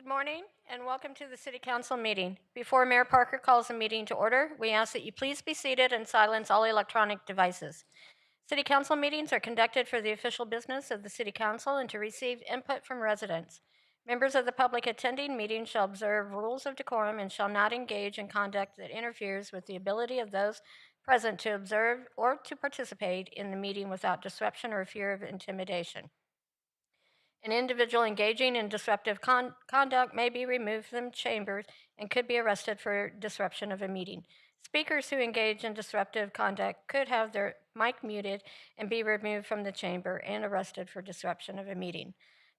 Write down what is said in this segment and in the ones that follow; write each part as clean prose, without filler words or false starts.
morning and welcome to the City Council meeting. Before Mayor Parker calls the meeting to order, we ask that you please be seated and silence all electronic devices. City Council meetings are conducted for the official business of the City Council and to receive input from residents. Members of the public attending meetings shall observe rules of decorum and shall not engage in conduct that interferes with the ability of those present to observe or to participate in the meeting without disruption or fear of intimidation. An individual engaging in disruptive conduct may be removed from chambers and could be arrested for disruption of a meeting. Speakers who engage in disruptive conduct could have their mic muted and be removed from the chamber and arrested for disruption of a meeting.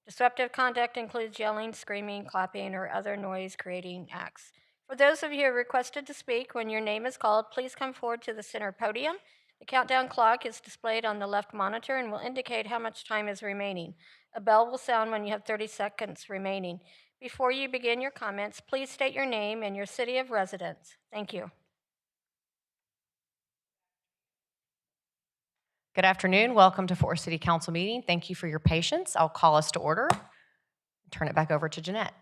Disruptive conduct includes yelling, screaming, clapping, or other noise-creating acts. For those of you who requested to speak, when your name is called, please come forward to the center podium. The countdown clock is displayed on the left monitor and will indicate how much time is remaining. A bell will sound when you have 30 seconds remaining. Before you begin your comments, please state your name and your city of residence. Thank you. Good afternoon. Welcome to Fort Worth City Council meeting. Thank you for your patience. I'll call us to order. Turn it back over to Jeanette.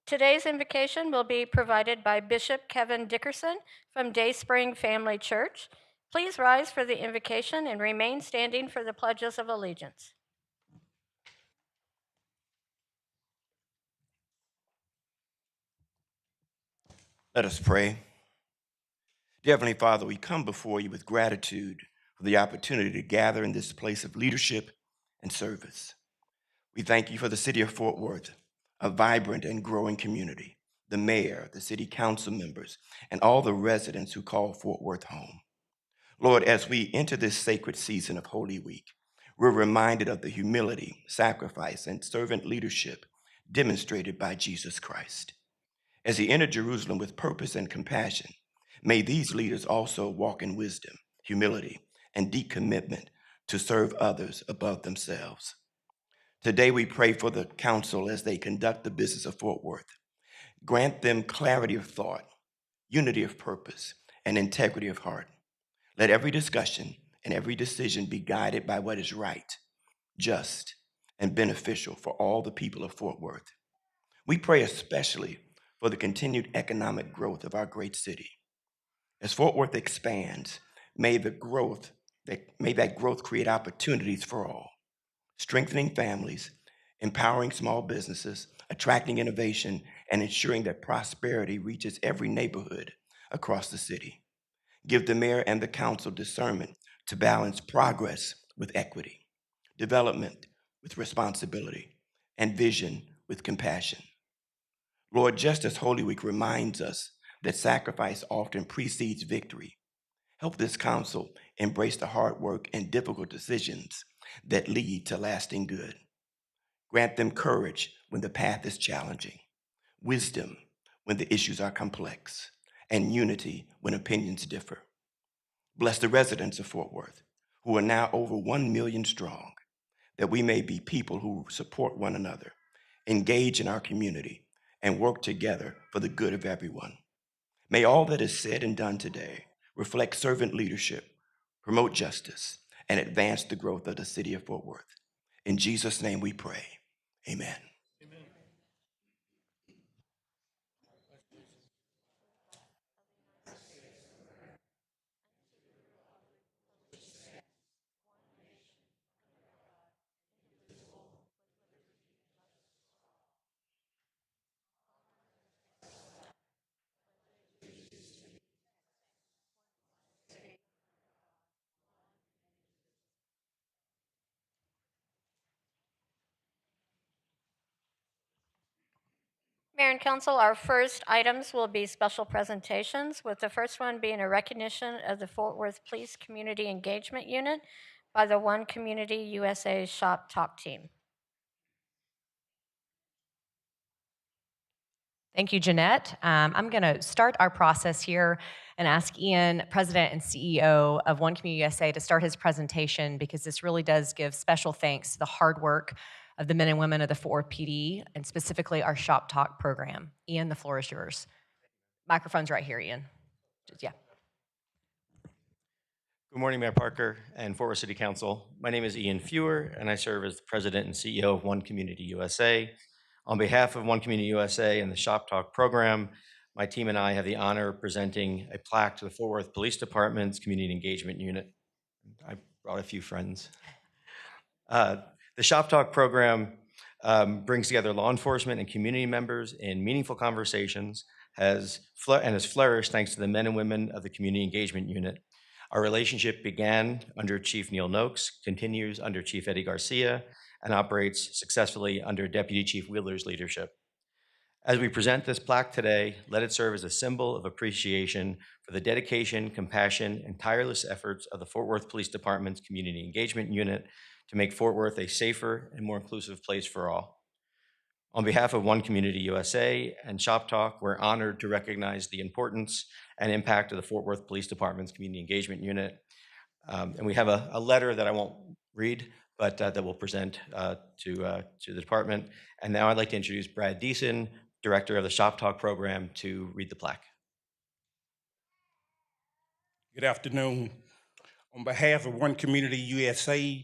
Today's invocation will be provided by Bishop Kevin Dickerson from Dayspring Family Church. Please rise for the invocation and remain standing for the pledges of allegiance. Let us pray. Dear Heavenly Father, we come before you with gratitude for the opportunity to gather in this place of leadership and service. We thank you for the city of Fort Worth, a vibrant and growing community, the mayor, the city council members, and all the residents who call Fort Worth home. Lord, as we enter this sacred season of Holy Week, we're reminded of the humility, sacrifice, and servant leadership demonstrated by Jesus Christ. As he entered Jerusalem with purpose and compassion, may these leaders also walk in wisdom, humility, and deep commitment to serve others above themselves. Today we pray for the council as they conduct the business of Fort Worth. Grant them clarity of thought, unity of purpose, and integrity of heart. Let every discussion and every decision be guided by what is right, just, and beneficial for all the people of Fort Worth. We pray especially for the continued economic growth of our great city. As Fort Worth expands, may that growth create opportunities for all, strengthening families, empowering small businesses, attracting innovation, and ensuring that prosperity reaches every neighborhood across the city. Give the mayor and the council discernment to balance progress with equity, development with responsibility, and vision with compassion. Lord, just as Holy Week reminds us that sacrifice often precedes victory, help this council embrace the hard work and difficult decisions that lead to lasting good. Grant them courage when the path is challenging, wisdom when the issues are complex, and unity when opinions differ. Bless the residents of Fort Worth, who are now over 1 million strong, that we may be people who support one another, engage in our community, and work together for the good of everyone. May all that is said and done today reflect servant leadership, promote justice, and advance the growth of the city of Fort Worth. In Jesus' name we pray. Amen. Mayor and Council, our first items will be special presentations, with the first one being a recognition of the Fort Worth Police Community Engagement Unit by the One Community USA Shop Talk Team. Thank you, Jeanette. I'm going to start our process here and ask Ian, President and CEO of One Community USA, to start his presentation, because this really does give special thanks to the hard work of the men and women of the Fort Worth PD, and specifically our Shop Talk program. Ian, the floor is yours. Microphone's right here, Ian. Yeah. Good morning, Mayor Parker and Fort Worth City Council. My name is Ian Fewer, and I serve as the President and CEO of One Community USA. On behalf of One Community USA and the Shop Talk program, my team and I have the honor of presenting a plaque to the Fort Worth Police Department's Community Engagement Unit. I brought a few friends. The Shop Talk program brings together law enforcement and community members in meaningful conversations, has flourished thanks to the men and women of the Community Engagement Unit. Our relationship began under Chief Neil Noakes, continues under Chief Eddie Garcia, and operates successfully under Deputy Chief Wheeler's leadership. As we present this plaque today, let it serve as a symbol of appreciation for the dedication, compassion, and tireless efforts of the Fort Worth Police Department's Community Engagement Unit to make Fort Worth a safer and more inclusive place for all. On behalf of One Community USA and Shop Talk, we're honored to recognize the importance and impact of the Fort Worth Police Department's Community Engagement Unit. And we have a letter that I won't read, but that we'll present to the department. And now I'd like to introduce Brad Deason, Director of the Shop Talk program, to read the plaque. Good afternoon. On behalf of One Community USA,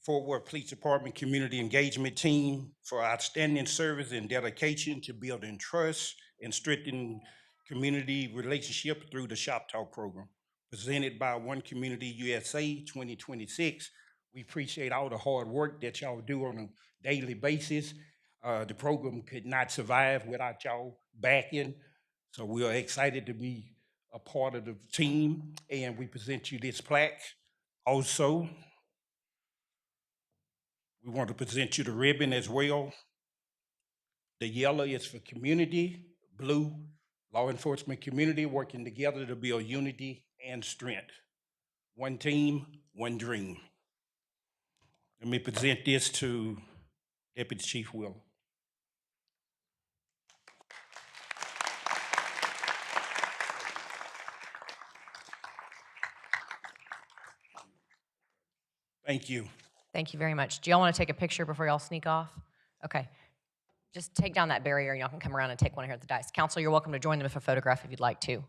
Fort Worth Police Department Community Engagement Team, for outstanding service and dedication to building trust and strengthening community relationships through the Shop Talk program. Presented by One Community USA 2026, we appreciate all the hard work that y'all do on a daily basis. The program could not survive without y'all backing, so we are excited to be a part of the team, and we present you this plaque. Also, we want to present you the ribbon as well. The yellow is for community, blue, law enforcement community working together to build unity and strength. One team, one dream. Let me present this to Deputy Chief Wheeler. Thank you. Thank you very much. Do y'all want to take a picture before y'all sneak off? Okay. Just take down that barrier and y'all can come around and take one here at the dais. Council, you're welcome to join them for a photograph if you'd like to.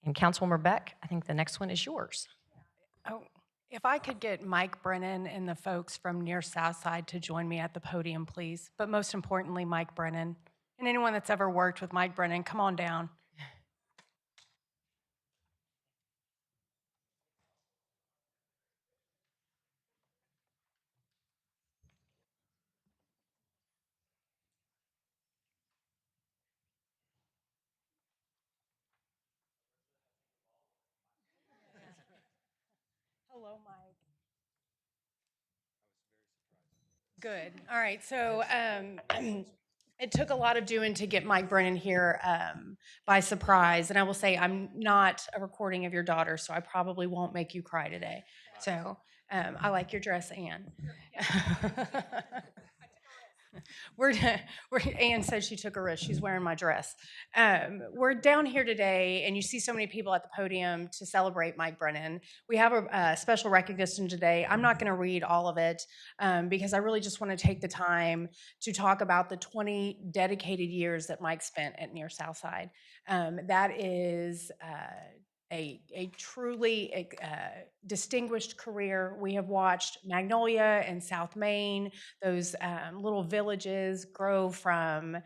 And Councilwoman Beck, I think the next one is yours. Oh, if I could get Mike Brennan and the folks from near Southside to join me at the podium, please. But most importantly, Mike Brennan. And anyone that's ever worked with Mike Brennan, come on down. Hello, Mike. Good. All right. So it took a lot of doing to get Mike Brennan here by surprise. And I will say, I'm not a recording of your daughter, so I probably won't make you cry today. So I like your dress, Anne. we're, Anne said she took a risk. She's wearing my dress. We're down here today, and you see so many people at the podium to celebrate Mike Brennan. We have a special recognition today. I'm not going to read all of it because I really just want to take the time to talk about the 20 dedicated years that Mike spent at Near Southside. That is a truly distinguished career. We have watched Magnolia and South Main, those little villages, grow from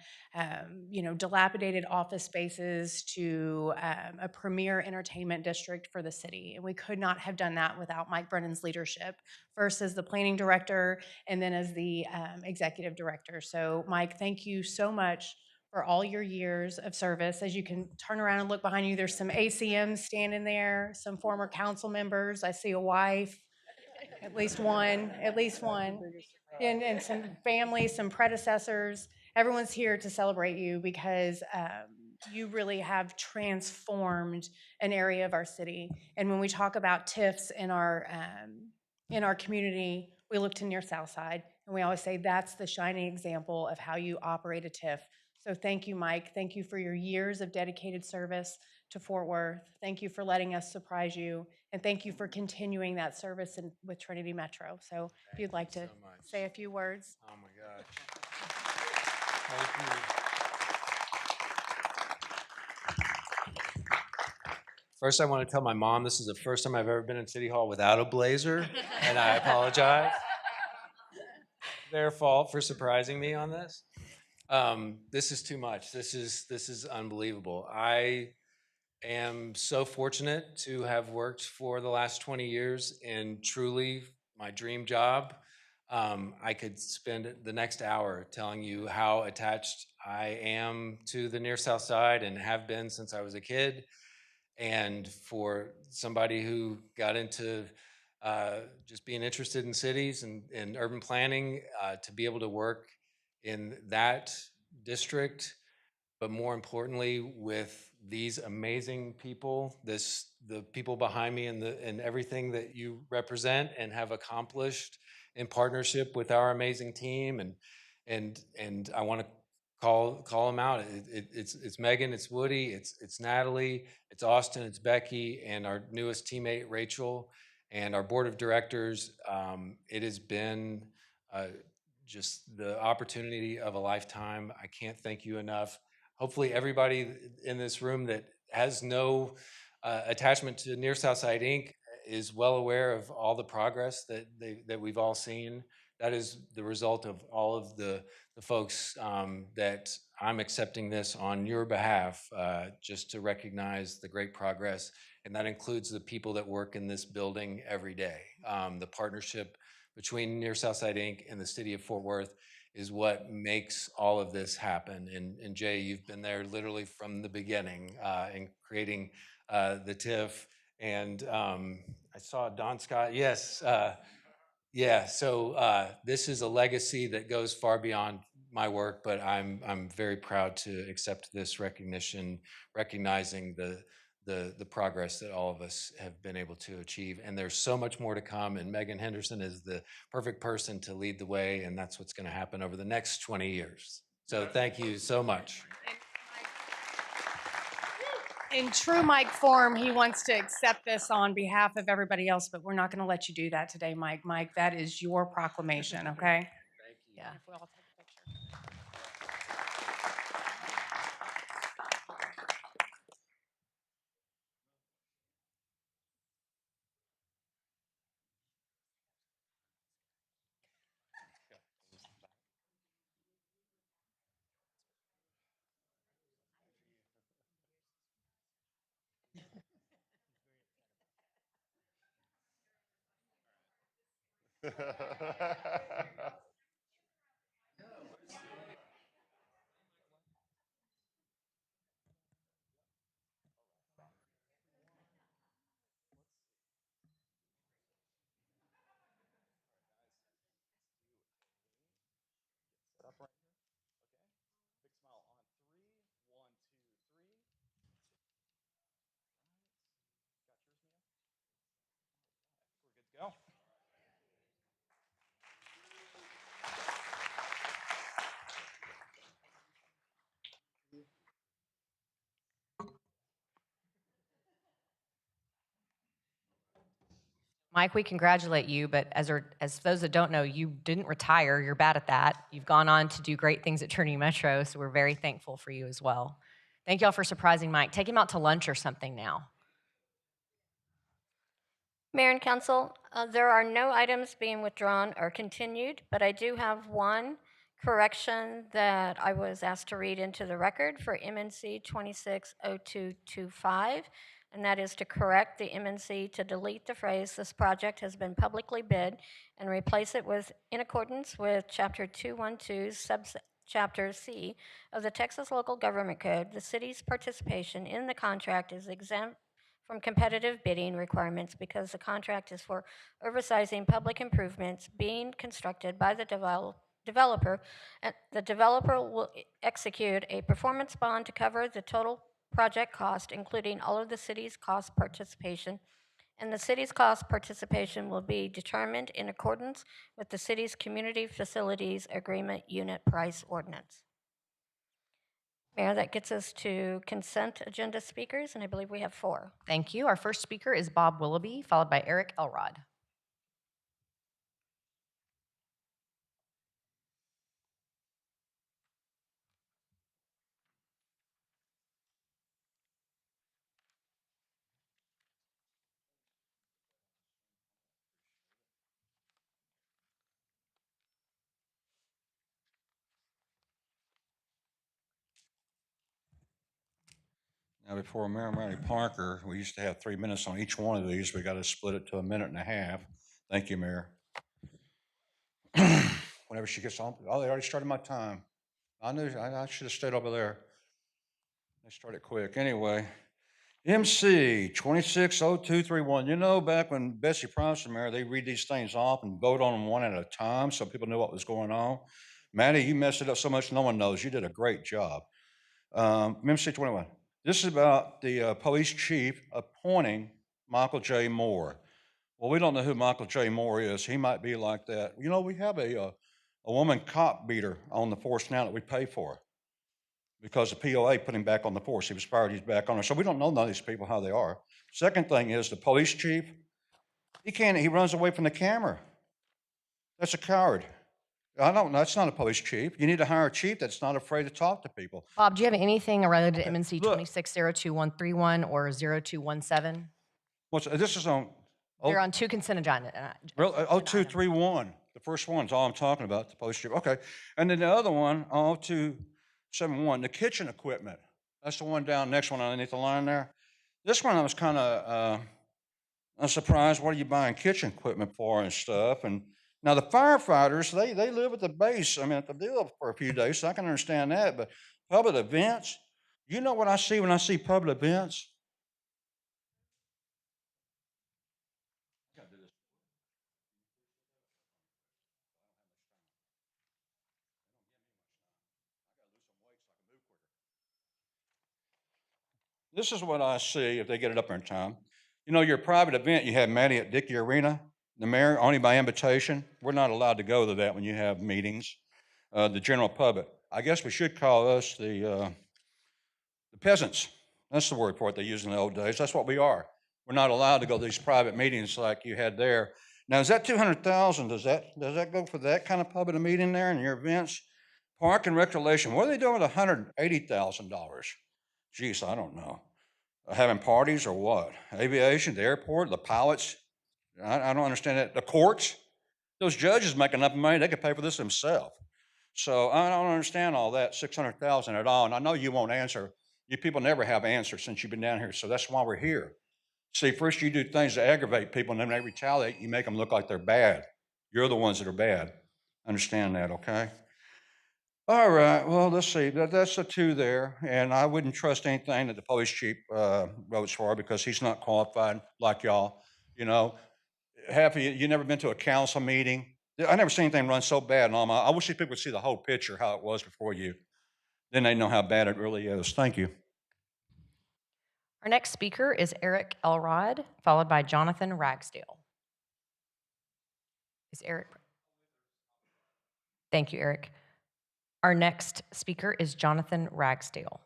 dilapidated office spaces to a premier entertainment district for the city. And we could not have done that without Mike Brennan's leadership, first as the planning director and then as the executive director. So, Mike, thank you so much for all your years of service. As you can turn around and look behind you, there's some ACMs standing there, some former council members. I see a wife, at least one, and some family, some predecessors. Everyone's here to celebrate you because you really have transformed an area of our city. And when we talk about TIFs in our community, we look to Near Southside, and we always say that's the shining example of how you operate a TIF. So thank you, Mike. Thank you for your years of dedicated service to Fort Worth. Thank you for letting us surprise you. And thank you for continuing that service with Trinity Metro. So if you'd like to say a few words. Oh my gosh. Thank you. First, I want to tell my mom this is the first time I've ever been in City Hall without a blazer, and I apologize. Their fault for surprising me on this. This is too much. This is unbelievable. I am so fortunate to have worked for the last 20 years in truly my dream job. I could spend the next hour telling you how attached I am to the Near South Side and have been since I was a kid. And for somebody who got into just being interested in cities and urban planning, to be able to work in that district, but more importantly, with these amazing people, the people behind me and everything that you represent and have accomplished in partnership with our amazing team, and I want to call them out. It's Megan, it's Woody, it's Natalie, it's Austin, it's Becky, and our newest teammate Rachel, and our board of directors. It has been just the opportunity of a lifetime. I can't thank you enough. Hopefully everybody in this room that has no attachment to Near Southside Inc. is well aware of all the progress that we've all seen. That is the result of all of the folks that I'm accepting this on your behalf, just to recognize the great progress. And that includes the people that work in this building every day. The partnership between Near Southside Inc. and the city of Fort Worth is what makes all of this happen. And Jay, you've been there literally from the beginning in creating the TIF. And I saw Don Scott. Yes. Yeah. So this is a legacy that goes far beyond my work, but I'm very proud to accept this recognition, recognizing the progress that all of us have been able to achieve. And there's so much more to come. And Megan Henderson is the perfect person to lead the way. And that's what's going to happen over the next 20 years. So thank you so much. In true Mike form, he wants to accept this on behalf of everybody else, but we're not going to let you do that today, Mike. Mike, that is your proclamation, okay? Thank you. Yeah. If we all take a picture. Go. Mike, we congratulate you, but as those that don't know, you didn't retire. You're bad at that. You've gone on to do great things at Trinity Metro, so we're very thankful for you as well. Thank y'all for surprising Mike. Take him out to lunch or something now. Mayor and Council, there are no items being withdrawn or continued, but I do have one correction that I was asked to read into the record for MNC 260225, and that is to correct the MNC to delete the phrase, "This project has been publicly bid," and replace it with, "In accordance with Chapter 212, Subchapter C of the Texas Local Government Code, the city's participation in the contract is exempt from competitive bidding requirements because the contract is for oversizing public improvements being constructed by the developer, and the developer will execute a performance bond to cover the total project cost, including all of the city's cost participation, and the city's cost participation will be determined in accordance with the city's Community Facilities Agreement Unit Price Ordinance." Mayor, that gets us to consent agenda speakers, and I believe we have 4. Thank you. Our first speaker is Bob Willoughby, followed by Eric Elrod. Now, before Mayor Mary Parker, we used to have 3 minutes on each one of these. We got to split it to a minute and a half. Thank you, Mayor. Whenever she gets on, oh, they already started my time. I knew I should have stayed over there. They started quick. Anyway, MC 260231. You know, back when Bessie Price was mayor, they read these things off and vote on them one at a time so people knew what was going on. Maddie, you messed it up so much no one knows. You did a great job. MC 21. This is about the police chief appointing Michael J. Moore. Well, we don't know who Michael J. Moore is. He might be like that. You know, we have a woman cop beater on the force now that we pay for because the POA put him back on the force. He was fired, he's back on it. So we don't know none of these people how they are. Second thing is the police chief, he runs away from the camera. That's a coward. I don't know. That's not a police chief. You need to hire a chief that's not afraid to talk to people. Bob, do you have anything related to MNC look. 2602131 or 0217? This is on. They're on 2 consent agenda. Real, 0231, the first one's all I'm talking about, the police chief. Okay. And then the other one, 0271, the kitchen equipment. That's the one down, next one underneath the line there. This one I was kind of surprised. What are you buying kitchen equipment for and stuff? And now the firefighters, they live at the base. I mean, at the deal for a few days, so I can understand that. But public events, you know what I see when I see public events? This is what I see if they get it up there in time. You know, your private event, you have Maddie at Dickey Arena, the mayor, only by invitation. We're not allowed to go to that when you have meetings. The general public. I guess we should call us the peasants. That's the word for it they used in the old days. That's what we are. We're not allowed to go to these private meetings like you had there. Now, is that 200,000? Does that go for that kind of public meeting there in your events? Park and recreation. What are they doing with $180,000? Geez, I don't know. Having parties or what? Aviation, the airport, the pilots. I don't understand that. The courts. Those judges make enough money they could pay for this themselves. So I don't understand all that 600,000 at all. And I know you won't answer. You people never have answers since you've been down here. So that's why we're here. See, first you do things to aggravate people, and then they retaliate. You make them look like they're bad. You're the ones that are bad. Understand that, okay? All right. Well, let's see. That's the 2 there, and I wouldn't trust anything that the police chief votes for because he's not qualified like y'all. You know, you never been to a council meeting? I never seen anything run so bad. And I wish these people would see the whole picture how it was before you. Then they know how bad it really is. Thank you. Our next speaker is Eric Elrod, followed by Jonathan Ragsdale. Is Eric? Thank you, Eric. Our next speaker is Jonathan Ragsdale.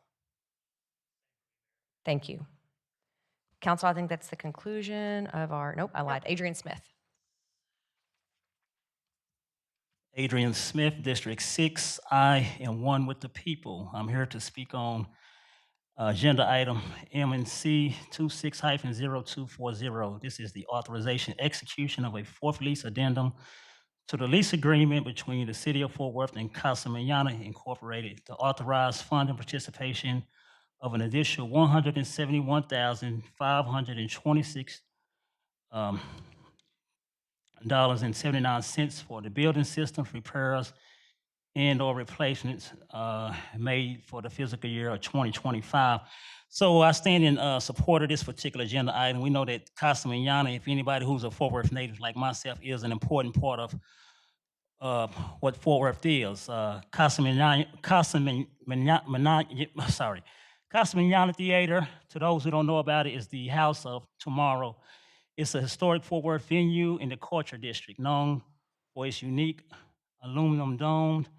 Thank you. Council, I think that's the conclusion of our, nope, I lied. Adrian Smith. Adrian Smith, District 6. I am one with the people. I'm here to speak on agenda item MNC 26-0240. This is the authorization execution of a fourth lease addendum to the lease agreement between the City of Fort Worth and Casa Manana Incorporated to authorize fund and participation of an additional $171,526 dollars and 79 cents for the building systems repairs and/or replacements made for the fiscal year of 2025. So I stand in support of this particular agenda item. We know that Casa Manana, if anybody who's a Fort Worth native like myself, is an important part of what Fort Worth is. Casa Manana Theater, to those who don't know about it, is the House of Tomorrow. It's a historic Fort Worth venue in the Culture District, known for its unique aluminum domed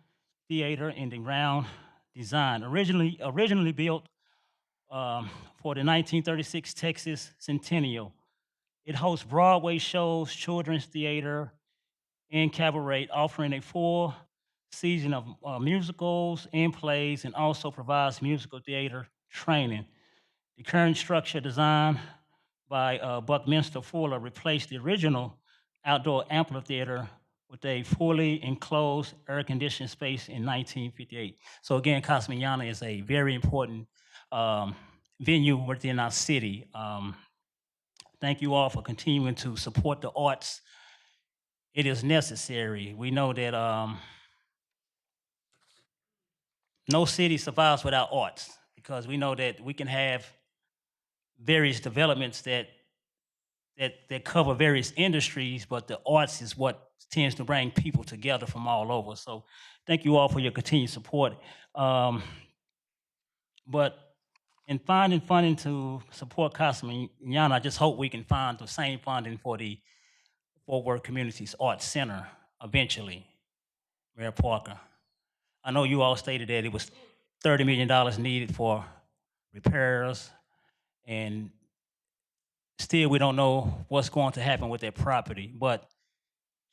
theater in the round design. Originally built for the 1936 Texas Centennial. It hosts Broadway shows, children's theater, and cabaret, offering a full season of musicals and plays, and also provides musical theater training. The current structure designed by Buckminster Fuller replaced the original outdoor amphitheater with a fully enclosed air-conditioned space in 1958. So again, Casa Manana is a very important venue within our city. Thank you all for continuing to support the arts. It is necessary. We know that no city survives without arts, because we know that we can have various developments that cover various industries, but the arts is what tends to bring people together from all over. So thank you all for your continued support. But in finding funding to support Casa Manana, I just hope we can find the same funding for the Fort Worth Communities Arts Center eventually, Mayor Parker. I know you all stated that it was $30 million needed for repairs, and still we don't know what's going to happen with that property. But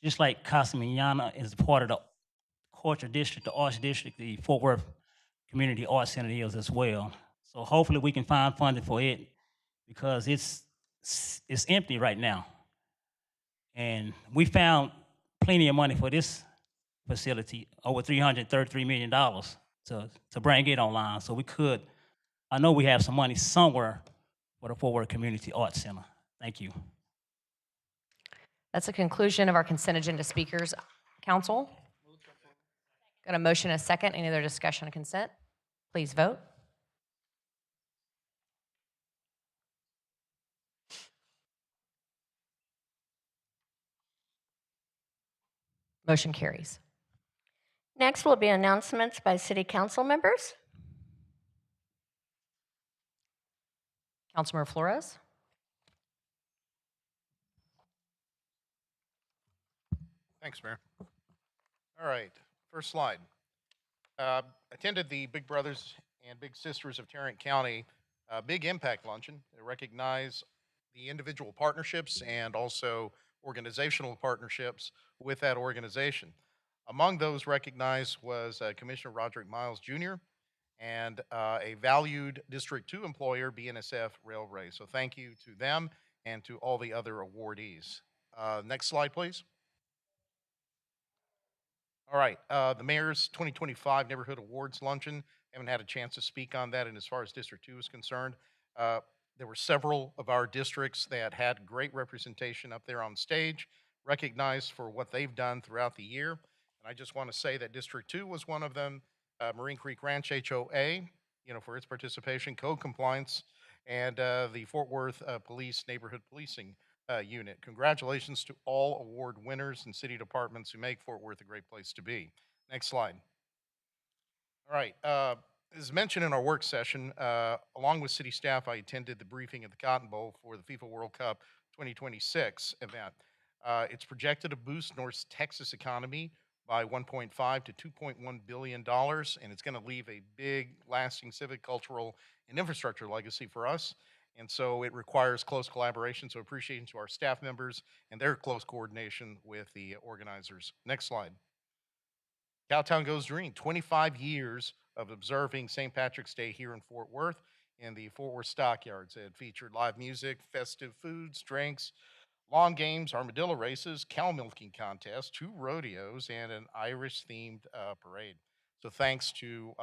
just like Casa Manana is part of the Culture District, the Arts District, the Fort Worth Community Arts Center is as well. So hopefully we can find funding for it, because it's empty right now. And we found plenty of money for this facility, over $333 million to bring it online. So we could, I know we have some money somewhere for the Fort Worth Community Arts Center. Thank you. That's the conclusion of our consent agenda speakers. Council? Got a motion and a second. Any other discussion on consent? Please vote. Motion carries. Next will be announcements by city council members. Councilmember Flores? Thanks, Mayor. All right, first slide. Attended the Big Brothers and Big Sisters of Tarrant County Big Impact Luncheon to recognize the individual partnerships and also organizational partnerships with that organization. Among those recognized was Commissioner Roderick Miles Jr. and a valued District 2 employer, BNSF Railway. So thank you to them and to all the other awardees. Next slide, please. All right, the Mayor's 2025 Neighborhood Awards Luncheon. Haven't had a chance to speak on that, and as far as District 2 is concerned, there were several of our districts that had great representation up there on stage, recognized for what they've done throughout the year. And I just want to say that District 2 was one of them, Marine Creek Ranch HOA, for its participation, code compliance, and the Fort Worth Police Neighborhood Policing unit. Congratulations to all award winners and city departments who make Fort Worth a great place to be. Next slide. All right. As mentioned in our work session, along with city staff, I attended the briefing at the Cotton Bowl for the FIFA World Cup 2026 event. It's projected to boost North Texas economy by $1.5 to $2.1 billion, and it's going to leave a big, lasting civic, cultural, and infrastructure legacy for us. And so it requires close collaboration. So appreciation to our staff members and their close coordination with the organizers. Next slide. Cowtown Goes Green, 25 years of observing St. Patrick's Day here in Fort Worth in the Fort Worth Stockyards. It featured live music, festive foods, drinks, lawn games, armadillo races, cow milking contests, 2 rodeos, and an Irish-themed parade. So thanks to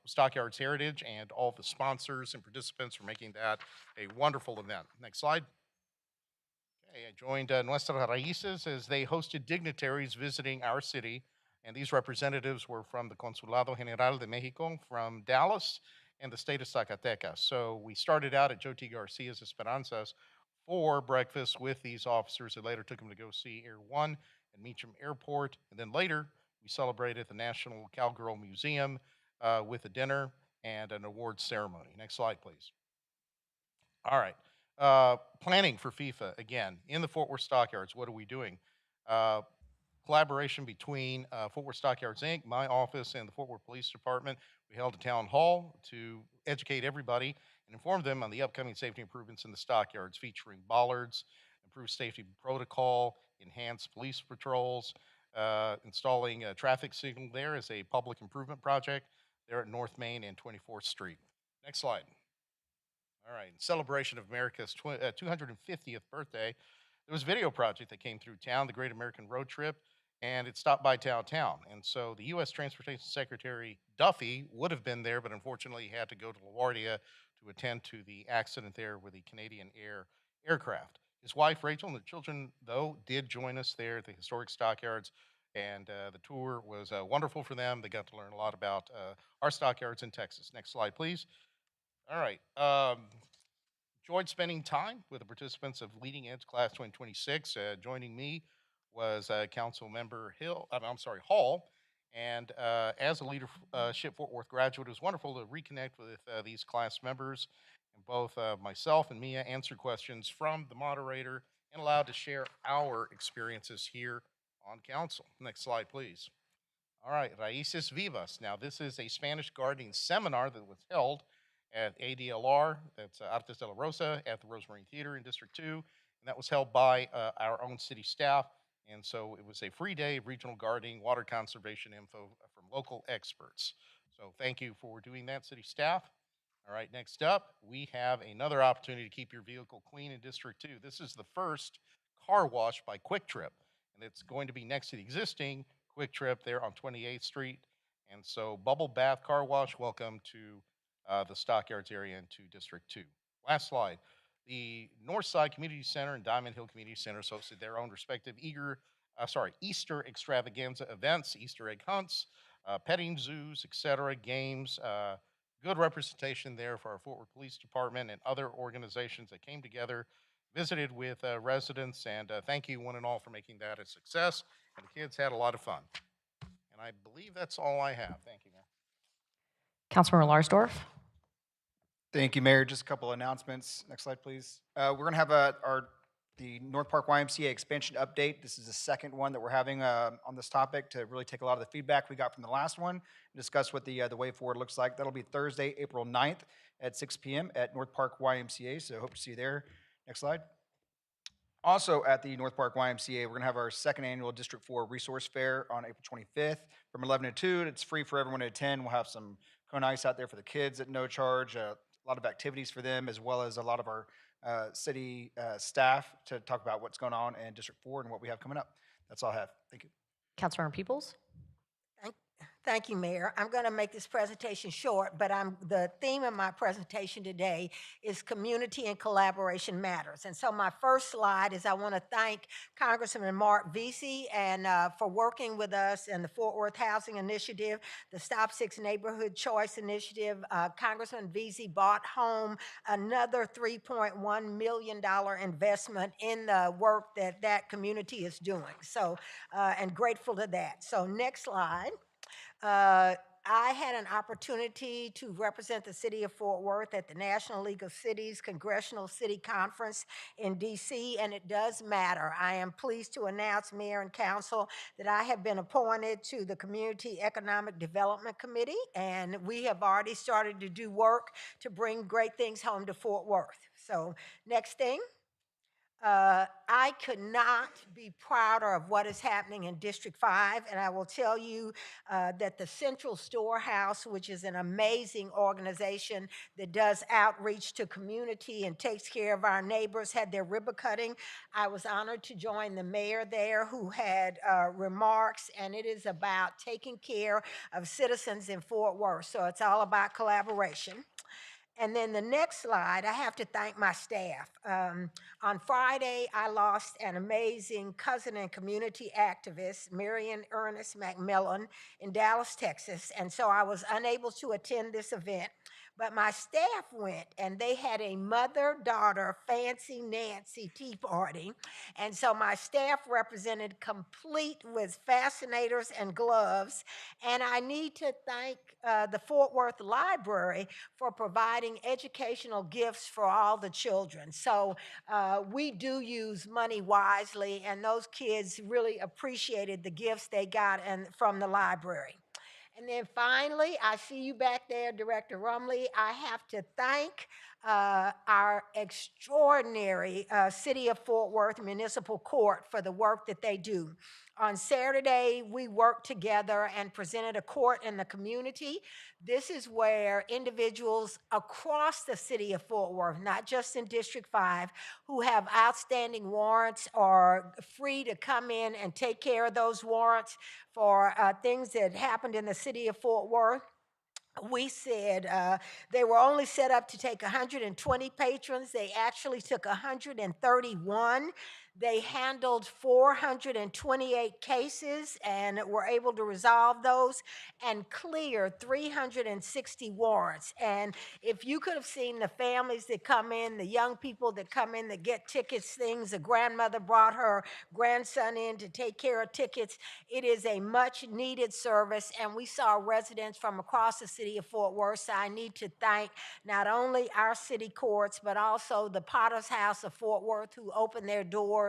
Stockyards Heritage and all the sponsors and participants for making that a wonderful event. Next slide. Okay, I joined Nuestras Raíces as they hosted dignitaries visiting our city, and these representatives were from the Consulado General de Mexico, from Dallas, and the state of Zacatecas. So we started out at Joe T. Garcia's Esperanzas for breakfast with these officers, and later took them to go see Air One and Meacham Airport, and then later we celebrated the National Cowgirl Museum with a dinner and an awards ceremony. Next slide, please. All right. Planning for FIFA again in the Fort Worth Stockyards. What are we doing? Collaboration between Fort Worth Stockyards Inc., my office, and the Fort Worth Police Department. We held a town hall to educate everybody and inform them on the upcoming safety improvements in the stockyards, featuring bollards, improved safety protocol, enhanced police patrols, installing a traffic signal there as a public improvement project there at North Main and 24th Street. Next slide. All right, in celebration of America's 250th birthday, there was a video project that came through town, the Great American Road Trip, and it stopped by downtown. And so the U.S. Transportation Secretary Duffy would have been there, but unfortunately he had to go to LaGuardia to attend to the accident there with the Canadian Air aircraft. His wife, Rachel, and the children, though, did join us there at the historic stockyards, and the tour was wonderful for them. They got to learn a lot about our stockyards in Texas. Next slide, please. All right. Enjoyed spending time with the participants of Leading Edge Class 2026. Joining me was Council Member Hall. And as a Leadership Fort Worth graduate, it was wonderful to reconnect with these class members. And both myself and Mia answered questions from the moderator and allowed to share our experiences here on council. Next slide, please. All right, Raíces Vivas. Now, this is a Spanish gardening seminar that was held at ADLR, that's Artes de la Rosa, at the Rosemarine Theater in District 2, and that was held by our own city staff. And so it was a free day of regional gardening, water conservation info from local experts. So thank you for doing that, city staff. All right, next up, we have another opportunity to keep your vehicle clean in District 2. This is the first car wash by Quick Trip, and it's going to be next to the existing Quick Trip there on 28th Street. And so Bubble Bath Car Wash, welcome to the Stockyards area into District 2. Last slide. The Northside Community Center and Diamond Hill Community Center hosted their own respective Easter extravaganza events, Easter egg hunts, petting zoos, etc., games. Good representation there for our Fort Worth Police Department and other organizations that came together, visited with residents, and thank you one and all for making that a success. And the kids had a lot of fun. And I believe that's all I have. Thank you, Mayor. Councilmember Larsdorf. Thank you, Mayor. Just a couple announcements. Next slide, please. We're going to have the North Park YMCA expansion update. This is the second one that we're having on this topic to really take a lot of the feedback we got from the last one and discuss what the way forward looks like. That'll be Thursday, April 9th at 6 p.m. at North Park YMCA, so hope to see you there. Next slide. Also at the North Park YMCA, we're going to have our second annual District 4 Resource Fair on April 25th from 11 to 2. It's free for everyone to attend. We'll have some cone ice out there for the kids at no charge, a lot of activities for them, as well as a lot of our city staff to talk about what's going on in District 4 and what we have coming up. That's all I have. Thank you. Councilmember Peoples. Thank you, Mayor. I'm going to make this presentation short, but the theme of my presentation today is community and collaboration matters. And so my first slide is I want to thank Congressman Mark Vesey and for working with us in the Fort Worth Housing Initiative, the Stop 6 Neighborhood Choice Initiative. Congressman Vesey bought home another $3.1 million investment in the work that community is doing. So, and grateful to that. So next slide. I had an opportunity to represent the city of Fort Worth at the National League of Cities Congressional City Conference in DC, and it does matter. I am pleased to announce, Mayor and Council, that I have been appointed to the Community Economic Development Committee, and we have already started to do work to bring great things home to Fort Worth. So, next thing. I could not be prouder of what is happening in District 5, and I will tell you that the Central Storehouse, which is an amazing organization that does outreach to community and takes care of our neighbors, had their ribbon cutting. I was honored to join the mayor there who had remarks, and it is about taking care of citizens in Fort Worth. So it's all about collaboration. And then the next slide, I have to thank my staff. On Friday, I lost an amazing cousin and community activist, Marion Ernest McMillan, in Dallas, Texas. And so I was unable to attend this event. But my staff went, and they had a mother-daughter Fancy Nancy tea party. And so my staff represented complete with fascinators and gloves. And I need to thank the Fort Worth Library for providing educational gifts for all the children. So we do use money wisely, and those kids really appreciated the gifts they got from the library. And then finally, I see you back there, Director Rumley. I have to thank our extraordinary City of Fort Worth Municipal Court for the work that they do. On Saturday, we worked together and presented a court in the community. This is where individuals across the city of Fort Worth, not just in District 5, who have outstanding warrants are free to come in and take care of those warrants for things that happened in the city of Fort Worth. We said they were only set up to take 120 patrons. They actually took 131. They handled 428 cases and were able to resolve those and clear 360 warrants. And if you could have seen the families that come in, the young people that come in that get tickets, things, a grandmother brought her grandson in to take care of tickets. It is a much needed service, and we saw residents from across the city of Fort Worth. So I need to thank not only our city courts, but also the Potter's House of Fort Worth, who opened their doors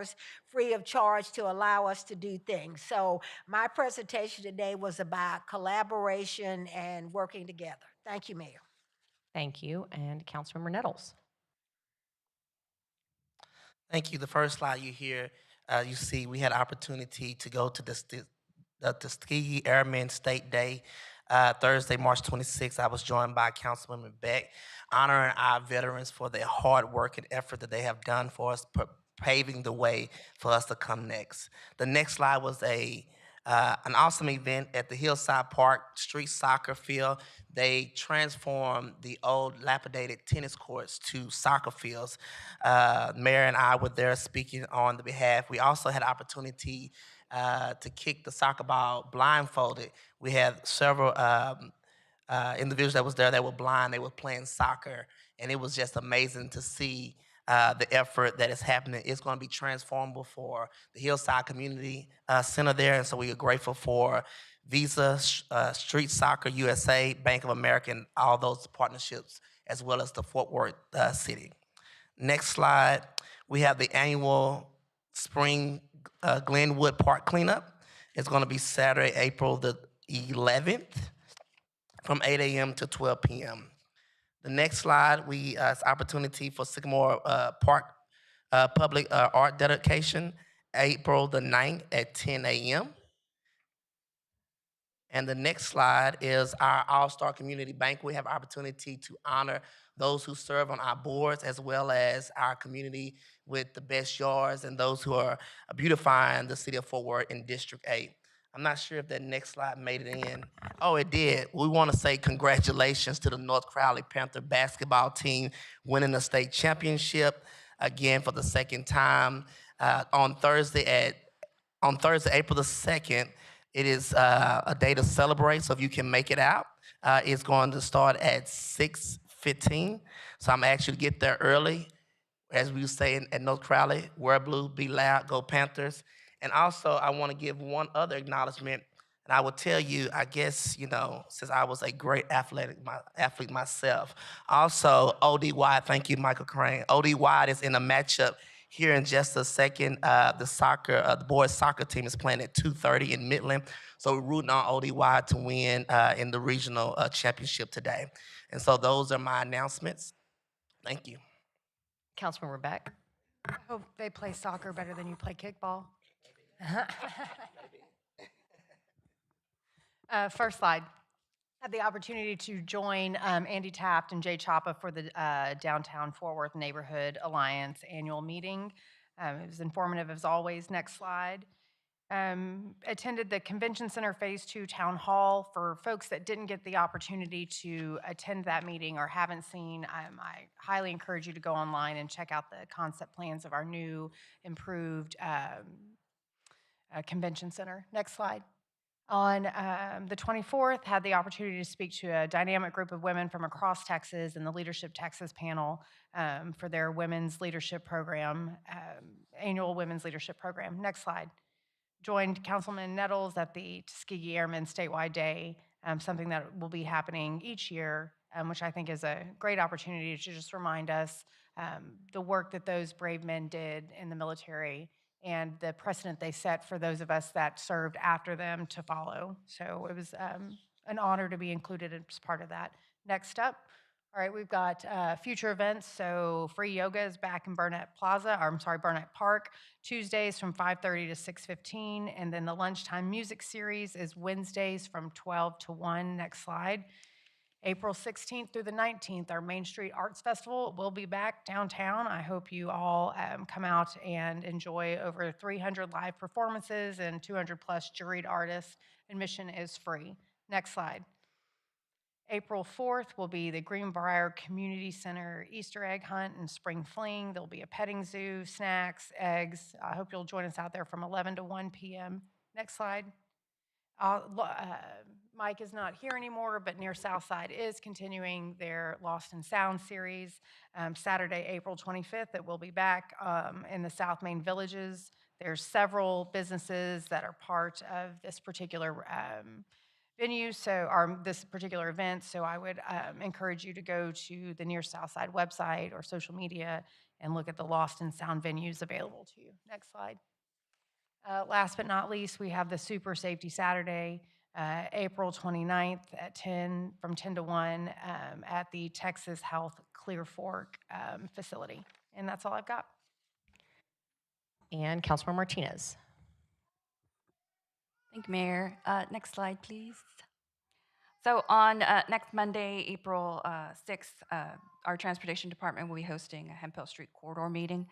free of charge to allow us to do things. So my presentation today was about collaboration and working together. Thank you, Mayor. Thank you. And Councilmember Nettles. Thank you. The first slide you see we had opportunity to go to the Tuskegee Airmen State Day. Thursday, March 26th, I was joined by Councilwoman Beck, honoring our veterans for their hard work and effort that they have done for us, paving the way for us to come next. The next slide was an awesome event at the Hillside Park street soccer field. They transformed the old dilapidated tennis courts to soccer fields. Mayor and I were there speaking on the behalf. We also had opportunity to kick the soccer ball blindfolded. We had several individuals that was there that were blind. They were playing soccer, and it was just amazing to see the effort that is happening. It's going to be transformable for the Hillside Community Center there, and so we are grateful for Visa, Street Soccer USA, Bank of America, and all those partnerships, as well as the Fort Worth City. Next slide, we have the annual Spring Glenwood Park Cleanup. It's going to be Saturday, April the 11th, from 8 a.m. to 12 p.m. The next slide, we opportunity for Sycamore Park public art dedication, April the 9th at 10 a.m. And the next slide is our All-Star Community Bank. We have opportunity to honor those who serve on our boards, as well as our community with the best yards and those who are beautifying the city of Fort Worth in District 8. I'm not sure if that next slide made it in. Oh, it did. We want to say congratulations to the North Crowley Panther basketball team winning the state championship again for the second time on Thursday, April the 2nd. It is a day to celebrate, so if you can make it out, it's going to start at 6:15. So I'm asking you to get there early. As we say at North Crowley, wear blue, be loud, go Panthers. And also, I want to give one other acknowledgement. And I will tell you, I guess, since I was a great athlete myself, also ODY, thank you, Michael Crane. ODY is in a matchup here in just a second. The boys soccer team is playing at 2:30 in Midland. So we're rooting on ODY to win in the regional championship today. And so those are my announcements. Thank you. Councilmember Beck. I hope they play soccer better than you play kickball. First slide. Had the opportunity to join Andy Taft and Jay Chapa for the Downtown Fort Worth Neighborhood Alliance annual meeting. It was informative as always. Next slide. Attended the Convention Center Phase 2 Town Hall. For folks that didn't get the opportunity to attend that meeting or haven't seen, I highly encourage you to go online and check out the concept plans of our new, improved convention center. Next slide. On the 24th, had the opportunity to speak to a dynamic group of women from across Texas in the Leadership Texas panel for their women's leadership program, annual women's leadership program. Next slide. Joined Councilman Nettles at the Tuskegee Airmen Statewide Day, something that will be happening each year, which I think is a great opportunity to just remind us the work that those brave men did in the military and the precedent they set for those of us that served after them to follow. So it was an honor to be included as part of that. Next up. All right, we've got future events. So free yoga is back in Burnett Park, Tuesdays from 5:30 to 6:15. And then the lunchtime music series is Wednesdays from 12 to 1. Next slide. April 16th through the 19th, our Main Street Arts Festival will be back downtown. I hope you all come out and enjoy over 300 live performances and 200 plus juried artists. Admission is free. Next slide. April 4th will be the Greenbrier Community Center Easter egg hunt and spring fling. There'll be a petting zoo, snacks, eggs. I hope you'll join us out there from 11 to 1 p.m. Next slide. Mike is not here anymore, but Near Southside is continuing their Lost in Sound series. Saturday, April 25th, it will be back in the South Main Villages. There's several businesses that are part of this particular venue, or this particular event. So I would encourage you to go to the Near Southside website or social media and look at the Lost in Sound venues available to you. Next slide. Last but not least, we have the Super Safety Saturday, April 29th from 10 to 1 at the Texas Health Clear Fork facility. And that's all I've got. And Councilmember Martinez. Thank you, Mayor. Next slide, please. So on next Monday, April 6th, our Transportation Department will be hosting a Hemp Hill Street Corridor meeting.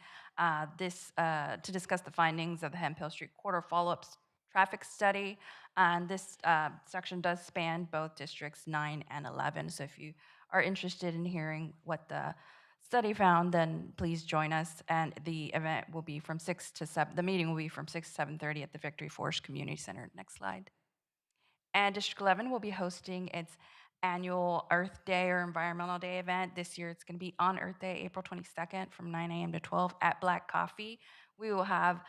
This to discuss the findings of the Hemp Hill Street Corridor follow-up traffic study. And this section does span both districts 9 and 11. So if you are interested in hearing what the study found, then please join us. And the event will be from 6 to 7. The meeting will be from 6 to 7:30 at the Victory Forest Community Center. Next slide. And District 11 will be hosting its annual Earth Day or Environmental Day event. This year it's going to be on Earth Day, April 22nd from 9 a.m. to 12 at Black Coffee. We will have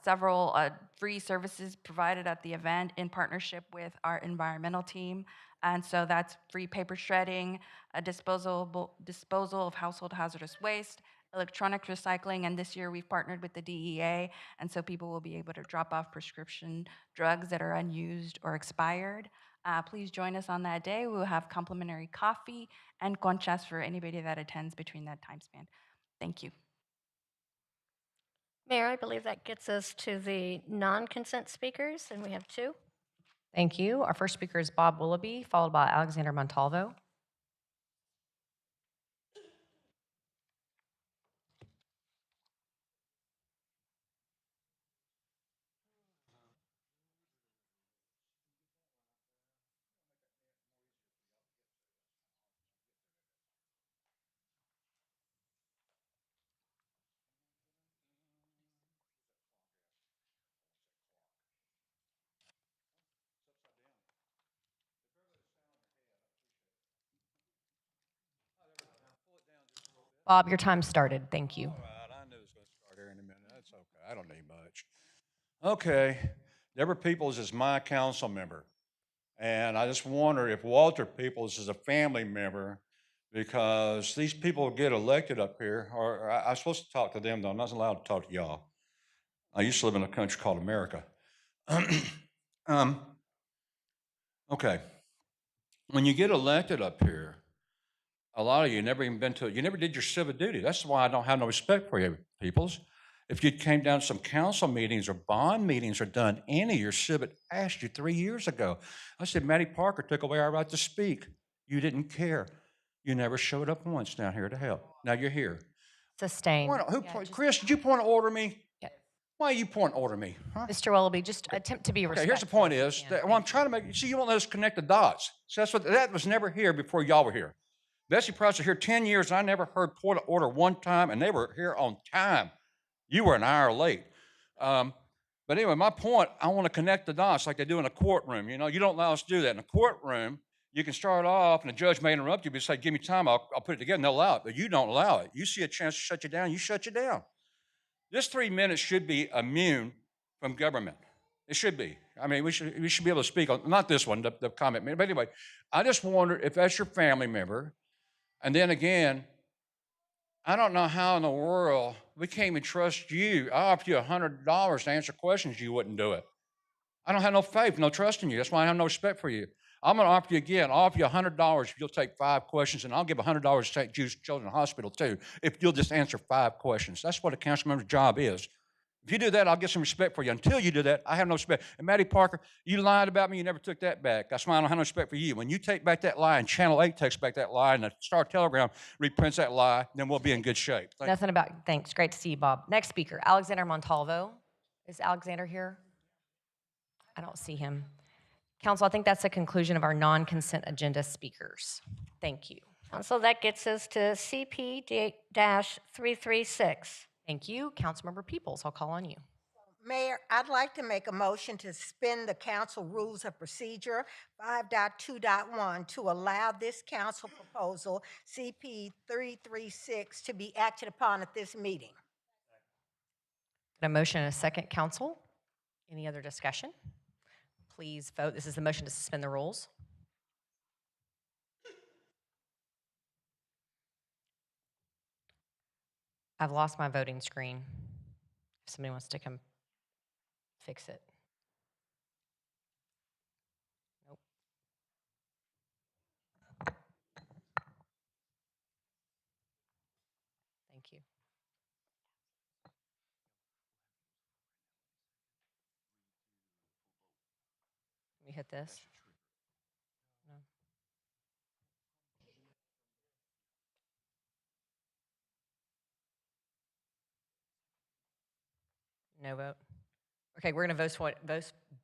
several free services provided at the event in partnership with our environmental team. And so that's free paper shredding, disposal of household hazardous waste, electronic recycling, and this year we've partnered with the DEA, and so people will be able to drop off prescription drugs that are unused or expired. Please join us on that day. We will have complimentary coffee and conchas for anybody that attends between that time span. Thank you. Mayor, I believe that gets us to the non-consent speakers, and we have 2. Thank you. Our first speaker is Bob Willoughby, followed by Alexander Montalvo. Bob, your time started. Thank you. All right, I knew it was going to start here in a minute. That's okay. I don't need much. Okay. Deborah Peoples is my council member. And I just wonder if Walter Peoples is a family member, because these people get elected up here, or I'm supposed to talk to them, though. I'm not allowed to talk to y'all. I used to live in a country called America. Okay. When you get elected up here, a lot of you never even been to, you never did your civic duty. That's why I don't have no respect for you, peoples. If you came down to some council meetings or bond meetings or done any of your civic, I asked you 3 years ago. I said, Matty Parker took away our right to speak. You didn't care. You never showed up once down here to help. Now you're here. Sustained. Chris, did you point to order me? Yeah. Why you point to order me? Huh? Mr. Willoughby, just attempt to be respectful. Okay, here's the point if you is, can. that, well, I'm trying to make, see, you won't let us connect the dots. So that was never here before y'all were here. Bessie Price was here 10 years, and I never heard point of order one time, and they were here on time. You were an hour late. But anyway, my point, I want to connect the dots like they do in a courtroom. You know, you don't allow us to do that. In a courtroom, you can start off, and the judge may interrupt you, but say, give me time, I'll put it together, and they'll allow it. But you don't allow it. You see a chance to shut you down, you shut you down. This 3 minutes should be immune from government. It should be. I mean, we should be able to speak on, not this one, the comment minute. But anyway, I just wonder if that's your family member. And then again, I don't know how in the world we can't even trust you. I offer you $100 to answer questions, you wouldn't do it. I don't have no faith, no trust in you. That's why I have no respect for you. I'm going to offer you again. I'll offer you $100 if you'll take 5 questions, and I'll give $100 to take Jewish Children's Hospital too, if you'll just answer 5 questions. That's what a council member's job is. If you do that, I'll get some respect for you. Until you do that, I have no respect. And Matty Parker, you lied about me. You never took that back. That's why I don't have no respect for you. When you take back that lie and Channel 8 takes back that lie and the Star Telegram reprints that lie, then we'll be in good shape. Nothing about, thanks. Great to see you, Bob. Next speaker, Alexander Montalvo. Is Alexander here? I don't see him. Council, I think that's the conclusion of our non-consent agenda speakers. Thank you. Council, that gets us to CP-336. Thank you. Councilmember Peoples, I'll call on you. Mayor, I'd like to make a motion to suspend the council rules of procedure 5.2.1 to allow this council proposal CP 336 to be acted upon at this meeting. Got a motion and a second, council. Any other discussion? Please vote. This is the motion to suspend the rules. I've lost my voting screen. If somebody wants to come fix it. Nope. Thank you. Let me hit this. No vote. Okay, we're going to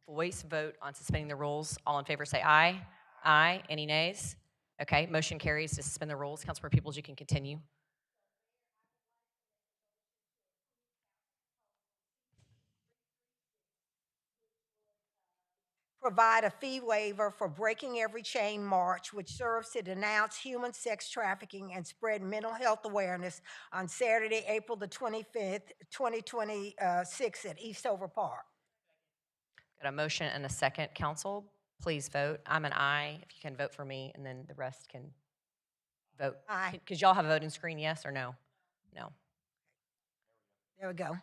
voice vote on suspending the rules. All in favor say aye. Aye. Any nays? Okay, motion carries to suspend the rules. Councilmember Peoples, you can continue. Provide a fee waiver for Breaking Every Chain March, which serves to denounce human sex trafficking and spread mental health awareness on Saturday, April the 25th, 2026 at Eastover Park. Got a motion and a second. Council, please vote. I'm an aye. If you can vote for me, and then the rest can vote. Aye. Because y'all have a voting screen, yes or no? No. There we go.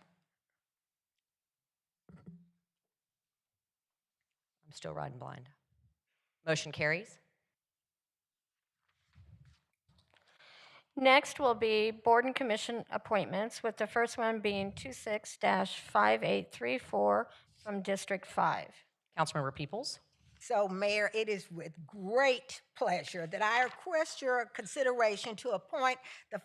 I'm still riding blind. Motion carries. Next will be board and commission appointments, with the first one being 26-5834 from District 5. Councilmember Peoples. So, Mayor, it is with great pleasure that I request your consideration to appoint the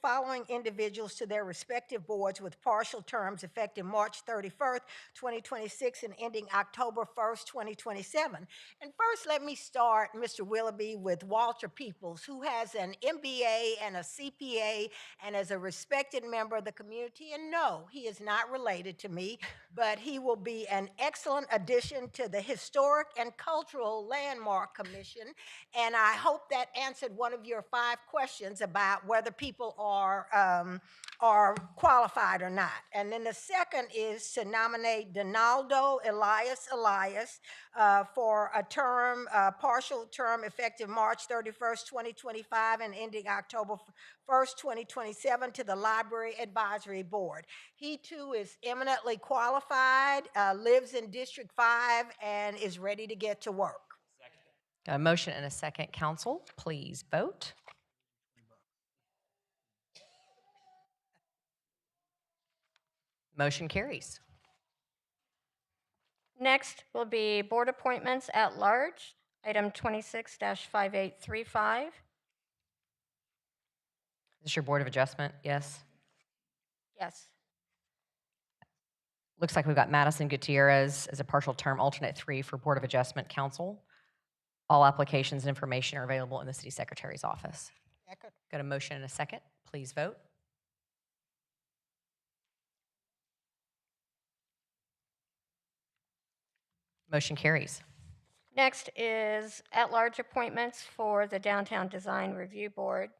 following individuals to their respective boards with partial terms effective March 31st, 2026 and ending October 1st, 2027. And first, let me start, Mr. Willoughby, with Walter Peoples, who has an MBA and a CPA and is a respected member of the community. And no, he is not related to me, but he will be an excellent addition to the Historic and Cultural Landmark Commission. And I hope that answered one of your 5 questions about whether people are are qualified or not. And then the second is to nominate Donaldo Elias for a term, partial term effective March 31st, 2025 and ending October 1st, 2027 to the Library Advisory Board. He too is eminently qualified, lives in District 5 and is ready to get to work. Got a motion and a second. Council, please vote. Motion carries. Next will be board appointments at large, item 26-5835. Is this your Board of Adjustment? Yes. Yes. Looks like we've got Madison Gutierrez as a partial term alternate 3 for Board of Adjustment Council. All applications and information are available in the City Secretary's office. Second. Got a motion and a second. Please vote. Motion carries. Next is at-large appointments for the Downtown Design Review Board,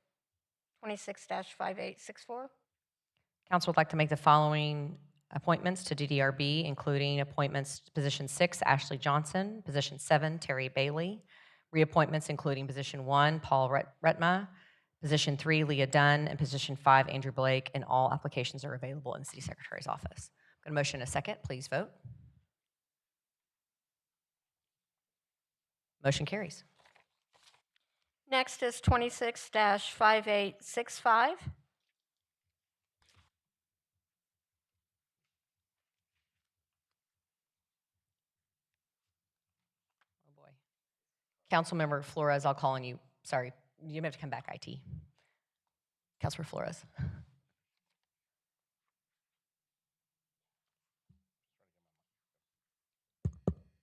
26-5864. Council would like to make the following appointments to DDRB, including appointments to position 6, Ashley Johnson, position 7, Terry Bailey, reappointments including position 1, Paul Retma, position 3, Leah Dunn, and position 5, Andrew Blake, and all applications are available in the City Secretary's office. Got a motion and a second. Please vote. Motion carries. Next is 26-5865. Oh boy. Councilmember Flores, I'll call on you. Sorry, you may have to come back, IT. Councilor Flores. There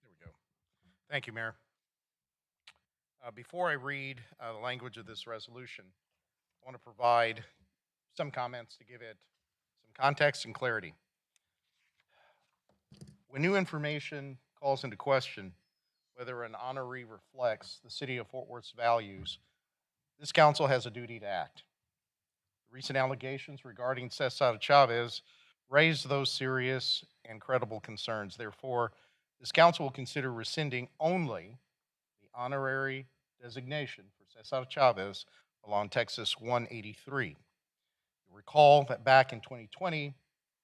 we go. Thank you, Mayor. Before I read the language of this resolution, I want to provide some comments to give it some context and clarity. When new information calls into question whether an honorary reflects the City of Fort Worth's values, this council has a duty to act. Recent allegations regarding Cesar Chavez raised those serious and credible concerns. Therefore, this council will consider rescinding only the honorary designation for Cesar Chavez along Texas 183. You'll recall that back in 2020,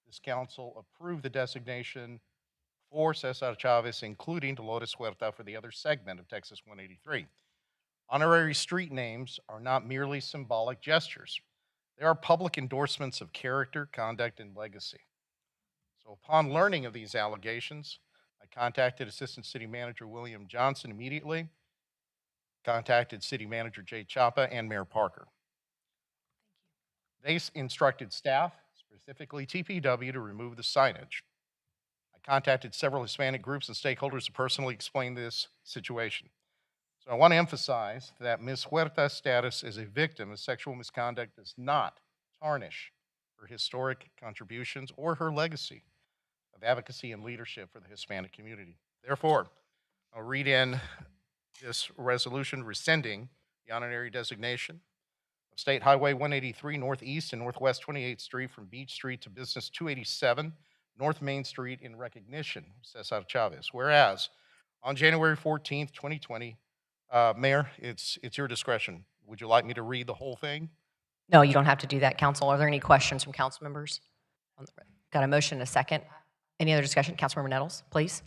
this council approved the designation for Cesar Chavez, including Dolores Huerta for the other segment of Texas 183. Honorary street names are not merely symbolic gestures. They are public endorsements of character, conduct, and legacy. So upon learning of these allegations, I contacted Assistant City Manager William Johnson immediately, contacted City Manager Jay Chapa and Mayor Parker. They instructed staff, specifically TPW, to remove the signage. I contacted several Hispanic groups and stakeholders to personally explain this situation. So I want to emphasize that Ms. Huerta's status as a victim of sexual misconduct does not tarnish her historic contributions or her legacy of advocacy and leadership for the Hispanic community. Therefore, I'll read in this resolution rescinding the honorary designation of State Highway 183 Northeast and Northwest 28th Street from Beach Street to Business 287 North Main Street in recognition of Cesar Chavez. Whereas on January 14th, 2020, Mayor, it's your discretion. Would you like me to read the whole thing? No, you don't have to do that, Council. Are there any questions from council members? Got a motion and a second. Any other discussion? Councilmember Nettles, please.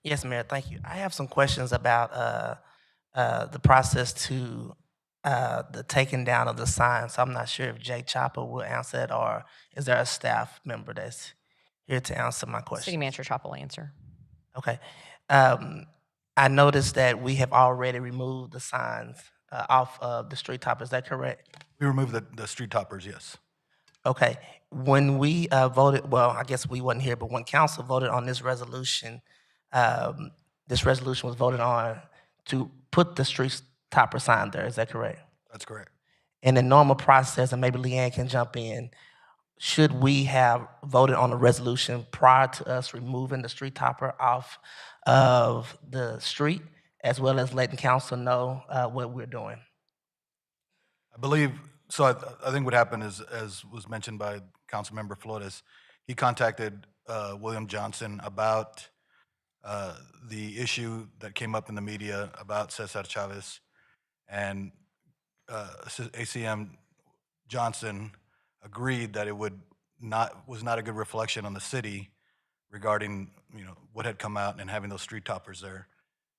Yes, Mayor, thank you. I have some questions about the process to the taking down of the sign. So I'm not sure if Jay Chopper will answer it, or is there a staff member that's here to answer my question? City Manager Chopper will answer. Okay. I noticed that we have already removed the signs off of the street top. Is that correct? We removed the street toppers, yes. Okay. When we voted, well, I guess we wasn't here, but when council voted on this resolution was voted on to put the street topper sign there. Is that correct? That's correct. In the normal process, and maybe Leanne can jump in, should we have voted on the resolution prior to us removing the street topper off of the street, as well as letting council know what we're doing? I believe So I think what happened is, as was mentioned by Councilmember Flores, he contacted William Johnson about the issue that came up in the media about Cesar Chavez, and ACM Johnson agreed that it was not a good reflection on the city regarding, what had come out and having those street toppers there.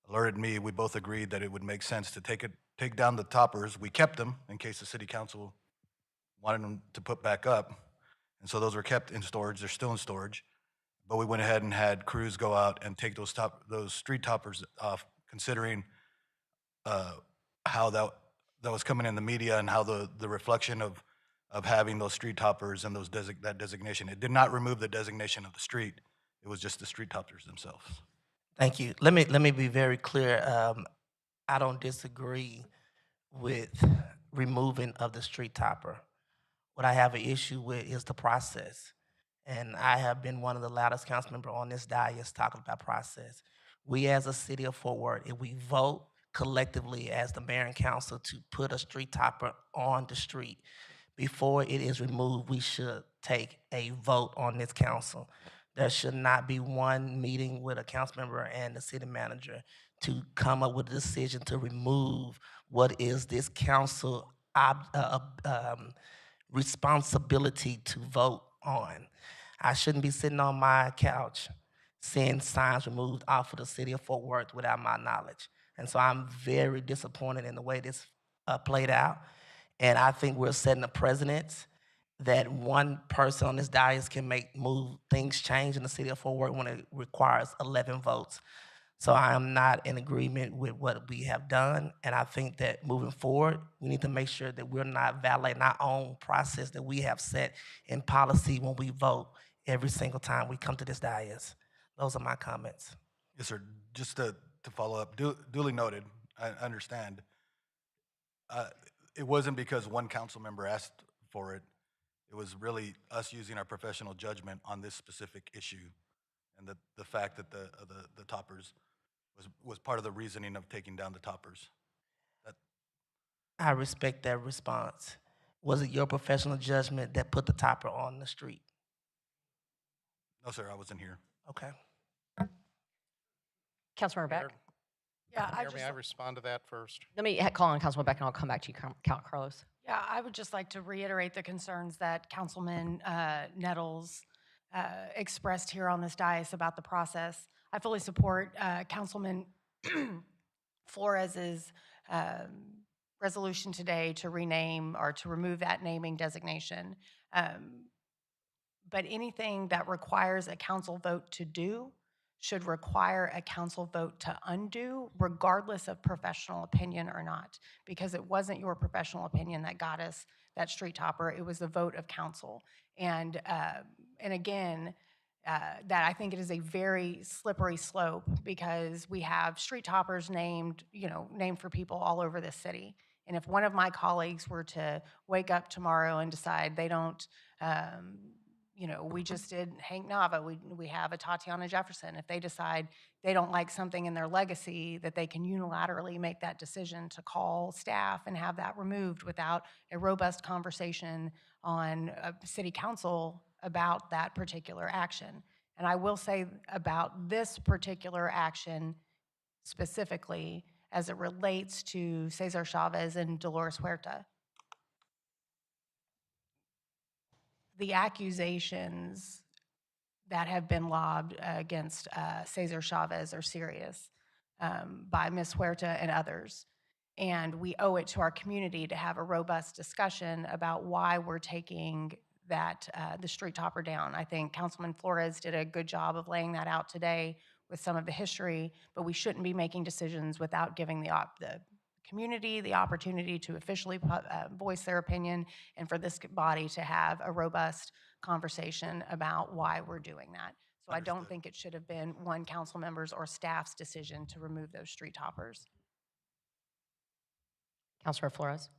Alerted me, we both agreed that it would make sense to take down the toppers. We kept them in case the city council wanted them to put back up. And so those were kept in storage. They're still in storage. But we went ahead and had crews go out and take those street toppers off, considering how that was coming in the media and how the reflection of having those street toppers and that designation. It did not remove the designation of the street. It was just the street toppers themselves. Thank you. Let me be very clear. I don't disagree with removing of the street topper. What I have an issue with is the process. And I have been one of the loudest council members on this dais talking about process. We as a city of Fort Worth, if we vote collectively as the mayor and council to put a street topper on the street, before it is removed, we should take a vote on this council. There should not be one meeting with a council member and the city manager to come up with a decision to remove what is this council responsibility to vote on. I shouldn't be sitting on my couch seeing signs removed off of the city of Fort Worth without my knowledge. And so I'm very disappointed in the way this played out. And I think we're setting a precedent that one person on this dais can move things change in the city of Fort Worth when it requires 11 votes. So I am not in agreement with what we have done, and I think that moving forward, we need to make sure that we're not violating our own process that we have set in policy when we vote every single time we come to this dais. Those are my comments. Yes, sir. Just to follow up, duly noted, I understand. It wasn't because one council member asked for it. It was really us using our professional judgment on this specific issue, and the fact that the toppers was part of the reasoning of taking down the toppers. I respect that response. Was it your professional judgment that put the topper on the street? No, sir, I wasn't here. Okay. Councilmember Beck. Yeah, Mayor, may I respond to that first? Let me call on Councilmember Beck, and I'll come back to you, Carlos. Yeah, I would just like to reiterate the concerns that Councilman Nettles expressed here on this dais about the process. I fully support Councilman Flores's resolution today to rename or to remove that naming designation. But anything that requires a council vote to do should require a council vote to undo, regardless of professional opinion or not, because it wasn't your professional opinion that got us that street topper. It was the vote of council. And again, that I think it is a very slippery slope, because we have street toppers named for people all over the city. And if one of my colleagues were to wake up tomorrow and decide they don't, we just did Hank Nava, we have a Tatiana Jefferson. If they decide they don't like something in their legacy, that they can unilaterally make that decision to call staff and have that removed without a robust conversation on city council about that particular action. And I will say about this particular action specifically, as it relates to Cesar Chavez and Dolores Huerta, the accusations that have been lobbed against Cesar Chavez are serious by Ms. Huerta and others. And we owe it to our community to have a robust discussion about why we're taking the street topper down. I think Councilman Flores did a good job of laying that out today with some of the history, but we shouldn't be making decisions without giving the community the opportunity to officially voice their opinion, and for this body to have a robust conversation about why we're doing that. So I don't think it should have been one council member's or staff's decision to remove those street toppers. Councilor Flores.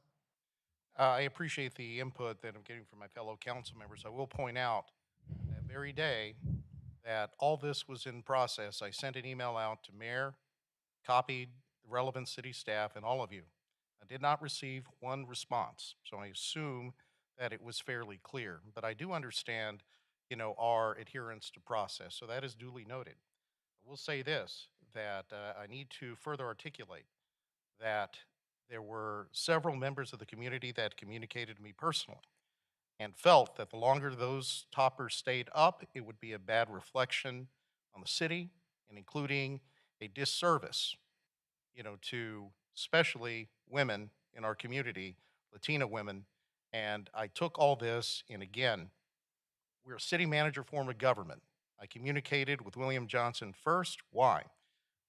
I appreciate the input that I'm getting from my fellow council members. I will point out that very day that all this was in process, I sent an email out to mayor, copied the relevant city staff and all of you. I did not receive one response, so I assume that it was fairly clear. But I do understand, our adherence to process, so that is duly noted. I will say this, that I need to further articulate that there were several members of the community that communicated to me personally and felt that the longer those toppers stayed up, it would be a bad reflection on the city and including a disservice, to especially women in our community, Latina women. And I took all this, and again, we're a city manager form of government. I communicated with William Johnson first. Why?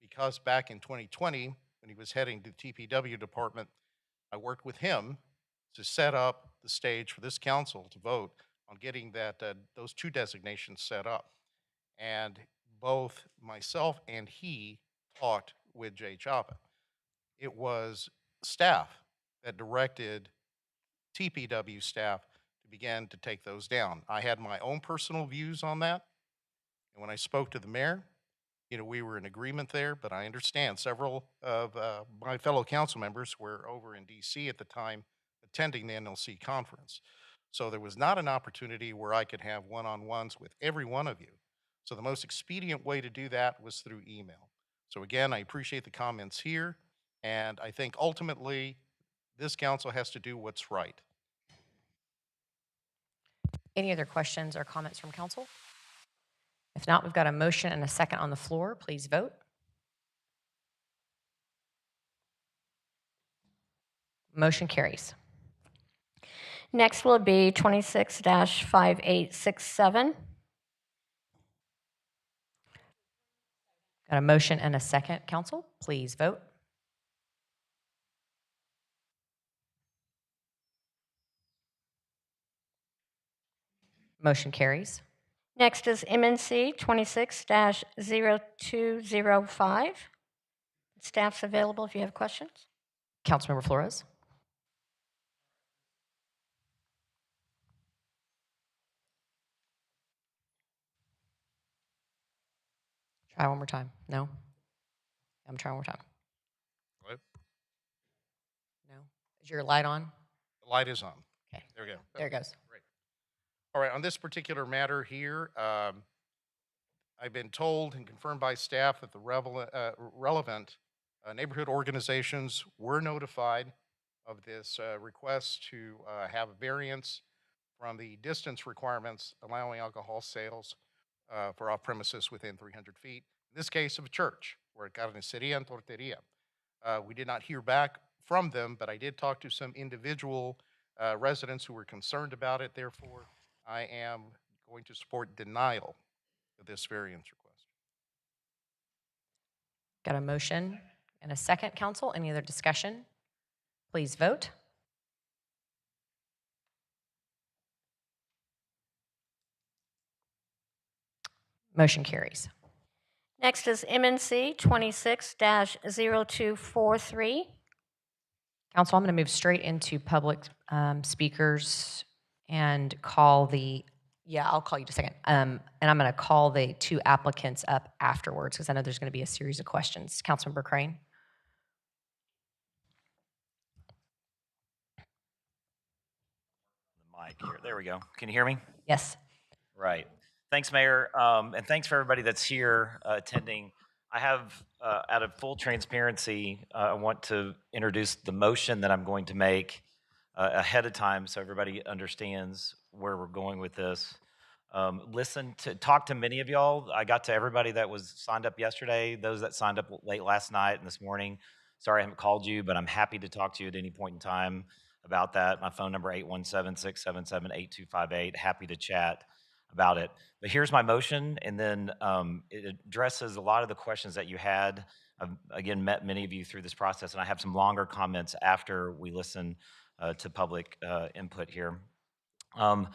Because back in 2020, when he was heading the TPW department, I worked with him to set up the stage for this council to vote on getting those two designations set up. And both myself and he talked with Jay Chapa. It was staff that directed TPW staff to begin to take those down. I had my own personal views on that. And when I spoke to the mayor, we were in agreement there, but I understand several of my fellow council members were over in DC at the time attending the NLC conference. So there was not an opportunity where I could have one-on-ones with every one of you. So the most expedient way to do that was through email. So again, I appreciate the comments here, and I think ultimately this council has to do what's right. Any other questions or comments from council? If not, we've got a motion and a second on the floor. Please vote. Motion carries. Next will be 26-5867. Got a motion and a second, council. Please vote. Motion carries. Next is MNC 26-0205. Staff's available if you have questions. Councilmember Flores. Try one more time. No? I'm trying one more time. Right? No? Is your light on? The light is on. Okay. There we go. There it goes. Great. All right, on this particular matter here, I've been told and confirmed by staff that the relevant neighborhood organizations were notified of this request to have a variance from the distance requirements allowing alcohol sales for off premises within 300 feet. In this case of a church, where carniceria and torteria. We did not hear back from them, but I did talk to some individual residents who were concerned about it. Therefore, I am going to support denial of this variance request. Got a motion and a second, council. Any other discussion? Please vote. Motion carries. Next is MNC 26-0243. Council, I'm going to move straight into public speakers and call I'll call you in a second. And I'm going to call the two applicants up afterwards because I know there's going to be a series of questions. Councilmember Crane. The mic here. There we go. Can you hear me? Yes. Right. Thanks, Mayor. And thanks for everybody that's here attending. I have, out of full transparency, I want to introduce the motion that I'm going to make ahead of time so everybody understands where we're going with this. Talk to many of y'all. I got to everybody that was signed up yesterday, those that signed up late last night and this morning. Sorry I haven't called you, but I'm happy to talk to you at any point in time about that. My phone number, 817-677-8258. Happy to chat about it. But here's my motion, and then it addresses a lot of the questions that you had. I've, again, met many of you through this process, and I have some longer comments after we listen to public input here. I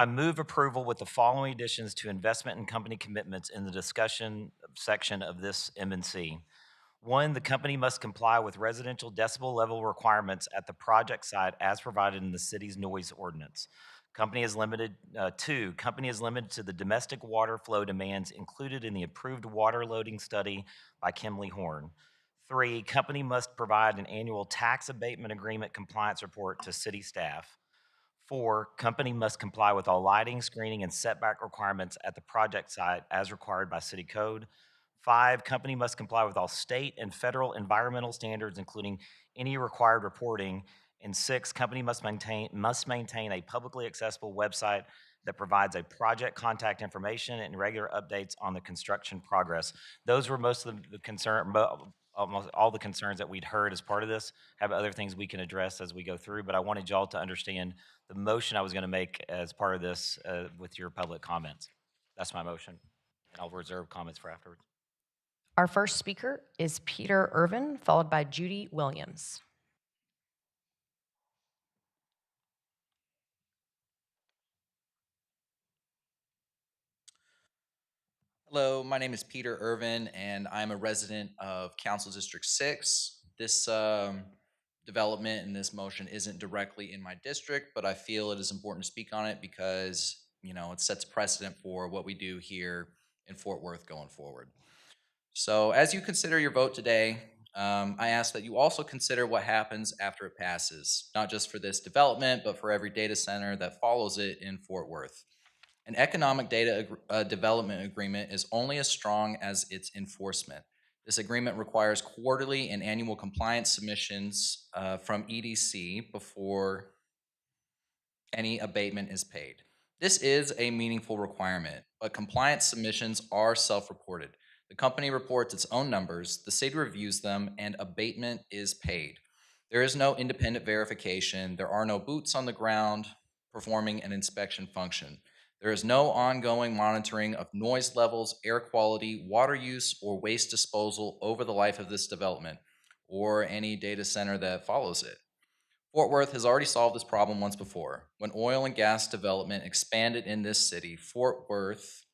move approval with the following additions to investment and company commitments in the discussion section of this MNC. 1, the company must comply with residential decibel level requirements at the project site as provided in the city's noise ordinance. Company is limited. 2, company is limited to the domestic water flow demands included in the approved water loading study by Kimley Horn. 3, company must provide an annual tax abatement agreement compliance report to city staff. 4, company must comply with all lighting, screening, and setback requirements at the project site as required by city code. 5, company must comply with all state and federal environmental standards, including any required reporting. And 6, company must maintain a publicly accessible website that provides a project contact information and regular updates on the construction progress. Those were most of the almost all the concerns that we'd heard as part of this. Have other things we can address as we go through, but I wanted y'all to understand the motion I was going to make as part of this with your public comments. That's my motion, and I'll reserve comments for afterwards. Our first speaker is Peter Irvin, followed by Judy Williams. Hello, my name is Peter Irvin, and I'm a resident of Council District 6. This development and this motion isn't directly in my district, but I feel it is important to speak on it because, it sets precedent for what we do here in Fort Worth going forward. So as you consider your vote today, I ask that you also consider what happens after it passes, not just for this development, but for every data center that follows it in Fort Worth. An economic data development agreement is only as strong as its enforcement. This agreement requires quarterly and annual compliance submissions from EDC before any abatement is paid. This is a meaningful requirement, but compliance submissions are self-reported. The company reports its own numbers, the city reviews them, and abatement is paid. There is no independent verification. There are no boots on the ground performing an inspection function. There is no ongoing monitoring of noise levels, air quality, water use, or waste disposal over the life of this development, or any data center that follows it. Fort Worth has already solved this problem once before. When oil and gas development expanded in this city, Fort Worth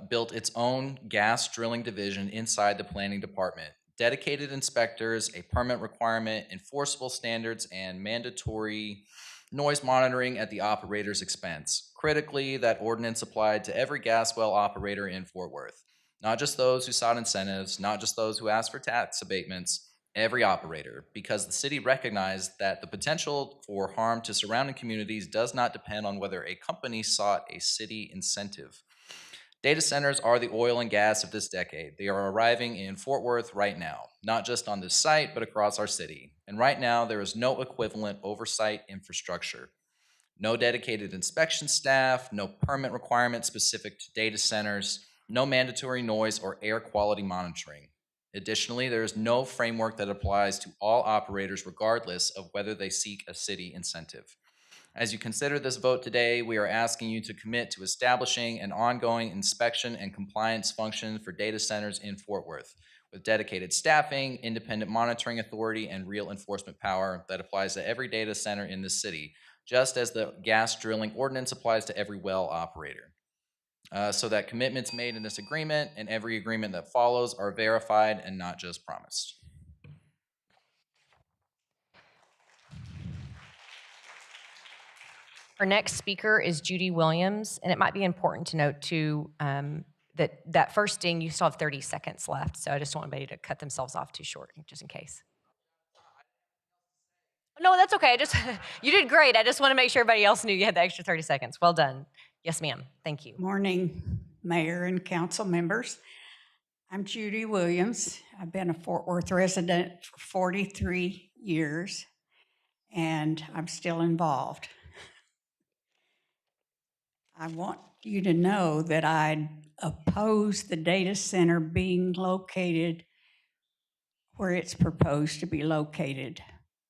built its own gas drilling division inside the planning department. Dedicated inspectors, a permit requirement, enforceable standards, and mandatory noise monitoring at the operator's expense. Critically, that ordinance applied to every gas well operator in Fort Worth. Not just those who sought incentives, not just those who asked for tax abatements, every operator, because the city recognized that the potential for harm to surrounding communities does not depend on whether a company sought a city incentive. Data centers are the oil and gas of this decade. They are arriving in Fort Worth right now, not just on this site, but across our city. And right now, there is no equivalent oversight infrastructure. No dedicated inspection staff, no permit requirements specific to data centers, no mandatory noise or air quality monitoring. Additionally, there is no framework that applies to all operators regardless of whether they seek a city incentive. As you consider this vote today, we are asking you to commit to establishing an ongoing inspection and compliance function for data centers in Fort Worth, with dedicated staffing, independent monitoring authority, and real enforcement power that applies to every data center in this city, just as the gas drilling ordinance applies to every well operator. So that commitments made in this agreement and every agreement that follows are verified and not just promised. Our next speaker is Judy Williams, and it might be important to note too that first ding, you still have 30 seconds left, so I just don't want anybody to cut themselves off too short, just in case. No, that's okay. You did great. I just want to make sure everybody else knew you had the extra 30 seconds. Well done. Yes, ma'am. Thank you. Morning, Mayor and council members. I'm Judy Williams. I've been a Fort Worth resident for 43 years, and I'm still involved. I want you to know that I oppose the data center being located where it's proposed to be located,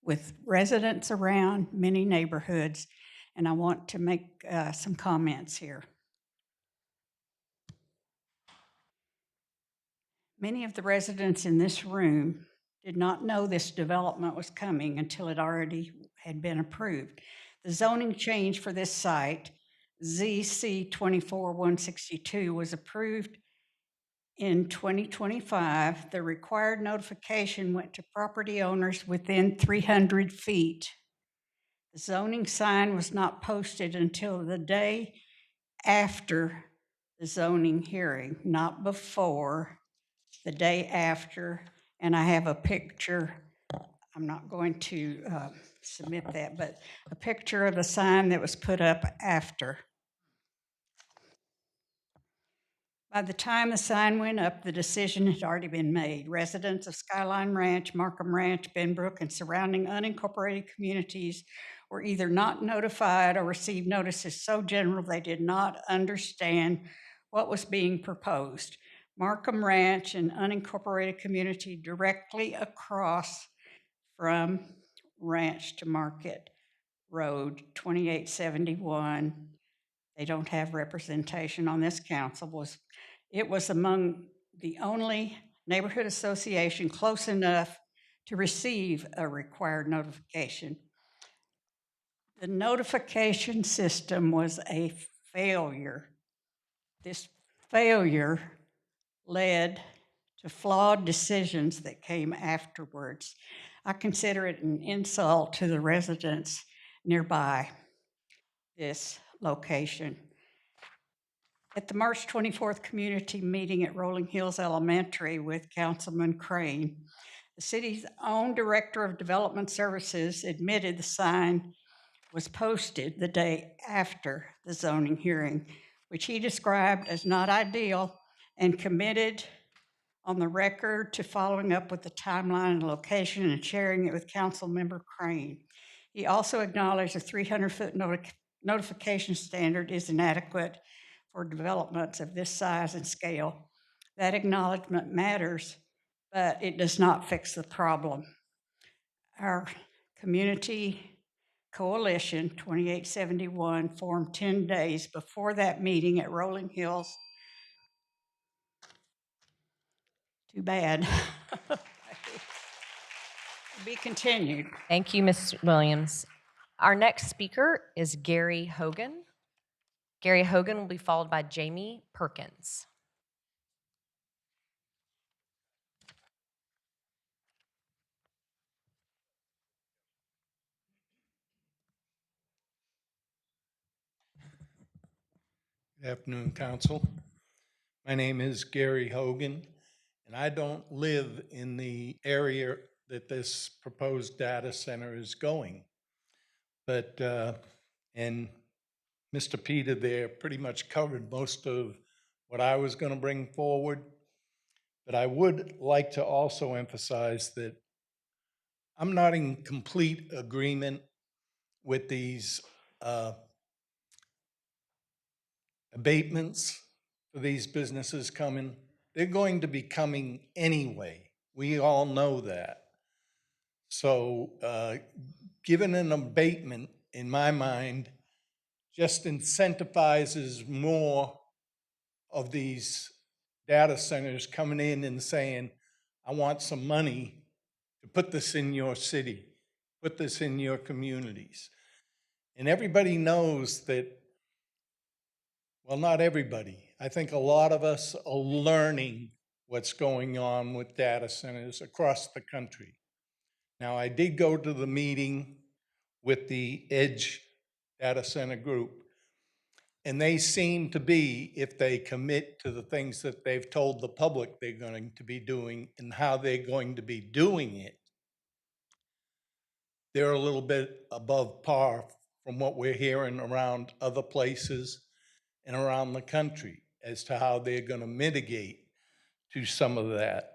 with residents around many neighborhoods, and I want to make some comments here. Many of the residents in this room did not know this development was coming until it already had been approved. The zoning change for this site, ZC 24-162, was approved in 2025. The required notification went to property owners within 300 feet. The zoning sign was not posted until the day after the zoning hearing, not before, the day after, And I have a picture. I'm not going to submit that, but a picture of the sign that was put up after. By the time the sign went up, the decision had already been made. Residents of Skyline Ranch, Markham Ranch, Benbrook, and surrounding unincorporated communities were either not notified or received notices so general they did not understand what was being proposed. Markham Ranch, an unincorporated community directly across from Ranch to Market Road, 2871. They don't have representation on this council. It was among the only neighborhood association close enough to receive a required notification. The notification system was a failure. This failure led to flawed decisions that came afterwards. I consider it an insult to the residents nearby this location. At the March 24th community meeting at Rolling Hills Elementary with Councilman Crane, the city's own Director of Development Services admitted the sign was posted the day after the zoning hearing, which he described as not ideal, and committed on the record to following up with the timeline and location and sharing it with Councilmember Crane. He also acknowledged a 300-foot notification standard is inadequate for developments of this size and scale. That acknowledgement matters, but it does not fix the problem. Our community coalition, 2871, formed 10 days before that meeting at Rolling Hills. Too bad. To be continued. Thank you, Ms. Williams. Our next speaker is Gary Hogan. Gary Hogan will be followed by Jamie Perkins. Good afternoon, Council. My name is Gary Hogan, and I don't live in the area that this proposed data center is going. But, and Mr. Peter there pretty much covered most of what I was going to bring forward. But I would like to also emphasize that I'm not in complete agreement with these abatements for these businesses coming. They're going to be coming anyway. We all know that. So given an abatement, in my mind, just incentivizes more of these data centers coming in and saying, I want some money to put this in your city, put this in your communities. And everybody knows that, well, not everybody. I think a lot of us are learning what's going on with data centers across the country. Now, I did go to the meeting with the Edge Data Center Group, and they seem to be, if they commit to the things that they've told the public they're going to be doing and how they're going to be doing it, they're a little bit above par from what we're hearing around other places and around the country as to how they're going to mitigate to some of that.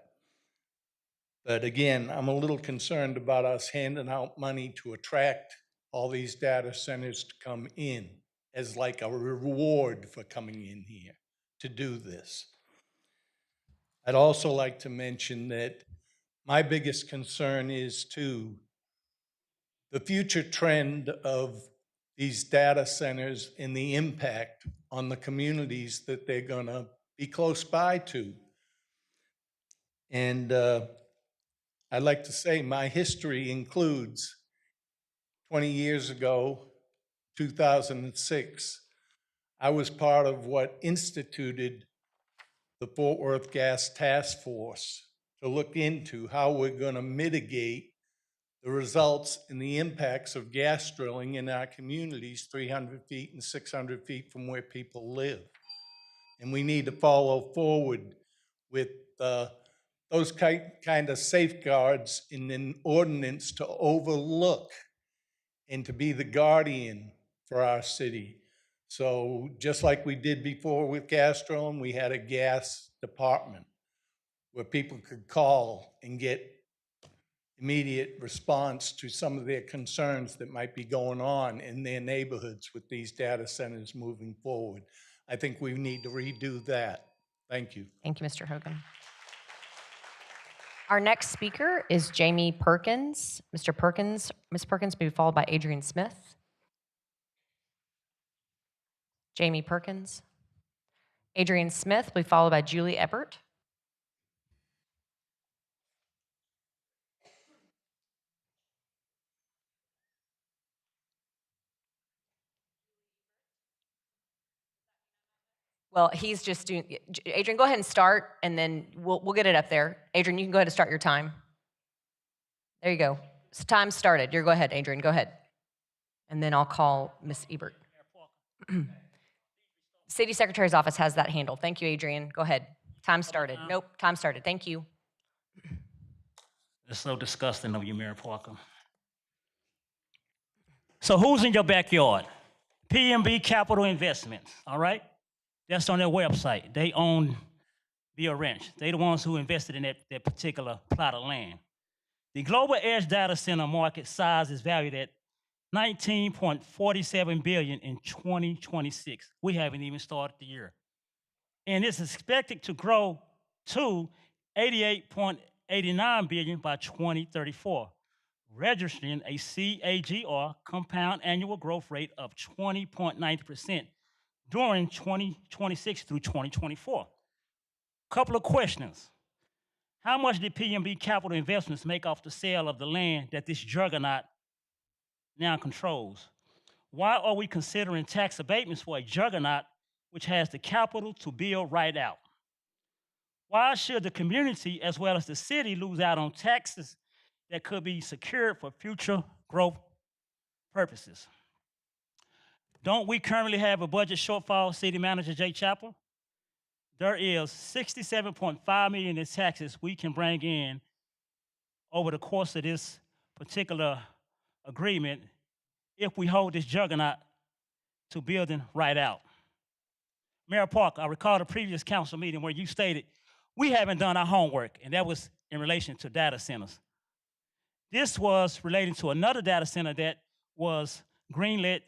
But again, I'm a little concerned about us handing out money to attract all these data centers to come in as like a reward for coming in here to do this. I'd also like to mention that my biggest concern is too the future trend of these data centers and the impact on the communities that they're going to be close by to. And I'd like to say my history includes 20 years ago, 2006, I was part of what instituted the Fort Worth Gas Task Force to look into how we're going to mitigate the results and the impacts of gas drilling in our communities 300 feet and 600 feet from where people live. And we need to follow forward with those kind of safeguards in an ordinance to overlook and to be the guardian for our city. So just like we did before with Castrol, we had a gas department where people could call and get immediate response to some of their concerns that might be going on in their neighborhoods with these data centers moving forward. I think we need to redo that. Thank you. Thank you, Mr. Hogan. Our next speaker is Jamie Perkins. Mr. Perkins, Ms. Perkins will be followed by Adrian Smith. Jamie Perkins. Adrian Smith will be followed by Julie Ebert. Well, he's just doing, Adrian, go ahead and start, and then we'll get it up there. Adrian, you can go ahead and start your time. There you go. So time started. Go ahead, Adrian, go ahead. And then I'll call Ms. Ebert. City Secretary's office has that handled. Thank you, Adrian. Go ahead. Time started. Nope, time started. Thank you. It's so disgusting of you, Mayor Parker. So who's in your backyard? PMB Capital Investments, all right? That's on their website. They own Via Ranch. They're the ones who invested in that particular plot of land. The global edge data center market size is valued at $19.47 billion in 2026. We haven't even started the year. And it's expected to grow to $88.89 billion by 2034, registering a CAGR, compound annual growth rate, of 20.9% during 2026 through 2024. Couple of questions. How much did PMB Capital Investments make off the sale of the land that this juggernaut now controls? Why are we considering tax abatements for a juggernaut which has the capital to build right out? Why should the community as well as the city lose out on taxes that could be secured for future growth purposes? Don't we currently have a budget shortfall, City Manager Jay Chappell? There is $67.5 million in taxes we can bring in over the course of this particular agreement if we hold this juggernaut to building right out. Mayor Parker, I recall the previous council meeting where you stated, we haven't done our homework, and that was in relation to data centers. This was relating to another data center that was greenlit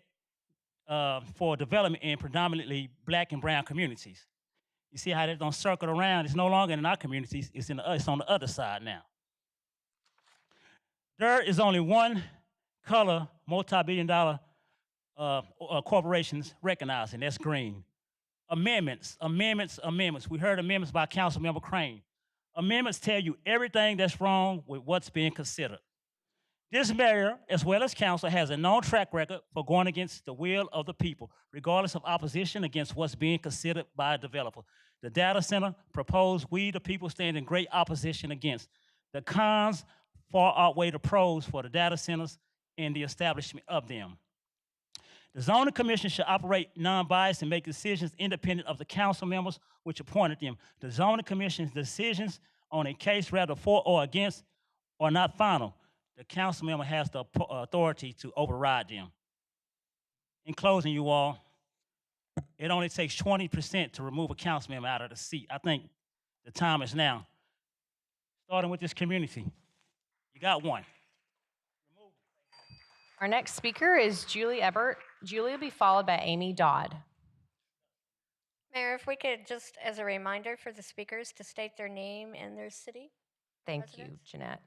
for development in predominantly Black and brown communities. You see how that don't circle around? It's no longer in our communities, it's on the other side now. There is only one color multi-billion-dollar corporations recognized, and that's green. Amendments. We heard amendments by Councilmember Crane. Amendments tell you everything that's wrong with what's being considered. This mayor, as well as council, has a known track record for going against the will of the people, regardless of opposition against what's being considered by a developer. The data center proposed, we, the people, stand in great opposition against. The cons far outweigh the pros for the data centers and the establishment of them. The zoning commission should operate non-biased and make decisions independent of the council members which appointed them. The zoning commission's decisions on a case, rather for or against, are not final. The council member has the authority to override them. In closing, you all, it only takes 20% to remove a council member out of the seat. I think the time is now. Starting with this community. You got one. Our next speaker is Julie Ebert. Julie will be followed by Amy Dodd. Mayor, if we could just, as a reminder for the speakers, to state their name and their city. Thank you, Jeanette.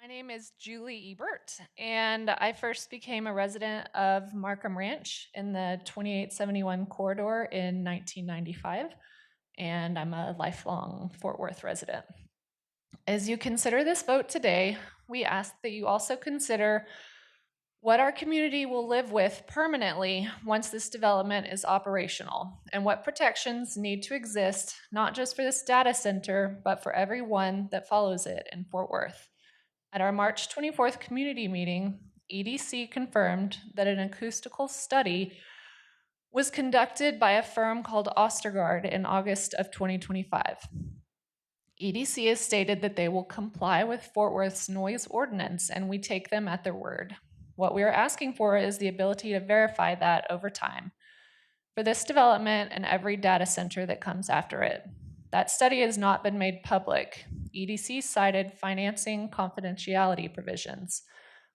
My name is Julie Ebert, and I first became a resident of Markham Ranch in the 2871 corridor in 1995, and I'm a lifelong Fort Worth resident. As you consider this vote today, we ask that you also consider what our community will live with permanently once this development is operational, and what protections need to exist, not just for this data center, but for everyone that follows it in Fort Worth. At our March 24th community meeting, EDC confirmed that an acoustical study was conducted by a firm called Ostergaard in August of 2025. EDC has stated that they will comply with Fort Worth's noise ordinance, and we take them at their word. What we are asking for is the ability to verify that over time for this development and every data center that comes after it. That study has not been made public. EDC cited financing confidentiality provisions.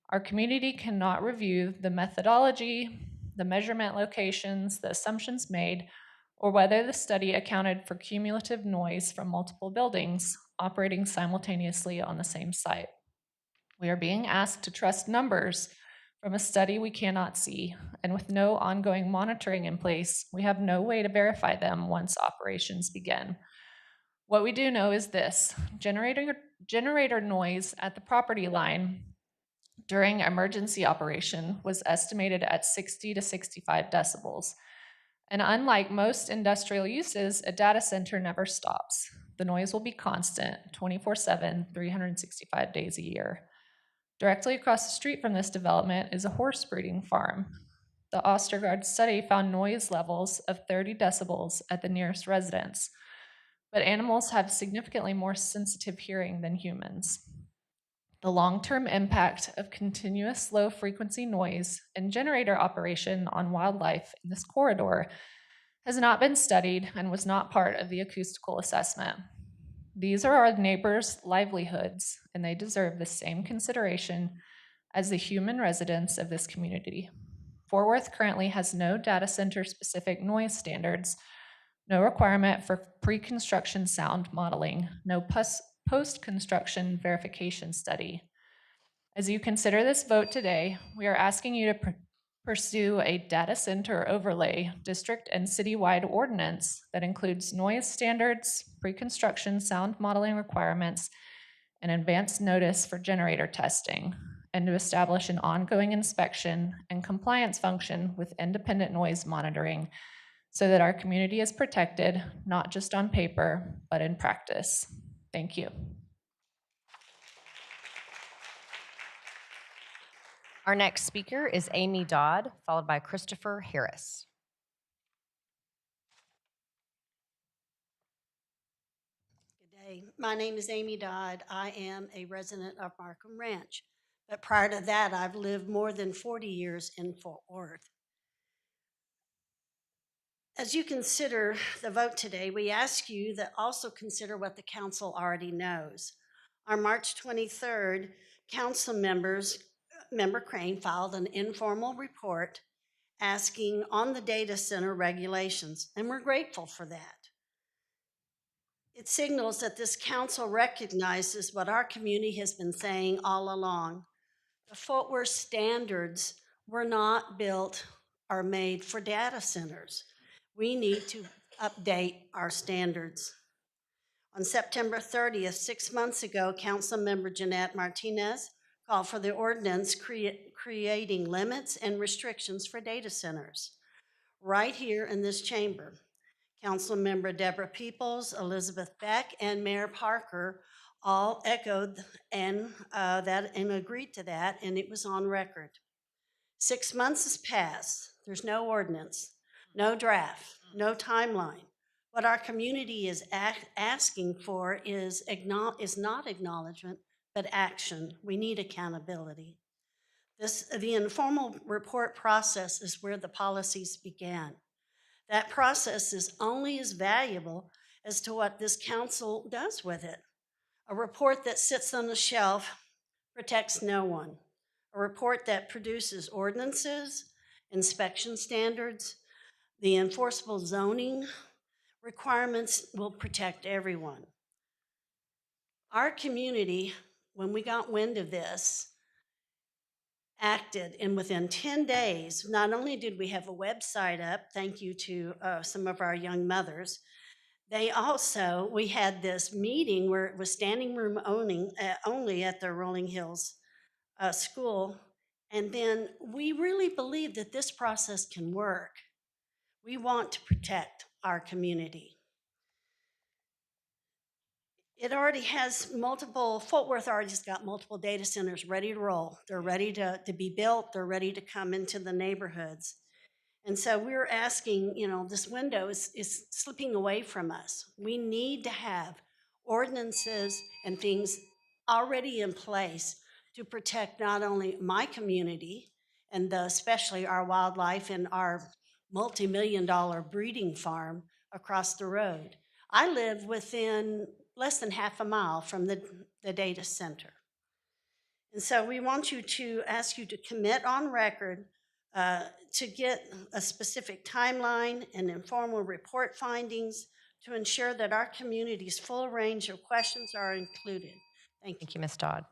Our community cannot review the methodology, the measurement locations, the assumptions made, or whether the study accounted for cumulative noise from multiple buildings operating simultaneously on the same site. We are being asked to trust numbers from a study we cannot see, and with no ongoing monitoring in place, we have no way to verify them once operations begin. What we do know is this: generator noise at the property line during emergency operation was estimated at 60 to 65 decibels. And unlike most industrial uses, a data center never stops. The noise will be constant, 24/7, 365 days a year. Directly across the street from this development is a horse breeding farm. The Ostergaard study found noise levels of 30 decibels at the nearest residence, but animals have significantly more sensitive hearing than humans. The long-term impact of continuous low-frequency noise and generator operation on wildlife in this corridor has not been studied and was not part of the acoustical assessment. These are our neighbors' livelihoods, and they deserve the same consideration as the human residents of this community. Fort Worth currently has no data center-specific noise standards, no requirement for pre-construction sound modeling, no post-construction verification study. As you consider this vote today, we are asking you to pursue a data center overlay district and citywide ordinance that includes noise standards, pre-construction sound modeling requirements, and advance notice for generator testing, and to establish an ongoing inspection and compliance function with independent noise monitoring so that our community is protected, not just on paper, but in practice. Thank you. Our next speaker is Amy Dodd, followed by Christopher Harris. Good day. My name is Amy Dodd. I am a resident of Markham Ranch. But prior to that, I've lived more than 40 years in Fort Worth. As you consider the vote today, we ask you to also consider what the council already knows. On March 23rd, council Member Crane filed an informal report asking on the data center regulations, and we're grateful for that. It signals that this council recognizes what our community has been saying all along. The Fort Worth standards were not built or made for data centers. We need to update our standards. On September 30th, 6 months ago, Councilmember Jeanette Martinez called for the ordinance creating limits and restrictions for data centers. Right here in this chamber, Councilmember Deborah Peoples, Elizabeth Beck, and Mayor Parker all echoed and agreed to that, and it was on record. 6 months has passed. There's no ordinance, no draft, no timeline. What our community is asking for is not acknowledgement, but action. We need accountability. The informal report process is where the policies began. That process is only as valuable as to what this council does with it. A report that sits on the shelf protects no one. A report that produces ordinances, inspection standards, the enforceable zoning requirements will protect everyone. Our community, when we got wind of this, acted, and within 10 days, not only did we have a website up, thank you to some of our young mothers, we had this meeting where it was standing room only at the Rolling Hills school, and then we really believe that this process can work. We want to protect our community. It already has Fort Worth already's got multiple data centers ready to roll. They're ready to be built. They're ready to come into the neighborhoods. And so we're asking, this window is slipping away from us. We need to have ordinances and things already in place to protect not only my community and especially our wildlife and our multi-million-dollar breeding farm across the road. I live within less than half a mile from the data center. And so we want you to ask you to commit on record to get a specific timeline and informal report findings to ensure that our community's full range of questions are included. Thank you. Thank you, Ms. Dodd.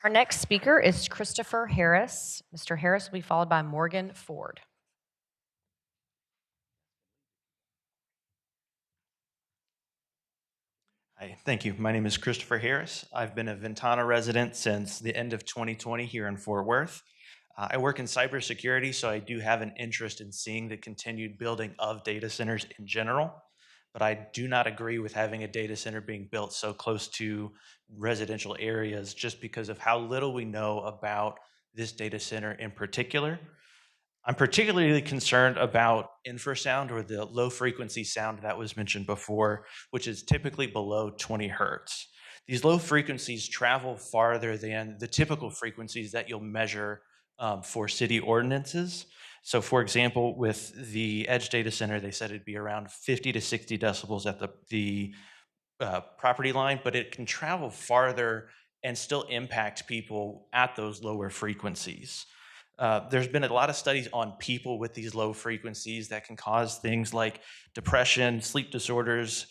Our next speaker is Christopher Harris. Mr. Harris will be followed by Morgan Ford. Hi, thank you. My name is Christopher Harris. I've been a Ventana resident since the end of 2020 here in Fort Worth. I work in cybersecurity, so I do have an interest in seeing the continued building of data centers in general, but I do not agree with having a data center being built so close to residential areas just because of how little we know about this data center in particular. I'm particularly concerned about infrasound, or the low frequency sound that was mentioned before, which is typically below 20 hertz. These low frequencies travel farther than the typical frequencies that you'll measure for city ordinances. So for example, with the edge data center, they said it'd be around 50 to 60 decibels at the property line, but it can travel farther and still impact people at those lower frequencies. There's been a lot of studies on people with these low frequencies that can cause things like depression, sleep disorders,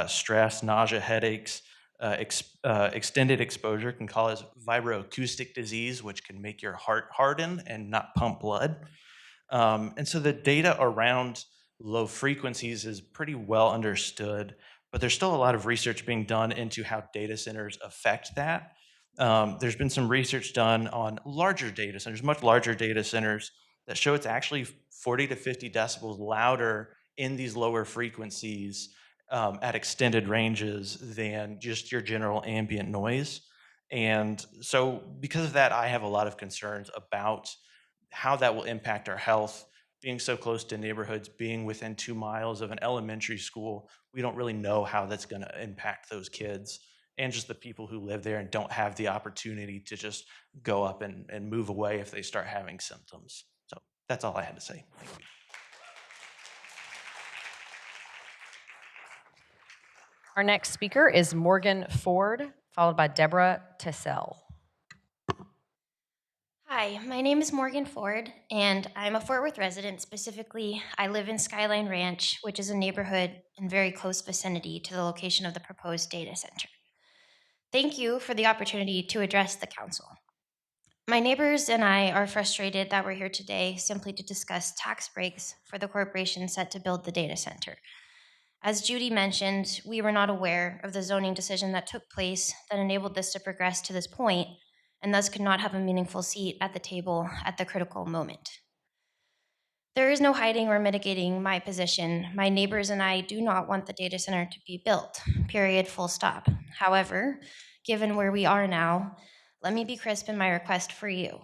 stress, nausea, headaches. Extended exposure can cause vibroacoustic disease, which can make your heart harden and not pump blood. And so the data around low frequencies is pretty well understood, but there's still a lot of research being done into how data centers affect that. There's been some research done on larger data centers, much larger data centers, that show it's actually 40 to 50 decibels louder in these lower frequencies at extended ranges than just your general ambient noise. And so because of that, I have a lot of concerns about how that will impact our health. Being so close to neighborhoods, being within 2 miles of an elementary school, we don't really know how that's going to impact those kids and just the people who live there and don't have the opportunity to just go up and move away if they start having symptoms. So that's all I had to say. Thank you. Our next speaker is Morgan Ford, followed by Deborah Tessell. Hi, my name is Morgan Ford, and I'm a Fort Worth resident. Specifically, I live in Skyline Ranch, which is a neighborhood in very close vicinity to the location of the proposed data center. Thank you for the opportunity to address the council. My neighbors and I are frustrated that we're here today simply to discuss tax breaks for the corporation set to build the data center. As Judy mentioned, we were not aware of the zoning decision that took place that enabled this to progress to this point, and thus could not have a meaningful seat at the table at the critical moment. There is no hiding or mitigating my position. My neighbors and I do not want the data center to be built, period, full stop. However, given where we are now, let me be crisp in my request for you.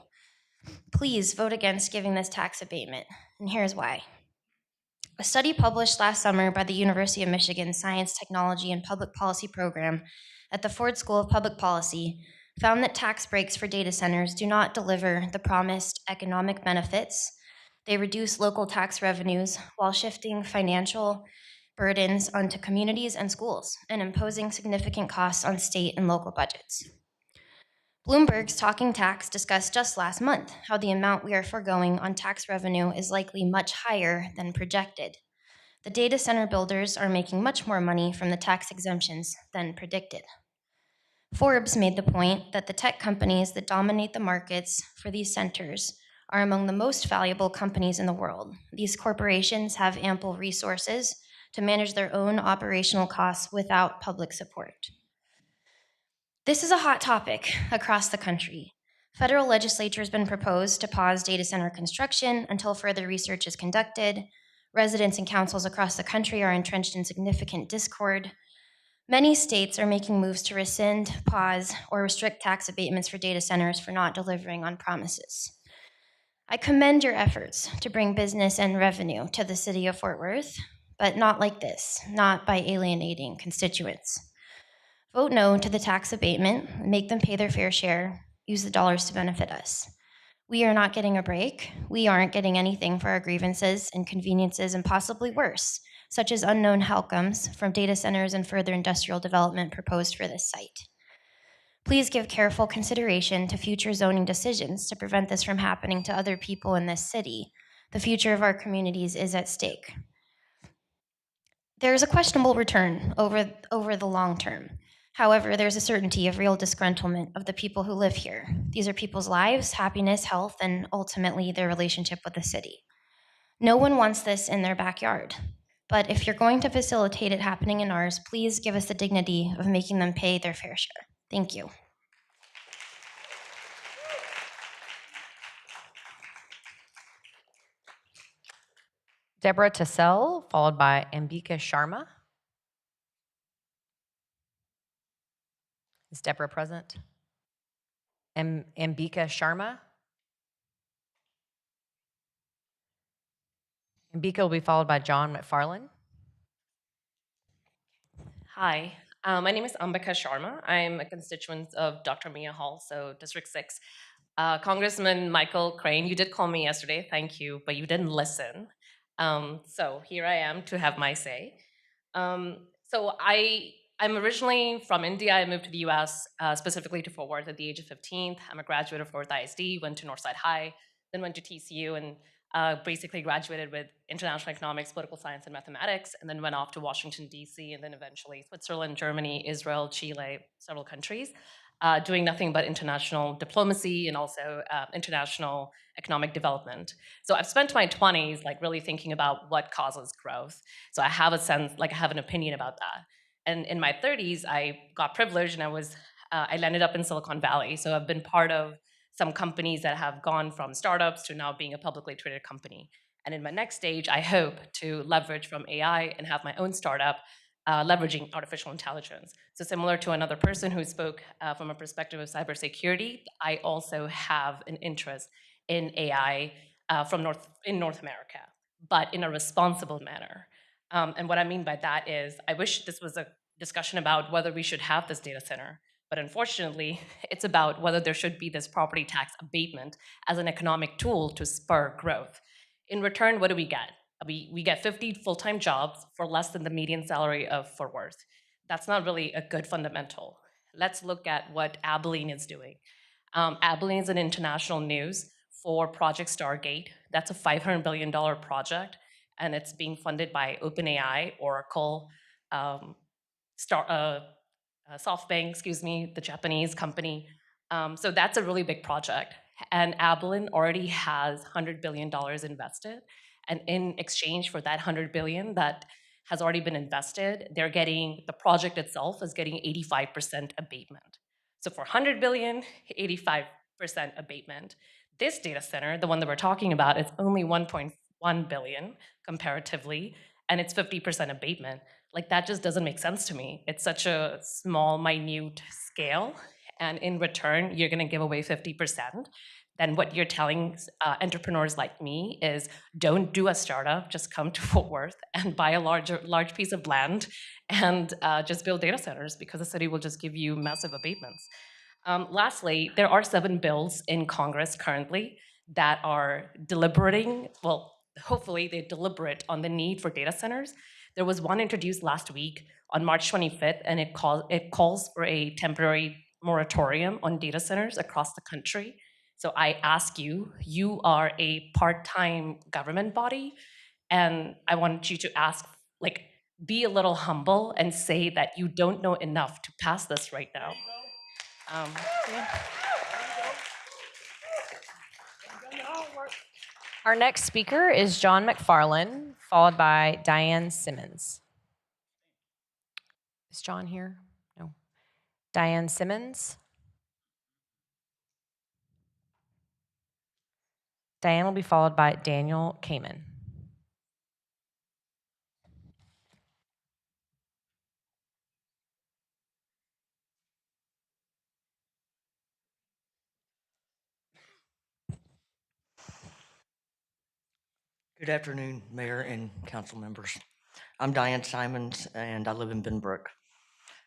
Please vote against giving this tax abatement, and here's why. A study published last summer by the University of Michigan Science, Technology, and Public Policy program at the Ford School of Public Policy found that tax breaks for data centers do not deliver the promised economic benefits. They reduce local tax revenues while shifting financial burdens onto communities and schools and imposing significant costs on state and local budgets. Bloomberg's Talking Tax discussed just last month how the amount we are foregoing on tax revenue is likely much higher than projected. The data center builders are making much more money from the tax exemptions than predicted. Forbes made the point that the tech companies that dominate the markets for these centers are among the most valuable companies in the world. These corporations have ample resources to manage their own operational costs without public support. This is a hot topic across the country. Federal legislature has been proposed to pause data center construction until further research is conducted. Residents and councils across the country are entrenched in significant discord. Many states are making moves to rescind, pause, or restrict tax abatements for data centers for not delivering on promises. I commend your efforts to bring business and revenue to the city of Fort Worth, but not like this, not by alienating constituents. Vote no to the tax abatement, make them pay their fair share, use the dollars to benefit us. We are not getting a break. We aren't getting anything for our grievances, inconveniences, and possibly worse, such as unknown outcomes from data centers and further industrial development proposed for this site. Please give careful consideration to future zoning decisions to prevent this from happening to other people in this city. The future of our communities is at stake. There is a questionable return over the long term. However, there's a certainty of real disgruntlement of the people who live here. These are people's lives, happiness, health, and ultimately their relationship with the city. No one wants this in their backyard. But if you're going to facilitate it happening in ours, please give us the dignity of making them pay their fair share. Thank you. Deborah Tassell, followed by Ambika Sharma. Is Deborah present? Ambika Sharma. Ambika will be followed by John McFarland. Hi, my name is Ambika Sharma. I'm a constituent of Dr. Mia Hall, so District 6. Congressman Michael Crane, you did call me yesterday, thank you, but you didn't listen. So here I am to have my say. I'm originally from India. I moved to the US, specifically to Fort Worth at the age of 15. I'm a graduate of Fort Worth ISD, went to Northside High, then went to TCU and basically graduated with international economics, political science, and mathematics, and then went off to Washington, DC, and then eventually Switzerland, Germany, Israel, Chile, several countries, doing nothing but international diplomacy and also international economic development. So I've spent my 20s like really thinking about what causes growth. So I have a sense, like I have an opinion about that. And in my 30s, I got privileged and I landed up in Silicon Valley. So I've been part of some companies that have gone from startups to now being a publicly traded company. And in my next stage, I hope to leverage from AI and have my own startup leveraging artificial intelligence. So similar to another person who spoke from a perspective of cybersecurity, I also have an interest in AI in North America, but in a responsible manner. And what I mean by that is, I wish this was a discussion about whether we should have this data center, but unfortunately, it's about whether there should be this property tax abatement as an economic tool to spur growth. In return, what do we get? We get 50 full-time jobs for less than the median salary of Fort Worth. That's not really a good fundamental. Let's look at what Abilene is doing. Abilene is in international news for Project Stargate. That's a $500 billion project, and it's being funded by OpenAI, Oracle, SoftBank, excuse me, the Japanese company. So that's a really big project. And Abilene already has $100 billion invested. And in exchange for that $100 billion that has already been invested, the project itself is getting 85% abatement. So for $100 billion, 85% abatement. This data center, the one that we're talking about, is only $1.1 billion comparatively, and it's 50% abatement. Like, that just doesn't make sense to me. It's such a small, minute scale, and in return, you're gonna give away 50%. Then what you're telling entrepreneurs like me is, don't do a startup, just come to Fort Worth and buy a large piece of land and just build data centers, because the city will just give you massive abatements. Lastly, there are 7 bills in Congress currently that are deliberating, well, hopefully they deliberate on the need for data centers. There was one introduced last week on March 25th, and it calls for a temporary moratorium on data centers across the country. So I ask you, you are a part-time government body, and I want you to ask, like, be a little humble and say that you don't know enough to pass this right now. Yeah. Our next speaker is John McFarland, followed by Diane Simmons. Is John here? No. Diane Simmons. Diane will be followed by Daniel Kamen. Good afternoon, Mayor and council members. I'm Diane Simons, and I live in Benbrook.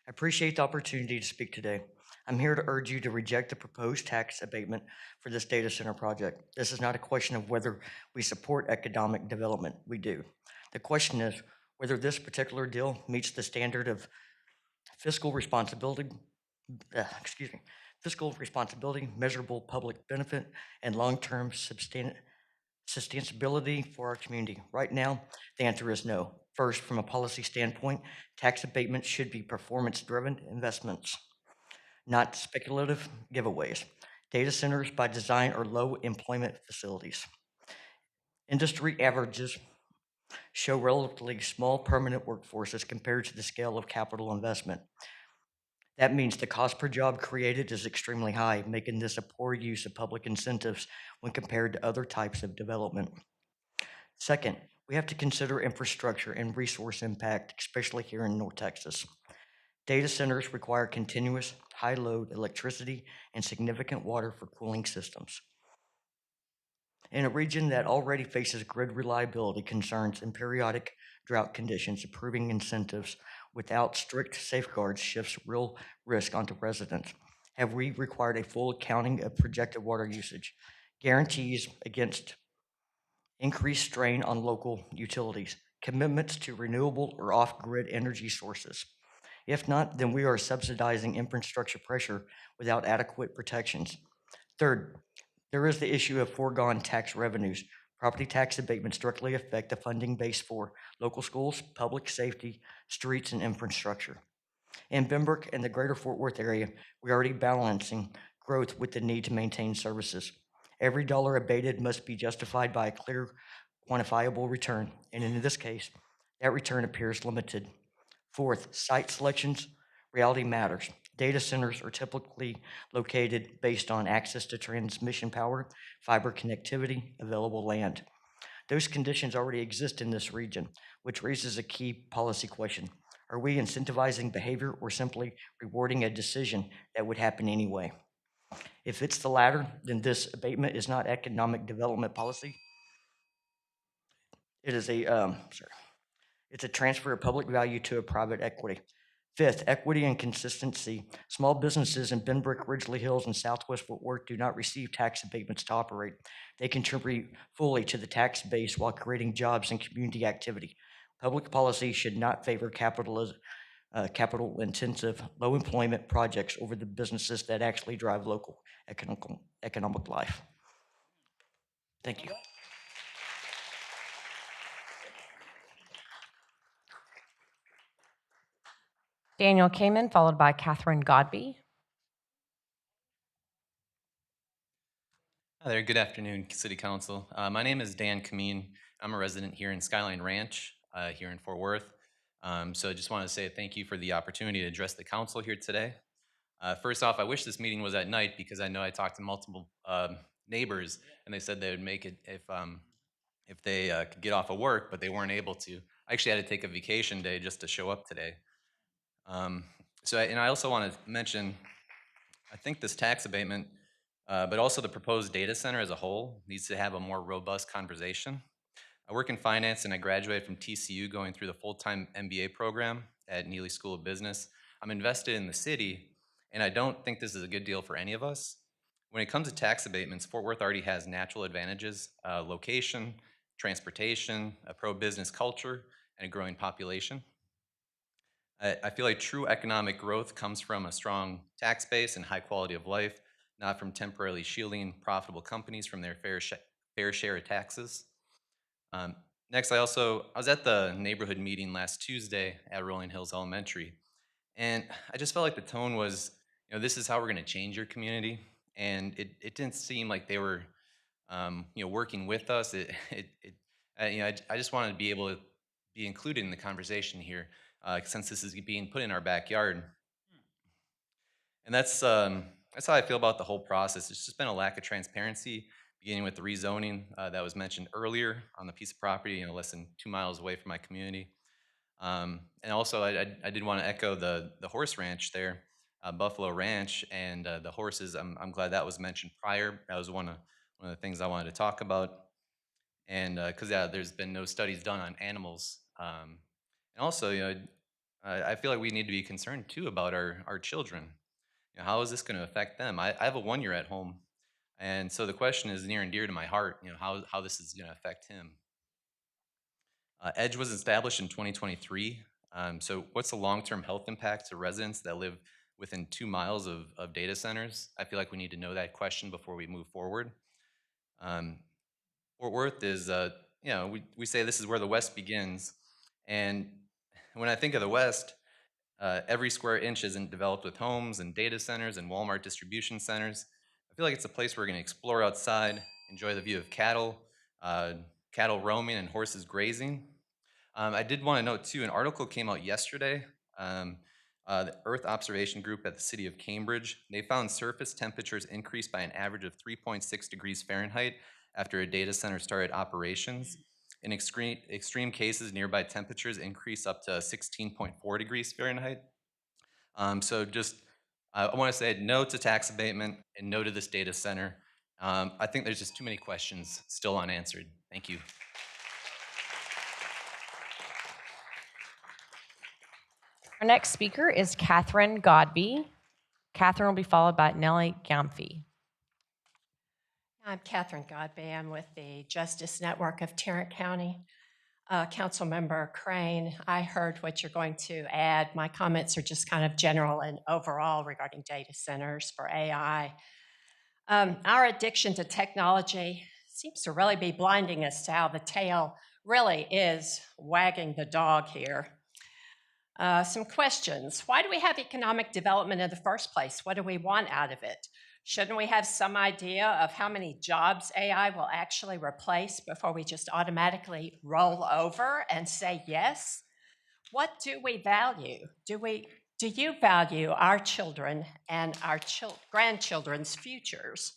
I appreciate the opportunity to speak today. I'm here to urge you to reject the proposed tax abatement for this data center project. This is not a question of whether we support economic development. We do. The question is whether this particular deal meets the standard of fiscal responsibility, fiscal responsibility, measurable public benefit, and long-term sustainability for our community? Right now, the answer is no. First, from a policy standpoint, tax abatements should be performance-driven investments, not speculative giveaways. Data centers by design are low employment facilities. Industry averages show relatively small permanent workforces compared to the scale of capital investment. That means the cost per job created is extremely high, making this a poor use of public incentives when compared to other types of development. Second, we have to consider infrastructure and resource impact, especially here in North Texas. Data centers require continuous, high load electricity and significant water for cooling systems. In a region that already faces grid reliability concerns and periodic drought conditions, approving incentives without strict safeguards shifts real risk onto residents. Have we required a full accounting of projected water usage? Guarantees against increased strain on local utilities, commitments to renewable or off-grid energy sources. If not, then we are subsidizing infrastructure pressure without adequate protections. Third, there is the issue of foregone tax revenues. Property tax abatements directly affect the funding base for local schools, public safety, streets, and infrastructure. In Pembroke and the greater Fort Worth area, we're already balancing growth with the need to maintain services. Every dollar abated must be justified by a clear, quantifiable return, and in this case, that return appears limited. Fourth, site selections, reality matters. Data centers are typically located based on access to transmission power, fiber connectivity, available land. Those conditions already exist in this region, which raises a key policy question. Are we incentivizing behavior or simply rewarding a decision that would happen anyway? If it's the latter, then this abatement is not economic development policy. It is it's a transfer of public value to a private equity. Fifth, equity and consistency. Small businesses in Benbrook, Ridgely Hills, and Southwest Fort Worth do not receive tax abatements to operate. They contribute fully to the tax base while creating jobs and community activity. Public policy should not favor capital-intensive, low-employment projects over the businesses that actually drive local economic life. Thank you. Daniel Kamen, followed by Catherine Godby. Hi there, good afternoon, City Council. My name is Dan Kameen. I'm a resident here in Skyline Ranch, here in Fort Worth. So I just want to say thank you for the opportunity to address the council here today. First off, I wish this meeting was at night because I know I talked to multiple neighbors and they said they would make it if they could get off of work, but they weren't able to. I actually had to take a vacation day just to show up today. And I also want to mention, I think this tax abatement, but also the proposed data center as a whole needs to have a more robust conversation. I work in finance and I graduated from TCU going through the full-time MBA program at Neely School of Business. I'm invested in the city and I don't think this is a good deal for any of us. When it comes to tax abatements, Fort Worth already has natural advantages, location, transportation, a pro-business culture, and a growing population. I feel like true economic growth comes from a strong tax base and high quality of life, not from temporarily shielding profitable companies from their fair share of taxes. Next, I was at the neighborhood meeting last Tuesday at Rolling Hills Elementary, and I just felt like the tone was, this is how we're going to change your community, and it didn't seem like they were, working with us. I just wanted to be able to be included in the conversation here, since this is being put in our backyard. And that's how I feel about the whole process. It's just been a lack of transparency, beginning with the rezoning that was mentioned earlier on the piece of property, less than 2 miles away from my community. And also, I did want to echo the horse ranch there, Buffalo Ranch, and the horses. I'm glad that was mentioned prior. That was one of the things I wanted to talk about. And because yeah, there's been no studies done on animals. And also, I feel like we need to be concerned too about our children. How is this going to affect them? I have a 1-year at home, and so the question is near and dear to my heart. How this is going to affect him. EDGE was established in 2023. So what's the long-term health impact to residents that live within 2 miles of data centers? I feel like we need to know that question before we move forward. Fort Worth is, we say this is where the West begins. And when I think of the West, every square inch isn't developed with homes and data centers and Walmart distribution centers. I feel like it's a place we're going to explore outside, enjoy the view of cattle roaming and horses grazing. I did want to note too, an article came out yesterday. The Earth Observation Group at the city of Cambridge, they found surface temperatures increased by an average of 3.6 degrees Fahrenheit after a data center started operations. In extreme cases, nearby temperatures increase up to 16.4 degrees Fahrenheit. So just, I want to say no to tax abatement and no to this data center. I think there's just too many questions still unanswered. Thank you. Our next speaker is Catherine Godby. Catherine will be followed by Nellie Gamfee. I'm Catherine Godby. I'm with the Justice Network of Tarrant County. Councilmember Crane, I heard what you're going to add. My comments are just kind of general and overall regarding data centers for AI. Our addiction to technology seems to really be blinding us to how the tail really is wagging the dog here. Some questions. Why do we have economic development in the first place? What do we want out of it? Shouldn't we have some idea of how many jobs AI will actually replace before we just automatically roll over and say yes? What do we value? Do you value our children and our grandchildren's futures?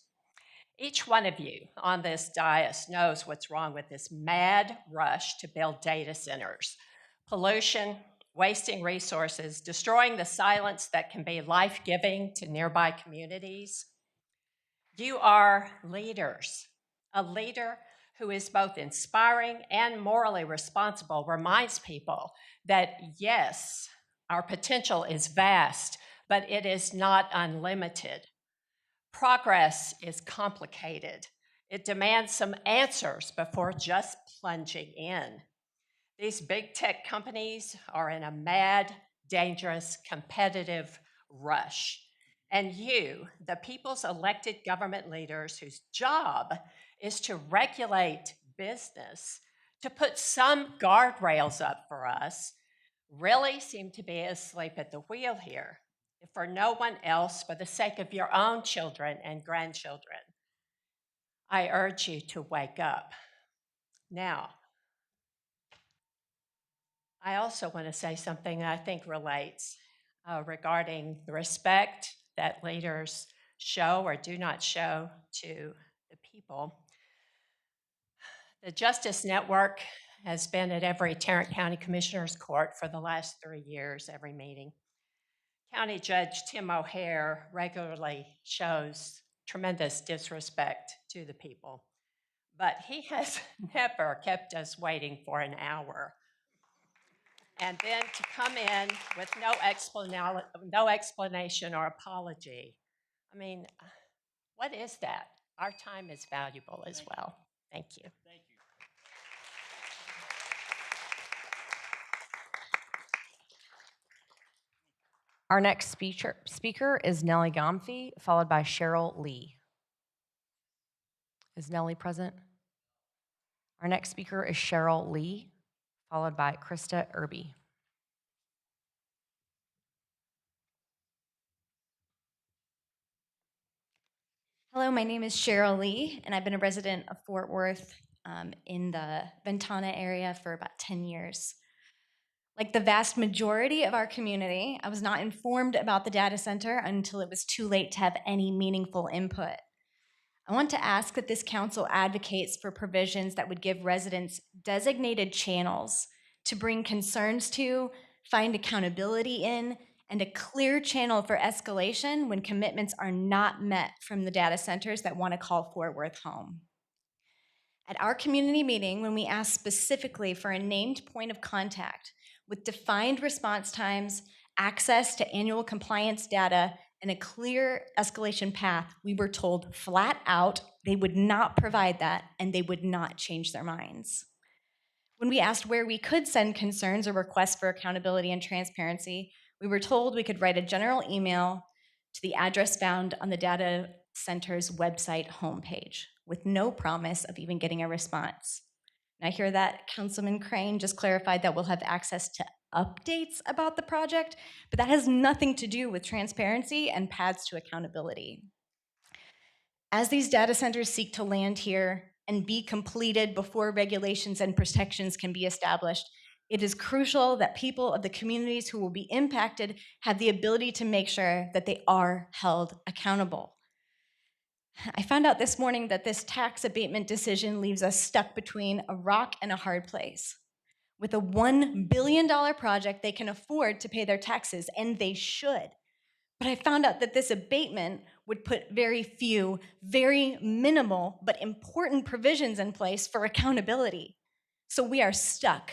Each one of you on this dais knows what's wrong with this mad rush to build data centers. Pollution, wasting resources, destroying the silence that can be life-giving to nearby communities. You are leaders. A leader who is both inspiring and morally responsible reminds people that yes, our potential is vast, but it is not unlimited. Progress is complicated. It demands some answers before just plunging in. These big tech companies are in a mad, dangerous, competitive rush. And you, the people's elected government leaders whose job is to regulate business, to put some guardrails up for us, really seem to be asleep at the wheel here. If for no one else, for the sake of your own children and grandchildren, I urge you to wake up. Now, I also want to say something that I think relates regarding the respect that leaders show or do not show to the people. The Justice Network has been at every Tarrant County Commissioner's Court for the last 3 years, every meeting. County Judge Tim O'Hare regularly shows tremendous disrespect to the people, but he has never kept us waiting for an hour. And then to come in with no explanation or apology. I mean, what is that? Our time is valuable as well. Thank you. Thank you. Our next speaker is Nellie Gamfee, followed by Cheryl Lee. Is Nellie present? Our next speaker is Cheryl Lee, followed by Krista Irby. Hello, my name is Cheryl Lee, and I've been a resident of Fort Worth in the Ventana area for about 10 years. Like the vast majority of our community, I was not informed about the data center until it was too late to have any meaningful input. I want to ask that this council advocates for provisions that would give residents designated channels to bring concerns to, find accountability in, and a clear channel for escalation when commitments are not met from the data centers that want to call Fort Worth home. At our community meeting, when we asked specifically for a named point of contact with defined response times, access to annual compliance data, and a clear escalation path, we were told flat out they would not provide that and they would not change their minds. When we asked where we could send concerns or requests for accountability and transparency, we were told we could write a general email to the address found on the data center's website homepage with no promise of even getting a response. And I hear that Councilman Crane just clarified that we'll have access to updates about the project, but that has nothing to do with transparency and paths to accountability. As these data centers seek to land here and be completed before regulations and protections can be established, it is crucial that people of the communities who will be impacted have the ability to make sure that they are held accountable. I found out this morning that this tax abatement decision leaves us stuck between a rock and a hard place. With a $1 billion project, they can afford to pay their taxes, and they should. But I found out that this abatement would put very few, very minimal, but important provisions in place for accountability. So we are stuck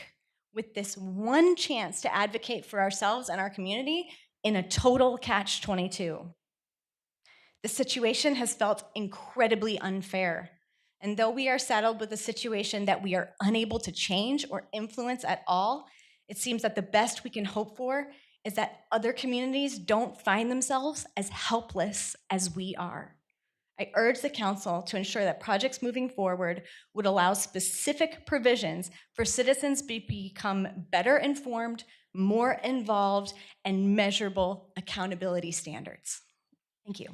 with this one chance to advocate for ourselves and our community in a total catch-22. The situation has felt incredibly unfair. And though we are saddled with a situation that we are unable to change or influence at all, it seems that the best we can hope for is that other communities don't find themselves as helpless as we are. I urge the council to ensure that projects moving forward would allow specific provisions for citizens to become better informed, more involved, and measurable accountability standards. Thank you.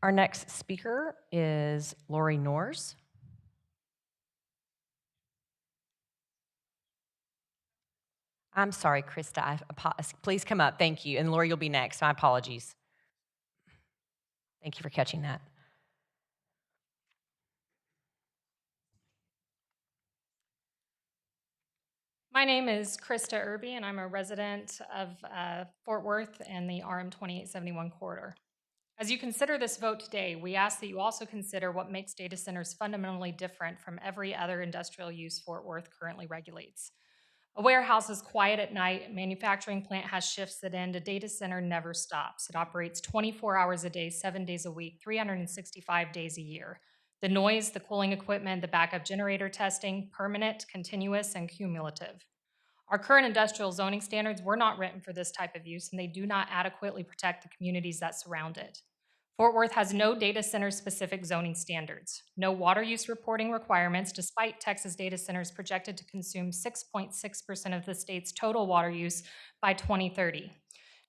Our next speaker is Lori Noors. I'm sorry, Krista. Please come up. Thank you. And Lori, you'll be next. My apologies. Thank you for catching that. My name is Krista Irby, and I'm a resident of Fort Worth and the RM 2871 corridor. As you consider this vote today, we ask that you also consider what makes data centers fundamentally different from every other industrial use Fort Worth currently regulates. A warehouse is quiet at night, a manufacturing plant has shifts that end, a data center never stops. It operates 24 hours a day, 7 days a week, 365 days a year. The noise, the cooling equipment, the backup generator testing, permanent, continuous, and cumulative. Our current industrial zoning standards were not written for this type of use, and they do not adequately protect the communities that surround it. Fort Worth has no data center-specific zoning standards, no water use reporting requirements, despite Texas data centers projected to consume 6.6% of the state's total water use by 2030.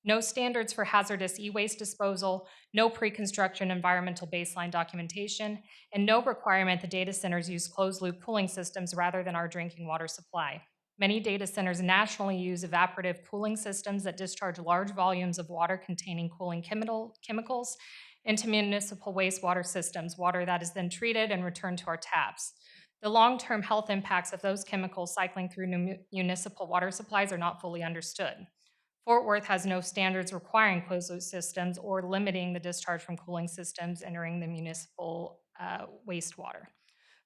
No standards for hazardous e-waste disposal, no pre-construction environmental baseline documentation, and no requirement that data centers use closed-loop cooling systems rather than our drinking water supply. Many data centers nationally use evaporative cooling systems that discharge large volumes of water containing cooling chemicals into municipal wastewater systems, water that is then treated and returned to our taps. The long-term health impacts of those chemicals cycling through municipal water supplies are not fully understood. Fort Worth has no standards requiring closed-loop systems or limiting the discharge from cooling systems entering the municipal wastewater.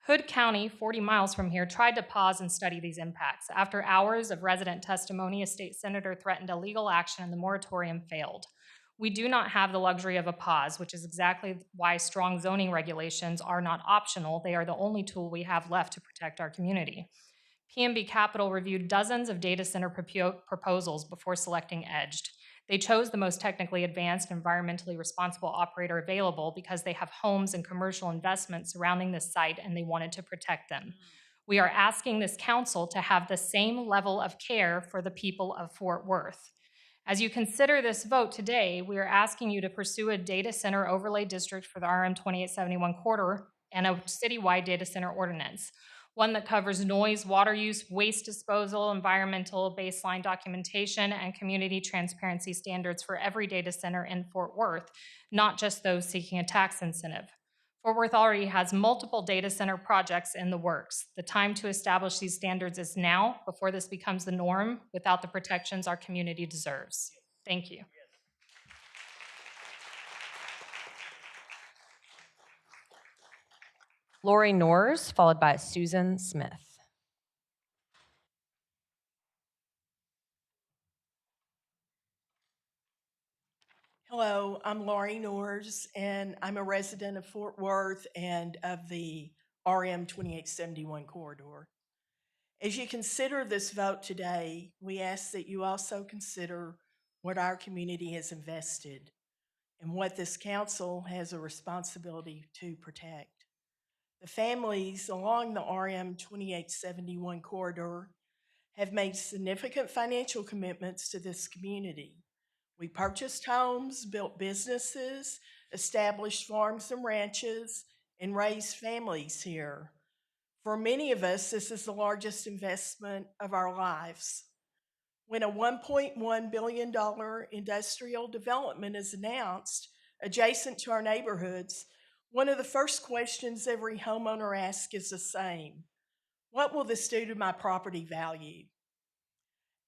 Hood County, 40 miles from here, tried to pause and study these impacts. After hours of resident testimony, a state senator threatened a legal action and the moratorium failed. We do not have the luxury of a pause, which is exactly why strong zoning regulations are not optional. They are the only tool we have left to protect our community. PNB Capital reviewed dozens of data center proposals before selecting Edged. They chose the most technically advanced, environmentally responsible operator available because they have homes and commercial investments surrounding this site and they wanted to protect them. We are asking this council to have the same level of care for the people of Fort Worth. As you consider this vote today, we are asking you to pursue a data center overlay district for the RM 2871 corridor and a citywide data center ordinance, one that covers noise, water use, waste disposal, environmental baseline documentation, and community transparency standards for every data center in Fort Worth, not just those seeking a tax incentive. Fort Worth already has multiple data center projects in the works. The time to establish these standards is now, before this becomes the norm, without the protections our community deserves. Thank you. Lori Noors, followed by Susan Smith. Hello, I'm Laurie Noors, and I'm a resident of Fort Worth and of the RM 2871 corridor. As you consider this vote today, we ask that you also consider what our community has invested and what this council has a responsibility to protect. The families along the RM 2871 corridor have made significant financial commitments to this community. We purchased homes, built businesses, established farms and ranches, and raised families here. For many of us, this is the largest investment of our lives. When a $1.1 billion industrial development is announced adjacent to our neighborhoods, one of the first questions every homeowner asks is the same: what will this do to my property value?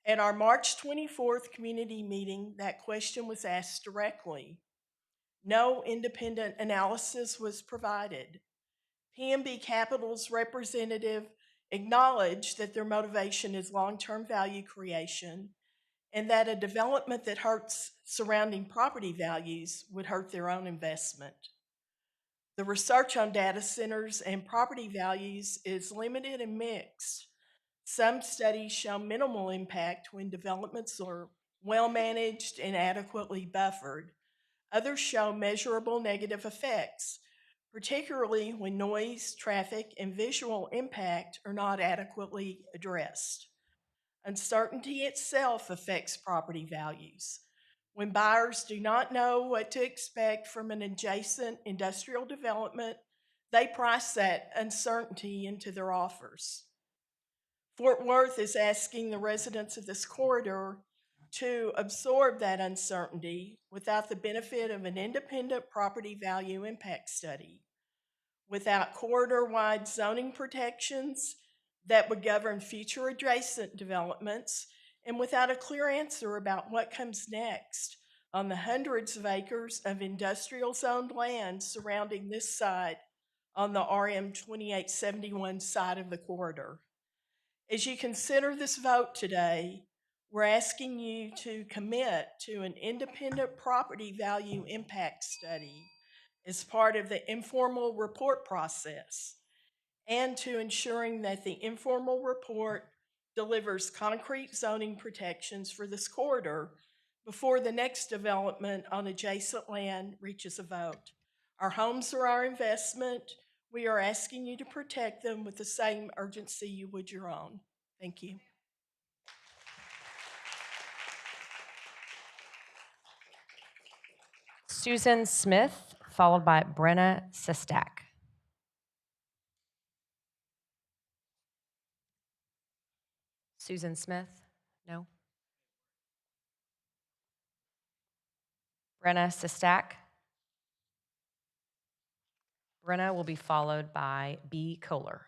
At our March 24th community meeting, that question was asked directly. No independent analysis was provided. PNB Capital's representative acknowledged that their motivation is long-term value creation and that a development that hurts surrounding property values would hurt their own investment. The research on data centers and property values is limited and mixed. Some studies show minimal impact when developments are well managed and adequately buffered. Others show measurable negative effects, particularly when noise, traffic, and visual impact are not adequately addressed. Uncertainty itself affects property values. When buyers do not know what to expect from an adjacent industrial development, they price that uncertainty into their offers. Fort Worth is asking the residents of this corridor to absorb that uncertainty without the benefit of an independent property value impact study, without corridor-wide zoning protections that would govern future adjacent developments, and without a clear answer about what comes next on the hundreds of acres of industrial zoned land surrounding this site on the RM 2871 side of the corridor. As you consider this vote today, we're asking you to commit to an independent property value impact study as part of the informal report process, and to ensuring that the informal report delivers concrete zoning protections for this corridor before the next development on adjacent land reaches a vote. Our homes are our investment. We are asking you to protect them with the same urgency you would your own. Thank you. Susan Smith, followed by Brenna Sistak. Susan Smith? No. Brenna Sistak? Brenna will be followed by B. Kohler.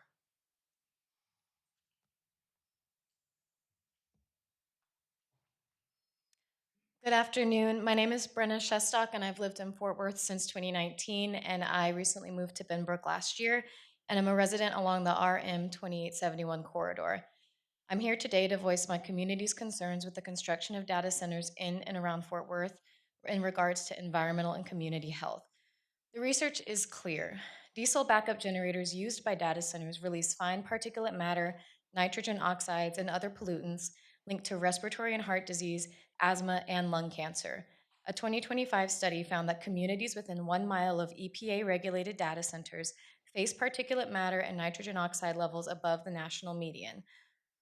Good afternoon. My name is Brenna Shestock, and I've lived in Fort Worth since 2019, and I recently moved to Benbrook last year, and I'm a resident along the RM 2871 corridor. I'm here today to voice my community's concerns with the construction of data centers in and around Fort Worth in regards to environmental and community health. The research is clear. Diesel backup generators used by data centers release fine particulate matter, nitrogen oxides, and other pollutants linked to respiratory and heart disease, asthma, and lung cancer. A 2025 study found that communities within 1 mile of EPA-regulated data centers face particulate matter and nitrogen oxide levels above the national median.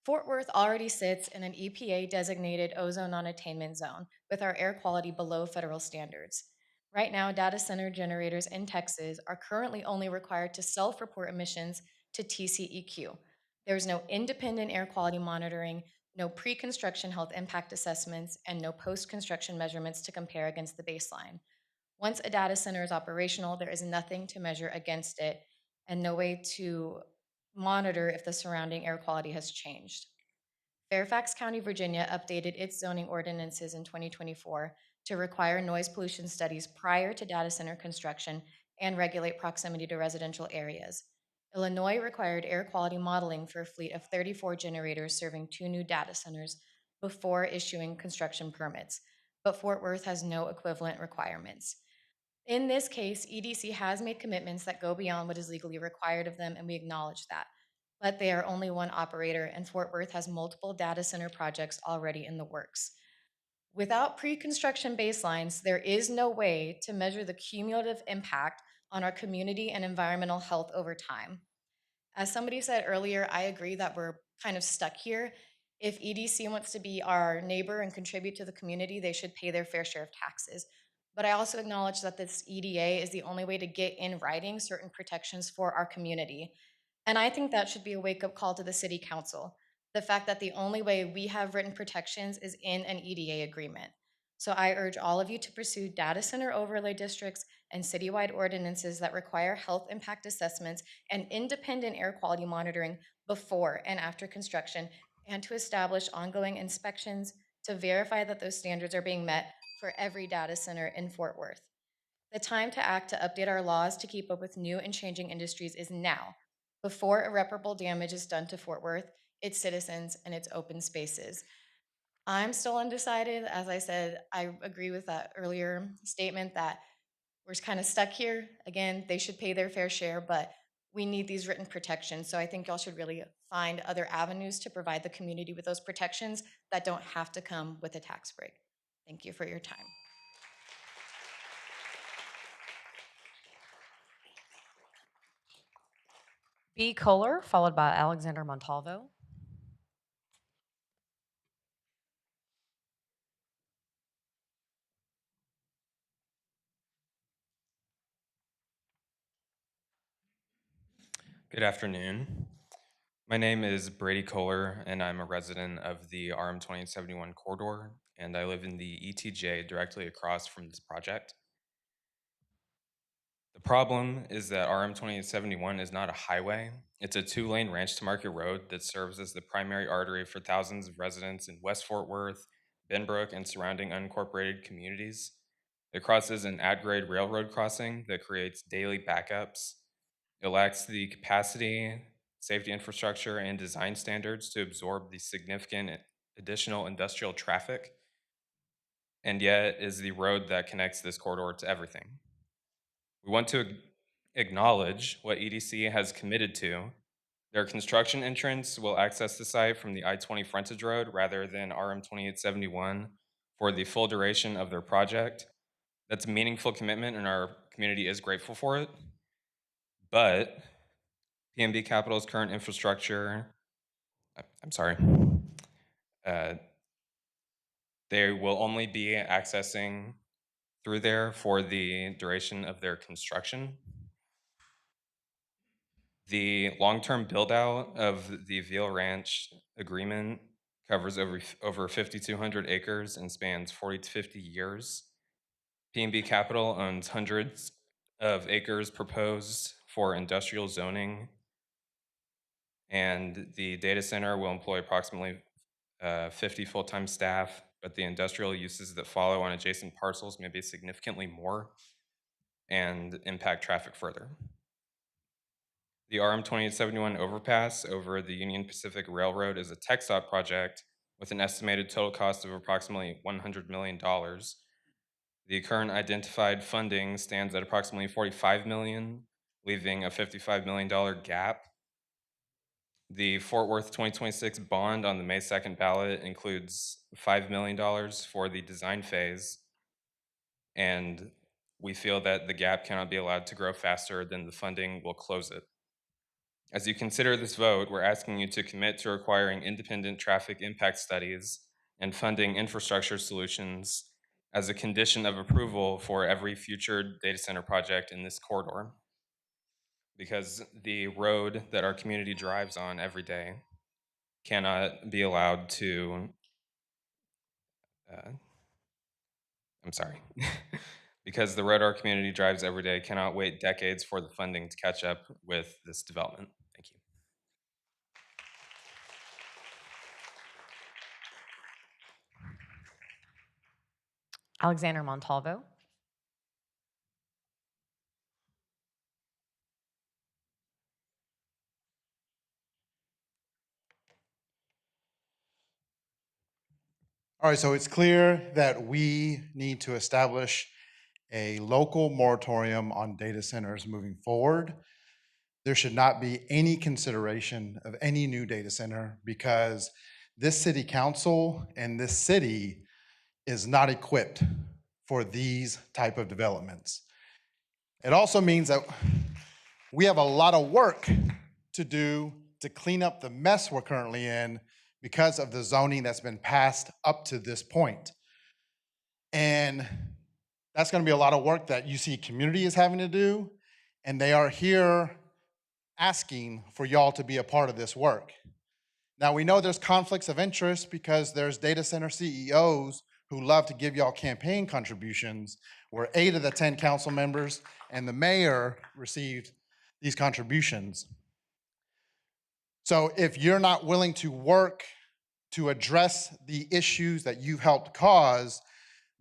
Fort Worth already sits in an EPA-designated ozone non-attainment zone, with our air quality below federal standards. Right now, data center generators in Texas are currently only required to self-report emissions to TCEQ. There is no independent air quality monitoring, no pre-construction health impact assessments, and no post-construction measurements to compare against the baseline. Once a data center is operational, there is nothing to measure against it and no way to monitor if the surrounding air quality has changed. Fairfax County, Virginia updated its zoning ordinances in 2024 to require noise pollution studies prior to data center construction and regulate proximity to residential areas. Illinois required air quality modeling for a fleet of 34 generators serving 2 new data centers before issuing construction permits, but Fort Worth has no equivalent requirements. In this case, EDC has made commitments that go beyond what is legally required of them, and we acknowledge that. But they are only one operator, and Fort Worth has multiple data center projects already in the works. Without pre-construction baselines, there is no way to measure the cumulative impact on our community and environmental health over time. As somebody said earlier, I agree that we're kind of stuck here. If EDC wants to be our neighbor and contribute to the community, they should pay their fair share of taxes. But I also acknowledge that this EDA is the only way to get in writing certain protections for our community. And I think that should be a wake-up call to the City Council. The fact that the only way we have written protections is in an EDA agreement. So I urge all of you to pursue data center overlay districts and citywide ordinances that require health impact assessments and independent air quality monitoring before and after construction, and to establish ongoing inspections to verify that those standards are being met for every data center in Fort Worth. The time to act to update our laws to keep up with new and changing industries is now, before irreparable damage is done to Fort Worth, its citizens, and its open spaces. I'm still undecided. As I said, I agree with that earlier statement that we're kind of stuck here. Again, they should pay their fair share, but we need these written protections. So I think y'all should really find other avenues to provide the community with those protections that don't have to come with a tax break. Thank you for your time. B. Kohler, followed by Alexander Montalvo. Good afternoon. My name is Brady Kohler, and I'm a resident of the RM 2871 corridor, and I live in the ETJ directly across from this project. The problem is that RM 2871 is not a highway. It's a 2-lane ranch-to-market road that serves as the primary artery for thousands of residents in West Fort Worth, Benbrook, and surrounding unincorporated communities. It crosses an at-grade railroad crossing that creates daily backups. It lacks the capacity, safety infrastructure, and design standards to absorb the significant additional industrial traffic, and yet is the road that connects this corridor to everything. We want to acknowledge what EDC has committed to. Their construction entrance will access the site from the I-20 frontage road rather than RM 2871 for the full duration of their project. That's a meaningful commitment, and our community is grateful for it. But PNB Capital's current infrastructure, they will only be accessing through there for the duration of their construction. The long-term build-out of the Veal Ranch agreement covers over 5,200 acres and spans 40 to 50 years. PNB Capital owns hundreds of acres proposed for industrial zoning, and the data center will employ approximately 50 full-time staff, but the industrial uses that follow on adjacent parcels may be significantly more and impact traffic further. The RM 2871 overpass over the Union Pacific Railroad is a TxDOT project with an estimated total cost of approximately $100 million. The current identified funding stands at approximately $45 million, leaving a $55 million gap. The Fort Worth 2026 bond on the May 2nd ballot includes $5 million for the design phase, and we feel that the gap cannot be allowed to grow faster than the funding will close it. As you consider this vote, we're asking you to commit to requiring independent traffic impact studies and funding infrastructure solutions as a condition of approval for every future data center project in this corridor, because the road that our community drives on every day cannot be allowed to, because the road our community drives every day cannot wait decades for the funding to catch up with this development. Thank you. Alexander Montalvo. All right, so it's clear that we need to establish a local moratorium on data centers moving forward. There should not be any consideration of any new data center because this city council and this city is not equipped for these type of developments. It also means that we have a lot of work to do to clean up the mess we're currently in because of the zoning that's been passed up to this point. And that's going to be a lot of work that UC community is having to do, and they are here asking for y'all to be a part of this work. Now, we know there's conflicts of interest because there's data center CEOs who love to give y'all campaign contributions, where 8 of the 10 council members and the mayor received these contributions. So if you're not willing to work to address the issues that you've helped cause,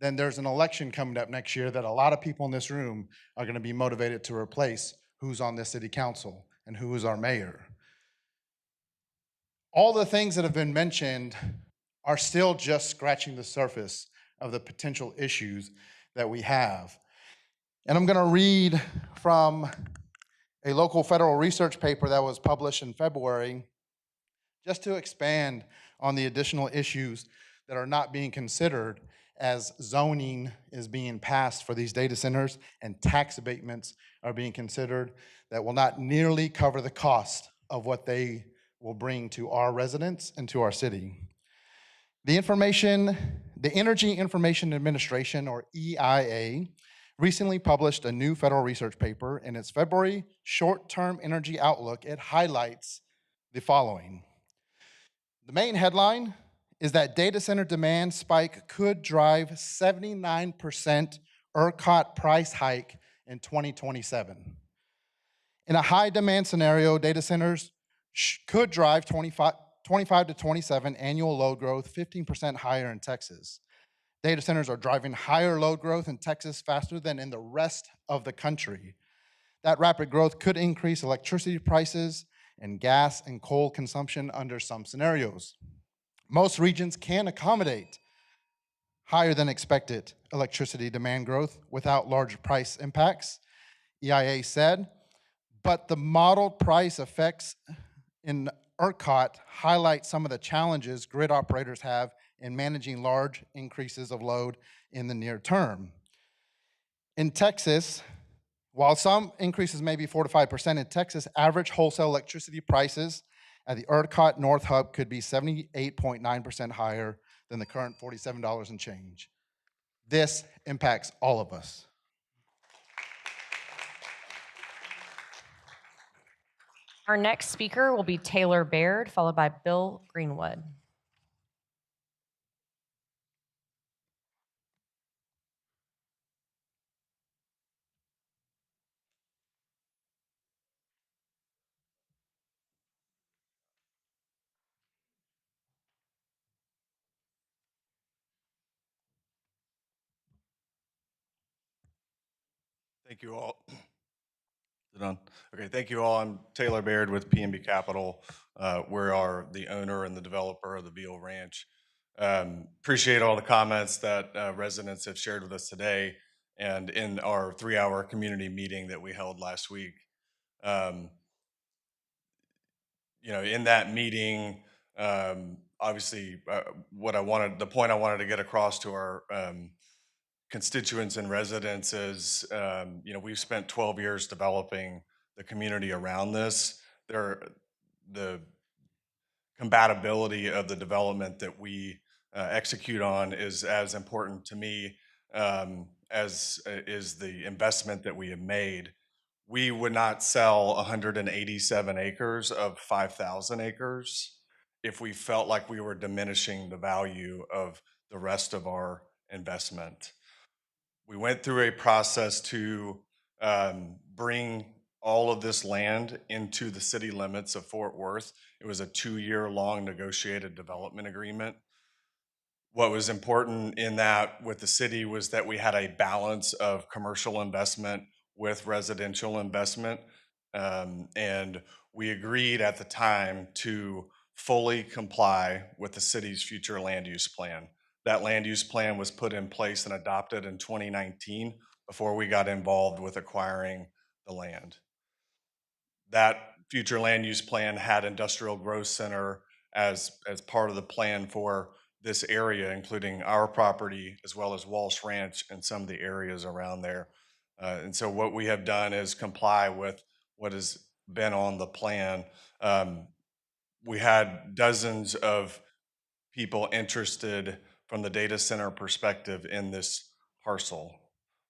then there's an election coming up next year that a lot of people in this room are going to be motivated to replace who's on this city council and who is our mayor. All the things that have been mentioned are still just scratching the surface of the potential issues that we have. And I'm going to read from a local federal research paper that was published in February, just to expand on the additional issues that are not being considered as zoning is being passed for these data centers and tax abatements are being considered that will not nearly cover the cost of what they will bring to our residents and to our city. The Energy Information Administration, or EIA, recently published a new federal research paper. In its February short-term energy outlook, it highlights the following. The main headline is that data center demand spike could drive 79% ERCOT price hike in 2027. In a high demand scenario, data centers could drive 25 to 27 annual load growth, 15% higher in Texas. Data centers are driving higher load growth in Texas faster than in the rest of the country. That rapid growth could increase electricity prices and gas and coal consumption under some scenarios. Most regions can accommodate higher than expected electricity demand growth without large price impacts, EIA said, but the modeled price effects in ERCOT highlight some of the challenges grid operators have in managing large increases of load in the near term. In Texas, while some increases may be 4 to 5%, in Texas, average wholesale electricity prices at the ERCOT North Hub could be 78.9% higher than the current $47 and change. This impacts all of us. Our next speaker will be Taylor Baird, followed by Bill Greenwood. Thank you all. Is it on? Okay, thank you all. I'm Taylor Baird with PNB Capital. We are the owner and the developer of the Beal Ranch. Appreciate all the comments that residents have shared with us today and in our 3-hour community meeting that we held last week. In that meeting, obviously, the point I wanted to get across to our constituents and residents is, we've spent 12 years developing the community around this. The compatibility of the development that we execute on is as important to me as is the investment that we have made. We would not sell 187 acres of 5,000 acres if we felt like we were diminishing the value of the rest of our investment. We went through a process to bring all of this land into the city limits of Fort Worth. It was a 2-year-long negotiated development agreement. What was important in that with the city was that we had a balance of commercial investment with residential investment. And we agreed at the time to fully comply with the city's future land use plan. that land use plan was put in place and adopted in 2019 before we got involved with acquiring the land. That future land use plan had industrial growth center as part of the plan for this area, including our property as well as Walsh Ranch and some of the areas around there. And so what we have done is comply with what has been on the plan. We had dozens of people interested from the data center perspective in this parcel.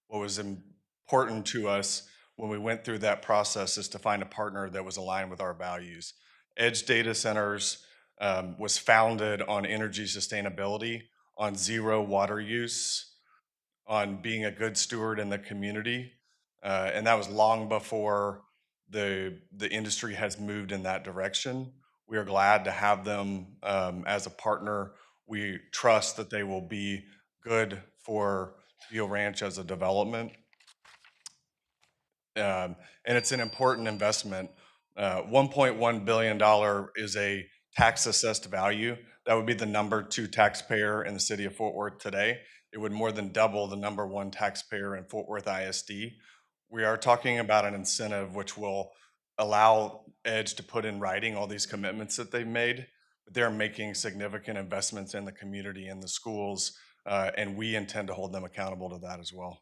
What was important to us when we went through that process is to find a partner that was aligned with our values. Edge Data Centers was founded on energy sustainability, on zero water use, on being a good steward in the community, and that was long before the industry has moved in that direction. We are glad to have them as a partner. We trust that they will be good for Beal Ranch as a development. And it's an important investment. $1.1 billion is a tax assessed value. That would be the number 2 taxpayer in the city of Fort Worth today. It would more than double the number 1 taxpayer in Fort Worth ISD. We are talking about an incentive which will allow Edge to put in writing all these commitments that they've made. But they're making significant investments in the community and the schools, and we intend to hold them accountable to that as well.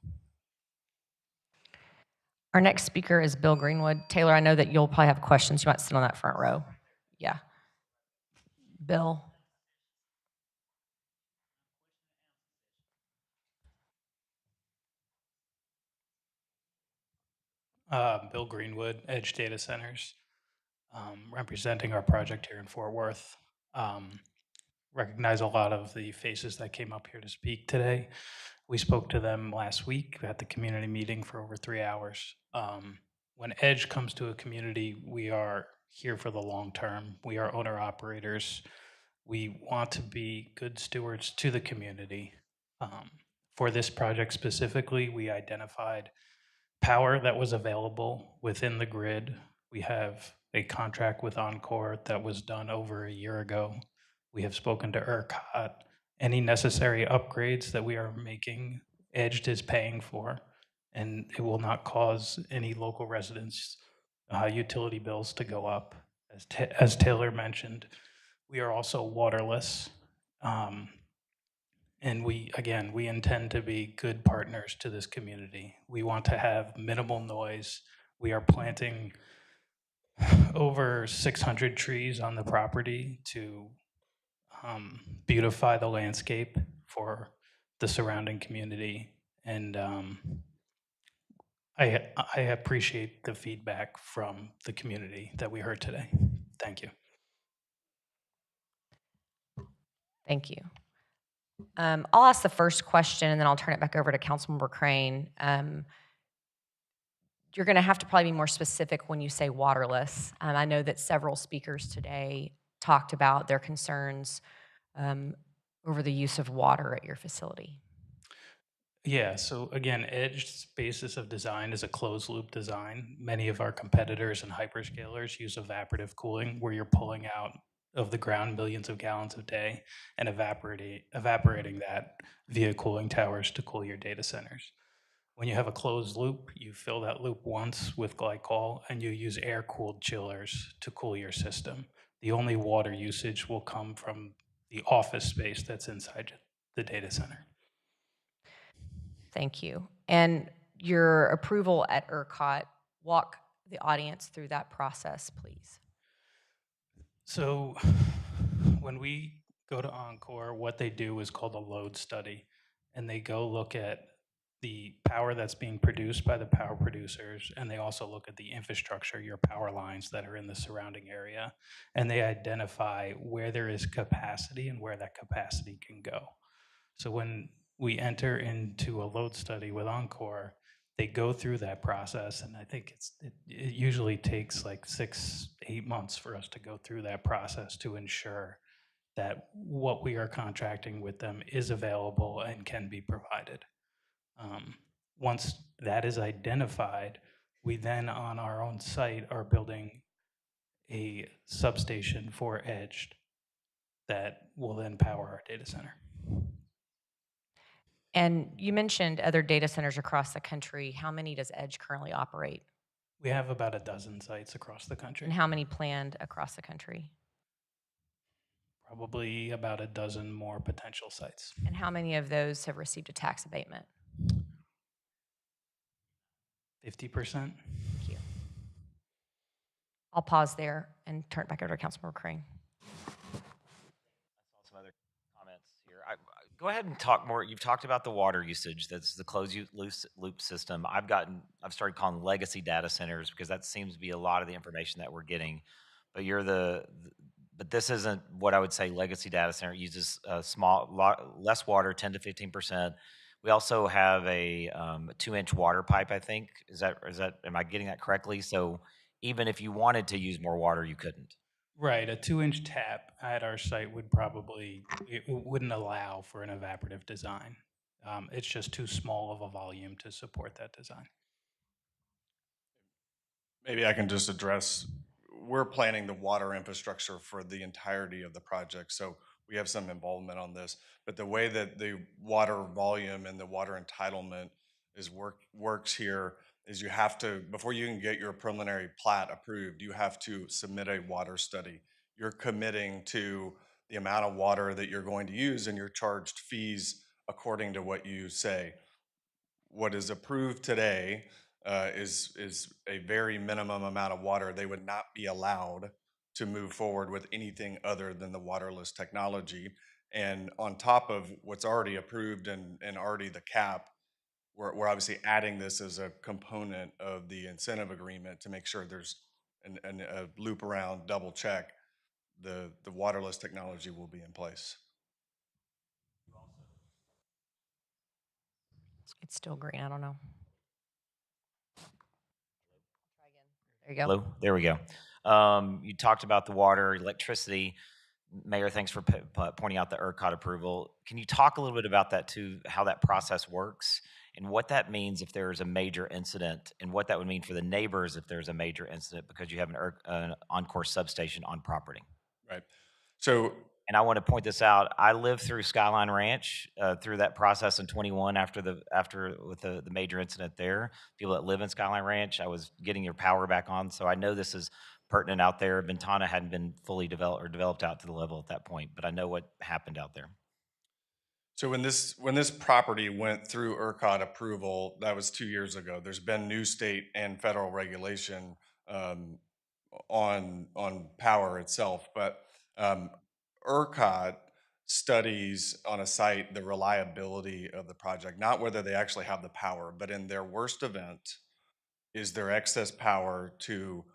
Our next speaker is Bill Greenwood. Taylor, I know that you'll probably have questions. You might sit on that front row. Yeah. Bill. Bill Greenwood, Edge Data Centers, representing our project here in Fort Worth. Recognize a lot of the faces that came up here to speak today. We spoke to them last week at the community meeting for over 3 hours. When Edge comes to a community, we are here for the long term. We are owner operators. We want to be good stewards to the community. For this project specifically, we identified power that was available within the grid. We have a contract with Encore that was done over a year ago. We have spoken to ERCOT. Any necessary upgrades that we are making, Edged is paying for, and it will not cause any local residents' utility bills to go up. As Taylor mentioned, we are also waterless. And we intend to be good partners to this community. We want to have minimal noise. We are planting over 600 trees on the property to beautify the landscape for the surrounding community. And I appreciate the feedback from the community that we heard today. Thank you. Thank you. I'll ask the first question, and then I'll turn it back over to Councilmember Crane. You're going to have to probably be more specific when you say waterless. I know that several speakers today talked about their concerns over the use of water at your facility. Yeah, so again, Edge's basis of design is a closed loop design. Many of our competitors and hyperscalers use evaporative cooling, where you're pulling out of the ground millions of gallons a day and evaporating that via cooling towers to cool your data centers. When you have a closed loop, you fill that loop once with glycol and you use air-cooled chillers to cool your system. The only water usage will come from the office space that's inside the data center. Thank you. And your approval at ERCOT, walk the audience through that process, please. So when we go to Encore, what they do is called a load study, and they go look at the power that's being produced by the power producers, and they also look at the infrastructure, your power lines that are in the surrounding area, and they identify where there is capacity and where that capacity can go. So when we enter into a load study with Encore, they go through that process, and I think it usually takes like 6-8 months for us to go through that process to ensure that what we are contracting with them is available and can be provided. Once that is identified, we then on our own site are building a substation for Edge that will then power our data center. And you mentioned other data centers across the country. How many does Edge currently operate? We have about a dozen sites across the country. And how many planned across the country? Probably about a dozen more potential sites. And how many of those have received a tax abatement? 50%. Thank you. I'll pause there and turn it back over to Councilmember Crane. Some other comments here. Go ahead and talk more. You've talked about the water usage. That's the closed loop system. I've started calling legacy data centers because that seems to be a lot of the information that we're getting. But but this isn't what I would say legacy data center. It uses less water, 10 to 15%. We also have a 2-inch water pipe, I think. Am I getting that correctly? So even if you wanted to use more water, you couldn't. Right, a 2-inch tap at our site it wouldn't allow for an evaporative design. It's just too small of a volume to support that design. Maybe I can just address, we're planning the water infrastructure for the entirety of the project, so we have some involvement on this. But the way that the water volume and the water entitlement works here is you have to, before you can get your preliminary plat approved, you have to submit a water study. You're committing to the amount of water that you're going to use, and you're charged fees according to what you say. What is approved today is a very minimum amount of water. They would not be allowed to move forward with anything other than the waterless technology. And on top of what's already approved and already the cap, we're obviously adding this as a component of the incentive agreement to make sure there's a loop around double check. The waterless technology will be in place. It's still green. I don't know. There you go. Hello? There we go. You talked about the water, electricity. Mayor, thanks for pointing out the ERCOT approval. Can you talk a little bit about that too, how that process works and what that means if there's a major incident and what that would mean for the neighbors if there's a major incident because you have an Encore substation on property? Right. So, and I want to point this out. I lived through Skyline Ranch through that process in 21 after with the major incident there. People that live in Skyline Ranch, I was getting your power back on, so I know this is pertinent out there. Ventana hadn't been fully developed out to the level at that point, but I know what happened out there. So when this property went through ERCOT approval, that was 2 years ago. There's been new state and federal regulation on power itself, but ERCOT studies on a site the reliability of the project, not whether they actually have the power, but in their worst event, is there excess power to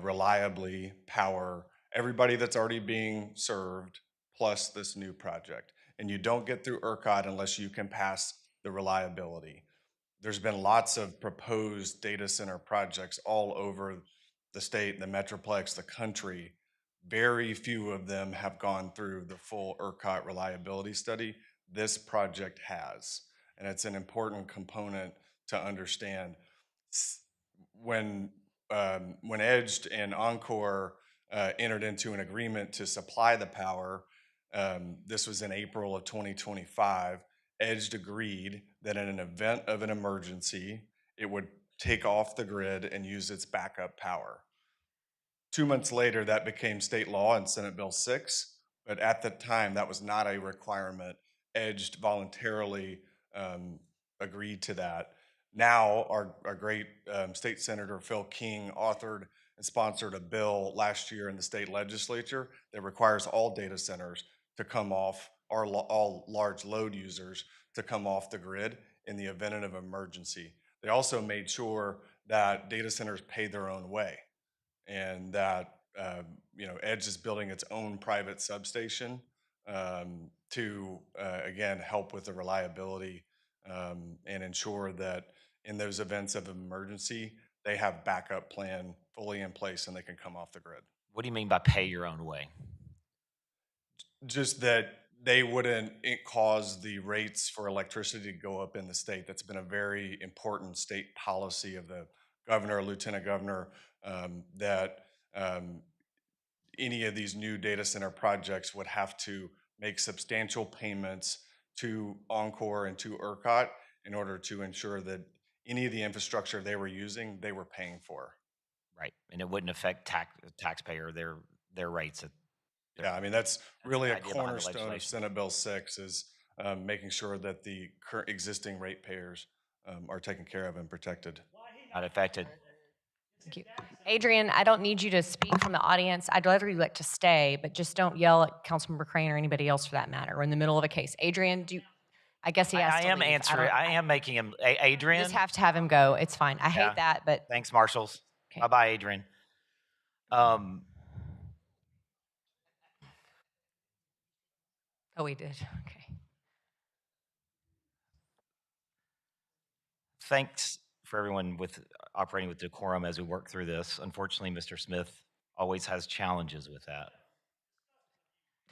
reliably power everybody that's already being served plus this new project. And you don't get through ERCOT unless you can pass the reliability. There's been lots of proposed data center projects all over the state, the Metroplex, the country. Very few of them have gone through the full ERCOT reliability study. This project has, and it's an important component to understand. When Edged and Encore entered into an agreement to supply the power, this was in April of 2025. Edged agreed that in an event of an emergency, it would take off the grid and use its backup power. 2 months later, that became state law in Senate Bill 6, but at the time, that was not a requirement. Edged voluntarily agreed to that. Now, our great state senator, Phil King, authored and sponsored a bill last year in the state legislature that requires all data centers to come off, or all large load users to come off the grid in the event of an emergency. They also made sure that data centers pay their own way, and that Edge is building its own private substation to again help with the reliability and ensure that in those events of emergency, they have backup plan fully in place and they can come off the grid. What do you mean by pay your own way? Just that they wouldn't cause the rates for electricity to go up in the state. That's been a very important state policy of the governor, lieutenant governor, that any of these new data center projects would have to make substantial payments to Encore and to ERCOT in order to ensure that any of the infrastructure they were using, they were paying for. Right, and it wouldn't affect taxpayer, their rates. Yeah, I mean, that's really the a idea behind the cornerstone of legislation. Senate Bill 6 is making sure that the current existing ratepayers are taken care of and protected. Not affected. Thank you. Adrian, I don't need you to speak from the audience. I'd rather you like to stay, but just don't yell at Councilmember Crane or anybody else for that matter. We're in the middle of a case. Adrian, I guess he has I to am leave. answering. I am making him. You Adrian. just have to have him go. It's fine. I Yeah. hate that, but Thanks, Marshals. Okay. Bye-bye, Adrian. oh, we did. Okay. Thanks for everyone with operating with decorum as we work through this. Unfortunately, Mr. Smith always has challenges with that.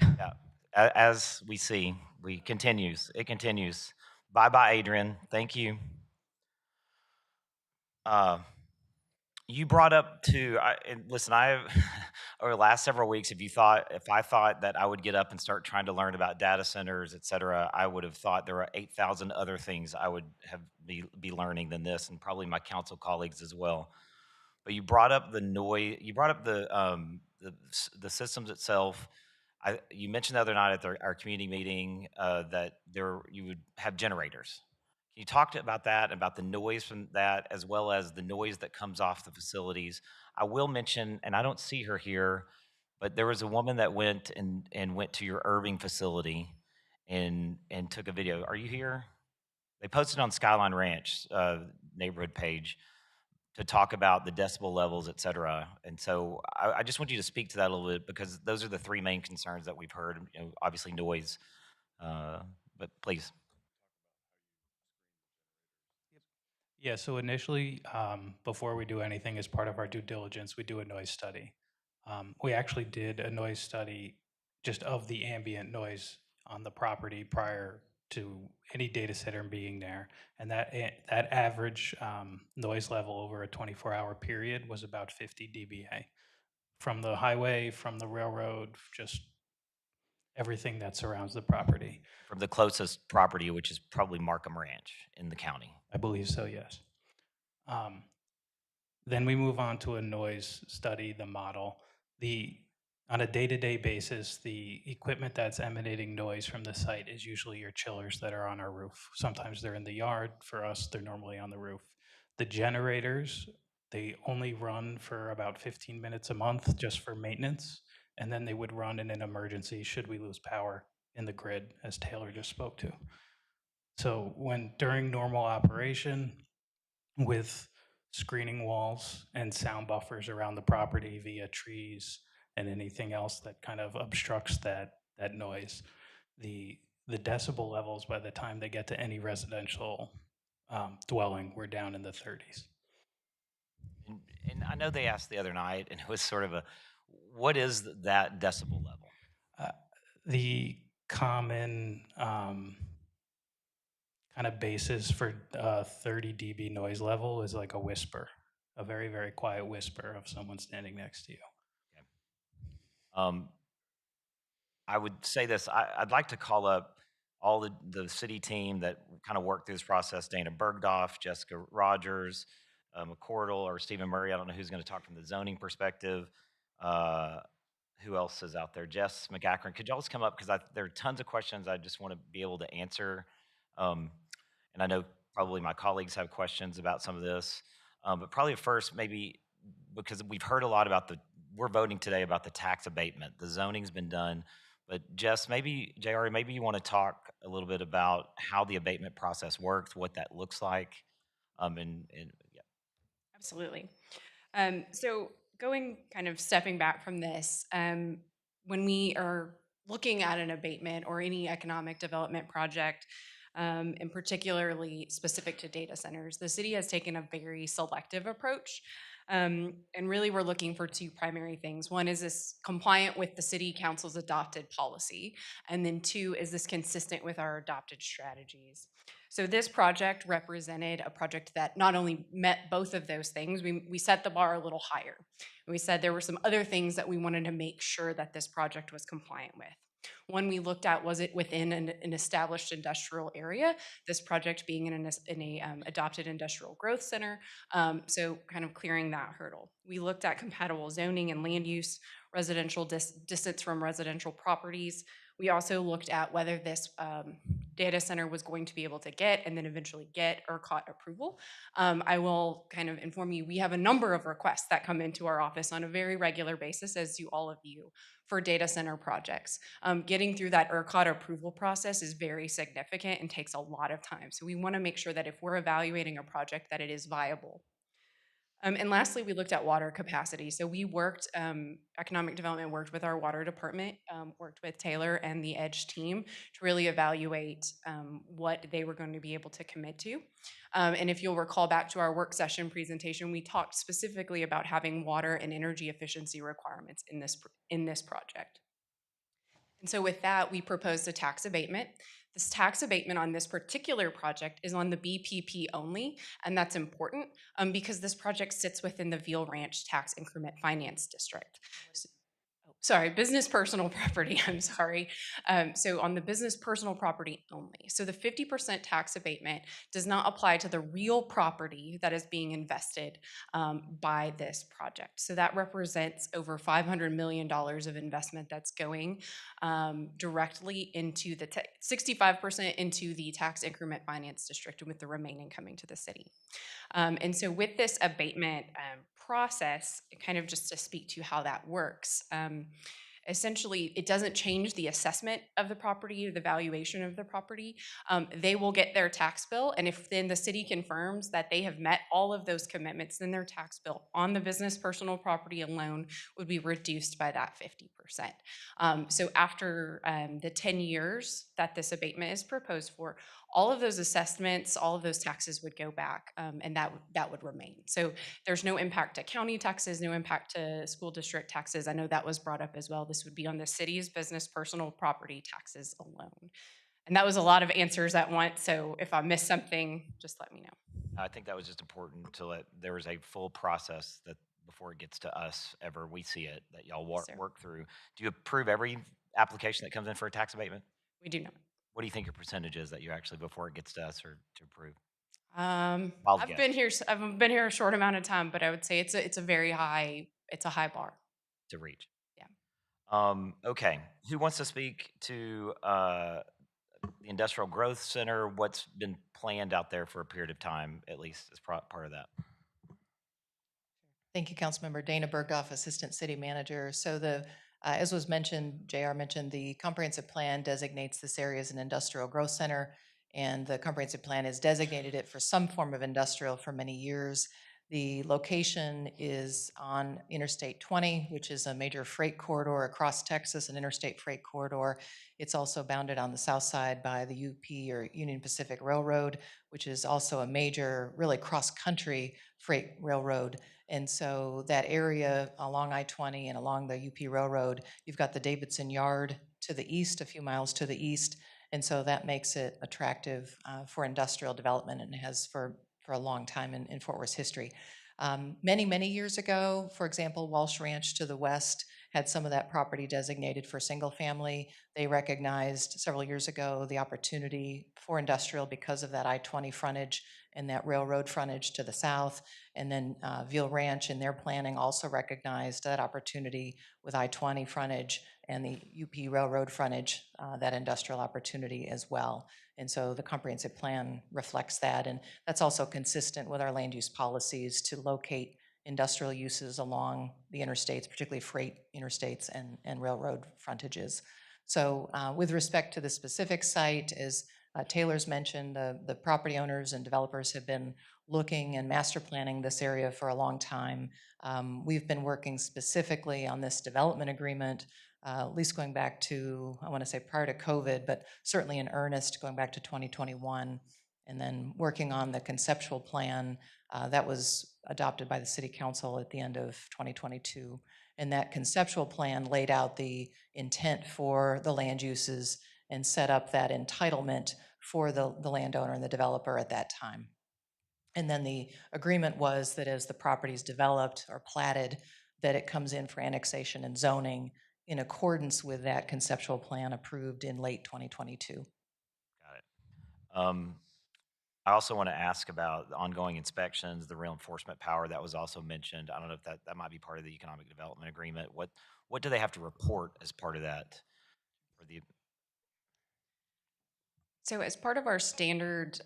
Yeah, as we see, it continues. Bye-bye, Adrian. Thank you. You brought up and listen, over the last several weeks, if I thought that I would get up and start trying to learn about data centers, et cetera, I would have thought there were 8,000 other things I would be learning than this, and probably my council colleagues as well. But you brought up the noise, you brought up the systems itself. You mentioned the other night at our community meeting that you would have generators. Can you talk about that, about the noise from that, as well as the noise that comes off the facilities? I will mention, and I don't see her here, but there was a woman that went to your Irving facility and took a video. Are you here? They posted on Skyline Ranch neighborhood page to talk about the decibel levels, et cetera. And so I just want you to speak to that a little bit, because those are the three main concerns that we've heard. Obviously noise, but please. Yeah, so initially, before we do anything as part of our due diligence, we do a noise study. We actually did a noise study just of the ambient noise on the property prior to any data center being there. And that average noise level over a 24-hour period was about 50 dBA. From the highway, from the railroad, just everything that surrounds the property. From the closest property, which is probably Markham Ranch in the county. I believe so, yes. Then we move on to a noise study, the model. On a day-to-day basis, the equipment that's emanating noise from the site is usually your chillers that are on our roof. Sometimes they're in the yard. For us, they're normally on the roof. The generators, they only run for about 15 minutes a month just for maintenance, and then they would run in an emergency should we lose power in the grid, as Taylor just spoke to. So during normal operation, with screening walls and sound buffers around the property via trees and anything else that kind of obstructs that noise, the decibel levels by the time they get to any residential dwelling, we're down in the 30s. And I know they asked the other night, and it was sort of what is that decibel level? The common kind of basis for 30 dB noise level is like a whisper, a very, very quiet whisper of someone standing next to you. Okay. I would say this, I'd like to call up all the city team that kind of worked through this process: Dana Bergdorf, Jessica Rogers, McCordle, or Stephen Murray. I don't know who's going to talk from the zoning perspective. Who else is out there? Jess McAkron. Could y'all just come up? Because there are tons of questions I just want to be able to answer. And I know probably my colleagues have questions about some of this. But probably first, maybe, because we've heard a lot about we're voting today about the tax abatement. The zoning's been done. But Jess, JR, maybe you want to talk a little bit about how the abatement process works, what that looks like. Yeah. Absolutely. So stepping back from this, when we are looking at an abatement or any economic development project, and particularly specific to data centers, the city has taken a very selective approach. And really, we're looking for two primary things. One, is this compliant with the city council's adopted policy? And then two, is this consistent with our adopted strategies? So this project represented a project that not only met both of those things, we set the bar a little higher. We said there were some other things that we wanted to make sure that this project was compliant with. One, we looked at, was it within an established industrial area, this project being in a adopted industrial growth center, so kind of clearing that hurdle. We looked at compatible zoning and land use, residential distance from residential properties. We also looked at whether this data center was going to be able to get and then eventually get ERCOT approval. I will kind of inform you, we have a number of requests that come into our office on a very regular basis, as do all of you, for data center projects. Getting through that ERCOT approval process is very significant and takes a lot of time. So we want to make sure that if we're evaluating a project, that it is viable. And lastly, we looked at water capacity. So we worked, economic development worked with our water department, worked with Taylor and the EDGE team to really evaluate what they were going to be able to commit to. And if you'll recall back to our work session presentation, we talked specifically about having water and energy efficiency requirements in this project. And so with that, we proposed a tax abatement. This tax abatement on this particular project is on the BPP only, and that's important because this project sits within the Veal Ranch Tax Increment Finance District. Sorry, business personal property, I'm sorry. So on the business personal property only. So the 50% tax abatement does not apply to the real property that is being invested by this project. So that represents over $500 million of investment that's going directly into the 65% into the tax increment finance district, with the remaining coming to the city. And so with this abatement process, kind of just to speak to how that works, essentially it doesn't change the assessment of the property or the valuation of the property. They will get their tax bill, and if then the city confirms that they have met all of those commitments, then their tax bill on the business personal property alone would be reduced by that 50%. So after the 10 years that this abatement is proposed for, all of those assessments, all of those taxes would go back, and that would remain. So there's no impact to county taxes, no impact to school district taxes. I know that was brought up as well. This would be on the city's business personal property taxes alone. And that was a lot of answers at once, so if I missed something, just let me know. I think that was just important to let there is a full process that before it gets to us, ever we see it, that y'all work through. Do you approve every application that comes in for a tax abatement? We do not. What do you think your percentage is that you actually, before it gets to us, or to approve? I've been here a short amount of time, but I would say it's a very high, it's a high bar to reach. Yeah. Okay. Who wants to speak to the Industrial Growth Center? What's been planned out there for a period of time, at least as part of that? Thank you, Councilmember. Dana Berghoff, Assistant City Manager. So as was mentioned, JR mentioned, the comprehensive plan designates this area as an industrial growth center, and the comprehensive plan has designated it for some form of industrial for many years. The location is on Interstate 20, which is a major freight corridor across Texas, an interstate freight corridor. It's also bounded on the south side by the UP, or Union Pacific Railroad, which is also a major, really cross-country freight railroad. And so that area along I-20 and along the UP Railroad, you've got the Davidson Yard to the east, a few miles to the east. And so that makes it attractive for industrial development, and has for a long time in Fort Worth's history. Many years ago, for example, Walsh Ranch to the west had some of that property designated for single family. They recognized several years ago the opportunity for industrial because of that I-20 frontage and that railroad frontage to the south. And then Veal Ranch in their planning also recognized that opportunity with I-20 frontage and the UP Railroad frontage, that industrial opportunity as well. And so the comprehensive plan reflects that, and that's also consistent with our land use policies to locate industrial uses along the interstates, particularly freight interstates and railroad frontages. So with respect to the specific site, as Taylor's mentioned, the property owners and developers have been looking and master planning this area for a long time. We've been working specifically on this development agreement, at least going back to, I want to say prior to COVID, but certainly in earnest going back to 2021, and then working on the conceptual plan that was adopted by the City Council at the end of 2022. And that conceptual plan laid out the intent for the land uses and set up that entitlement for the landowner and the developer at that time. And then the agreement was that as the property is developed or platted, that it comes in for annexation and zoning, in accordance with that conceptual plan approved in late 2022. Got it. I also want to ask about the ongoing inspections, the real enforcement power that was also mentioned. I don't know if that might be part of the economic development agreement. What do they have to report as part of that? For the So as part of our standard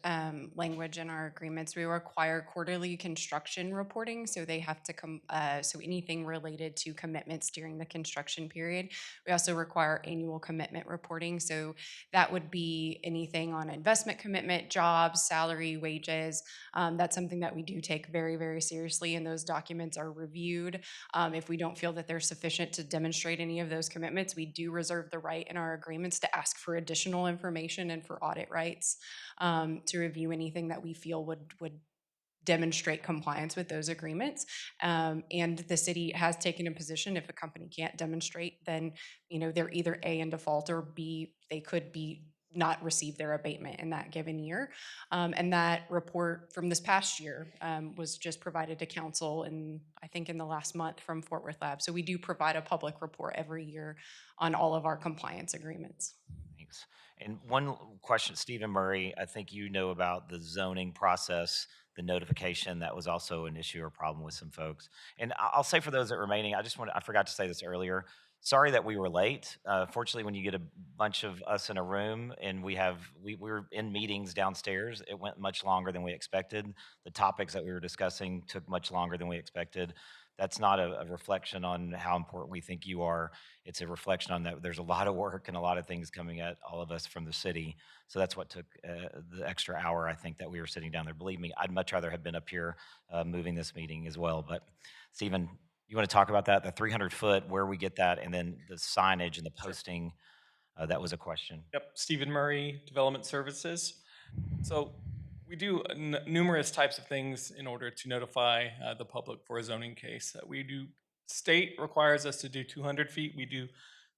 language in our agreements, we require quarterly construction reporting. So they have to come, so anything related to commitments during the construction period. We also require annual commitment reporting. So that would be anything on investment commitment, jobs, salary, wages. That's something that we do take very, very seriously, and those documents are reviewed. If we don't feel that they're sufficient to demonstrate any of those commitments, we do reserve the right in our agreements to ask for additional information and for audit rights to review anything that we feel would demonstrate compliance with those agreements. And the city has taken a position, if a company can't demonstrate, then they're either A, in default, or B, they could be not receive their abatement in that given year. And that report from this past year was just provided to council I think in the last month from Fort Worth Lab. So we do provide a public report every year on all of our compliance agreements. Thanks. And one question, Stephen Murray, I think you know about the zoning process, the notification. That was also an issue or problem with some folks. And I'll say for those that are remaining, I forgot to say this earlier. Sorry that we were late. Fortunately, when you get a bunch of us in a room and we were in meetings downstairs, it went much longer than we expected. The topics that we were discussing took much longer than we expected. That's not a reflection on how important we think you are. It's a reflection on that there's a lot of work and a lot of things coming at all of us from the city. So that's what took the extra hour, I think, that we were sitting down there. Believe me, I'd much rather have been up here moving this meeting as well. But Stephen, you want to talk about that, the 300-foot, where we get that, and then the signage and the posting? That was a question. Yep, Stephen Murray, Development Services. So we do numerous types of things in order to notify the public for a zoning case. State requires us to do 200 feet. We do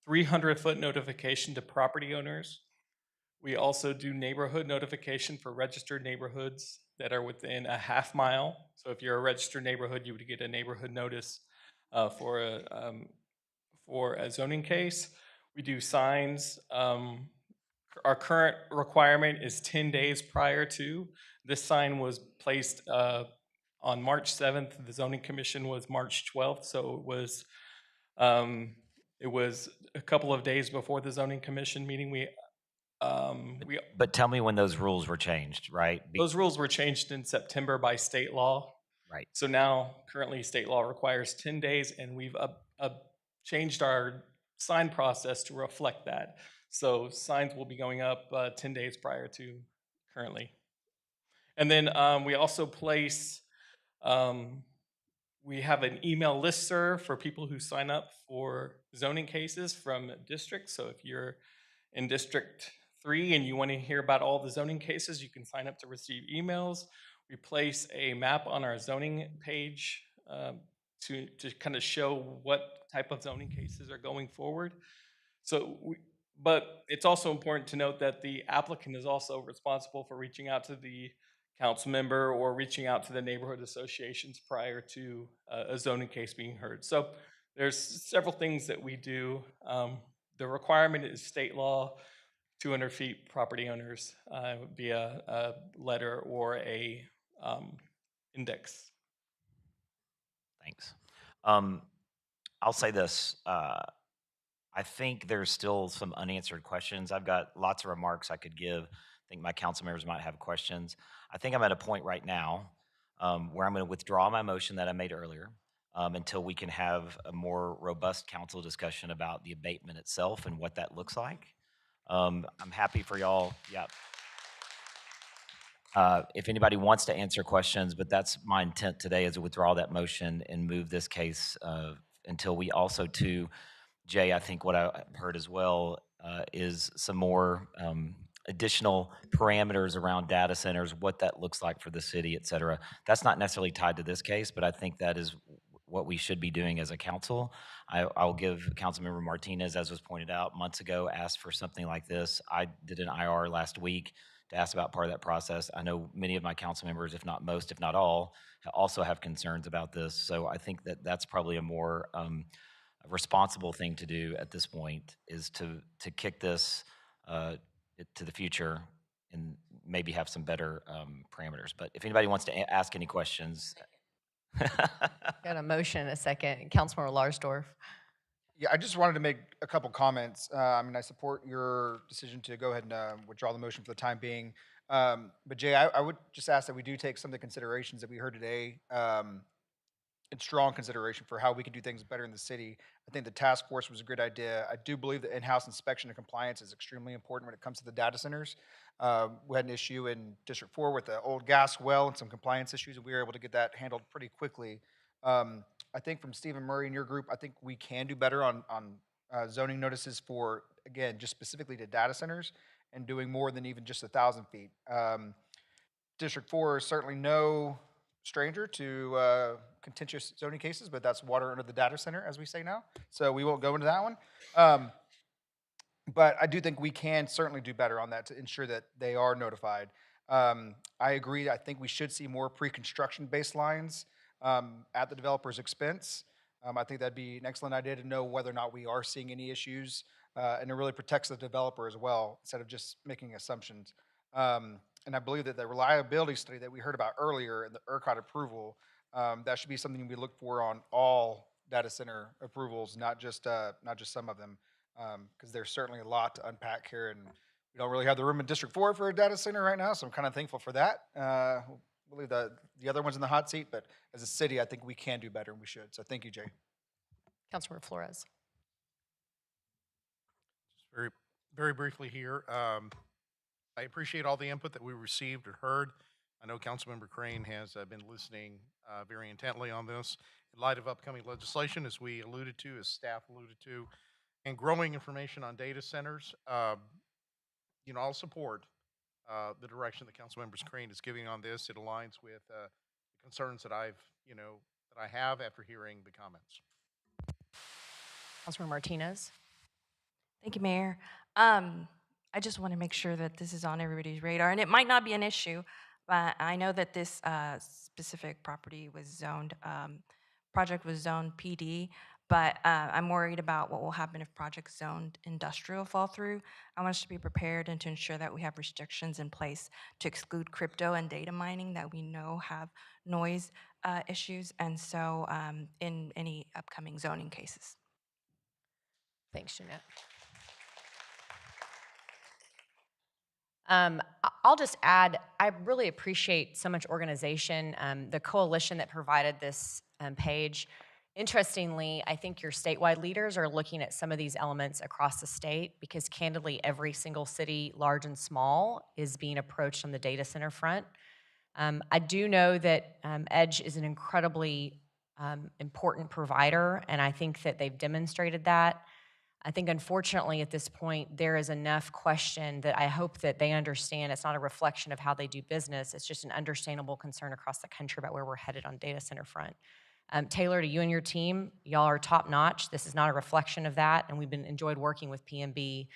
300-foot notification to property owners. We also do neighborhood notification for registered neighborhoods that are within a half mile. So if you're a registered neighborhood, you would get a neighborhood notice for a zoning case. We do signs. Our current requirement is 10 days prior to. This sign was placed on March 7th. The zoning commission was March 12th, so it was a couple of days before the zoning commission meeting. But tell me when those rules were changed, right? Those rules were changed in September by state law. Right. So now, currently, state law requires 10 days, and we've changed our sign process to reflect that. So signs will be going up 10 days prior to currently. And then we also place, we have an email listserv for people who sign up for zoning cases from districts. So if you're in District 3 and you want to hear about all the zoning cases, you can sign up to receive emails. We place a map on our zoning page to kind of show what type of zoning cases are going forward. But it's also important to note that the applicant is also responsible for reaching out to the council member or reaching out to the neighborhood associations prior to a zoning case being heard. So there's several things that we do. The requirement is state law, 200 feet property owners via a letter or a index. Thanks. I'll say this. I think there's still some unanswered questions. I've got lots of remarks I could give. I think my council members might have questions. I think I'm at a point right now where I'm going to withdraw my motion that I made earlier until we can have a more robust council discussion about the abatement itself and what that looks like. I'm happy for y'all. Yeah. If anybody wants to answer questions, but that's my intent today, is to withdraw that motion and move this case until we also, too, Jay, I think what I heard as well is some more additional parameters around data centers, what that looks like for the city, et cetera. That's not necessarily tied to this case, but I think that is what we should be doing as a council. I'll give Councilmember Martinez, as was pointed out months ago, asked for something like this. I did an IR last week to ask about part of that process. I know many of my council members, if not most, if not all, also have concerns about this. So I think that that's probably a more responsible thing to do at this point is to kick this to the future and maybe have some better parameters. But if anybody wants to ask any questions. Got a motion, a second. Councilmember Larsdorf. Yeah, I just wanted to make a couple comments. I mean, I support your decision to go ahead and withdraw the motion for the time being. But Jay, I would just ask that we do take some of the considerations that we heard today in strong consideration for how we can do things better in the city. I think the task force was a good idea. I do believe that in-house inspection and compliance is extremely important when it comes to the data centers. We had an issue in District 4 with the old gas well and some compliance issues, and we were able to get that handled pretty quickly. I think from Stephen Murray and your group, I think we can do better on zoning notices for, again, just specifically to data centers and doing more than even just 1,000 feet. District 4 is certainly no stranger to contentious zoning cases, but that's water under the data center, as we say now. So we won't go into that one. But I do think we can certainly do better on that to ensure that they are notified. I agree. I think we should see more pre-construction baselines at the developer's expense. I think that'd be an excellent idea to know whether or not we are seeing any issues, and it really protects the developer as well, instead of just making assumptions. And I believe that the reliability study that we heard about earlier in the ERCOT approval, that should be something we look for on all data center approvals, not just some of them, because there's certainly a lot to unpack here, and we don't really have the room in District 4 for a data center right now, so I'm kind of thankful for that. I believe that the other one's in the hot seat, but as a city, I think we can do better, and we should. So thank you, Jay. Councilmember Flores. Very, very briefly here. I appreciate all the input that we received or heard. I know Councilmember Crane has been listening very intently on this. In light of upcoming legislation, as we alluded to, as staff alluded to, and growing information on data centers, I'll support the direction that Councilmember Crane is giving on this. It aligns with the concerns that I have after hearing the comments. Councilmember Martinez. Thank you, Mayor. I just want to make sure that this is on everybody's radar, and it might not be an issue, but I know that this specific property was zoned, project was zoned PD, but I'm worried about what will happen if projects zoned industrial fall through. I want us to be prepared and to ensure that we have restrictions in place to exclude crypto and data mining that we know have noise issues, and so in any upcoming zoning cases. Thanks, Jeanette. I'll just add, I really appreciate so much organization, the coalition that provided this page. Interestingly, I think your statewide leaders are looking at some of these elements across the state because candidly, every single city, large and small, is being approached on the data center front. I do know that EDGE is an incredibly important provider, and I think that they've demonstrated that. I think unfortunately at this point, there is enough question that I hope that they understand it's not a reflection of how they do business. It's just an understandable concern across the country about where we're headed on data center front. Taylor, to you and your team, y'all are top notch. This is not a reflection of that, and we've enjoyed working with PMB.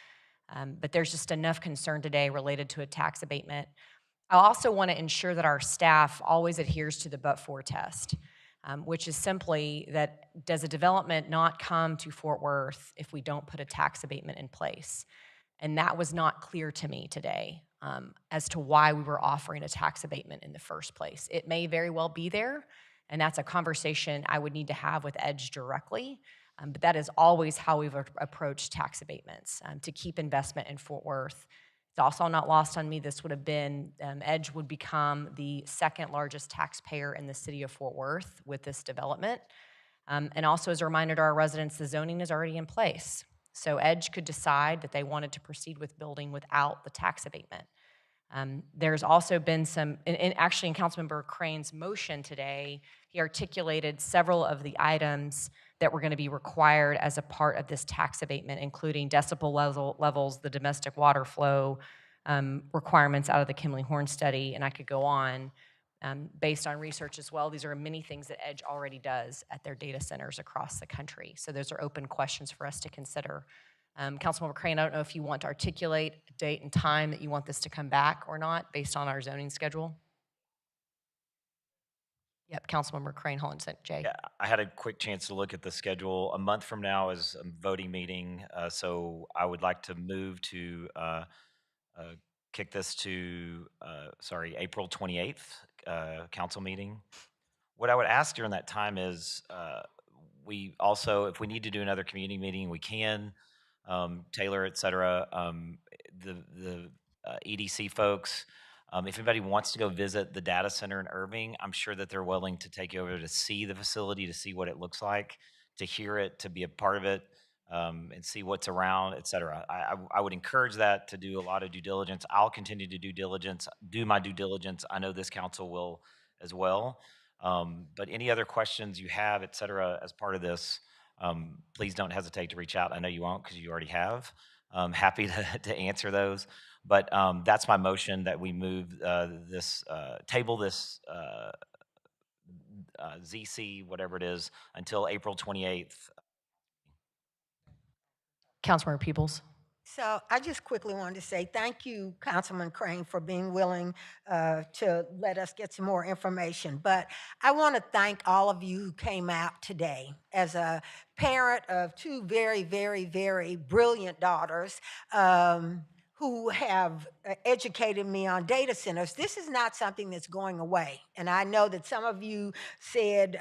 But there's just enough concern today related to a tax abatement. I also want to ensure that our staff always adheres to the but-for test. Which is simply that does a development not come to Fort Worth if we don't put a tax abatement in place? And that was not clear to me today as to why we were offering a tax abatement in the first place. It may very well be there, and that's a conversation I would need to have with EDGE directly, but that is always how we've approached tax abatements, to keep investment in Fort Worth. It's also not lost on me, this would have been, EDGE would become the second largest taxpayer in the city of Fort Worth with this development. And also as a reminder to our residents, the zoning is already in place. So EDGE could decide that they wanted to proceed with building without the tax abatement. There's also been some, actually in Councilmember Crane's motion today, he articulated several of the items that were going to be required as a part of this tax abatement, including decibel levels, the domestic water flow requirements out of the Kimley-Horn study, and I could go on based on research as well. These are many things that EDGE already does at their data centers across the country. So those are open questions for us to consider. Councilmember Crane, I don't know if you want to articulate a date and time that you want this to come back or not based on our zoning schedule. Yep, Councilmember Crane, hold on a second, Jay. Yeah, I had a quick chance to look at the schedule. A month from now is a voting meeting, so I would like to move to kick this to, April 28th, council meeting. What I would ask during that time is, we also, if we need to do another community meeting, we can, Taylor, et cetera, the EDC folks, if anybody wants to go visit the data center in Irving, I'm sure that they're willing to take you over to see the facility, to see what it looks like, to hear it, to be a part of it, and see what's around, et cetera. I would encourage that, to do a lot of due diligence. I'll continue to do my due diligence. I know this council will as well. But any other questions you have, et cetera, as part of this, please don't hesitate to reach out. I know you won't, because you already have. Happy to answer those. But that's my motion, that we move table this ZC, whatever it is, until April 28th. Councilmember Peoples. So I just quickly wanted to say thank you, Councilman Crane, for being willing to let us get some more information. But I want to thank all of you who came out today. As a parent of two very, very, very brilliant daughters, who have educated me on data centers, this is not something that's going away. And I know that some of you said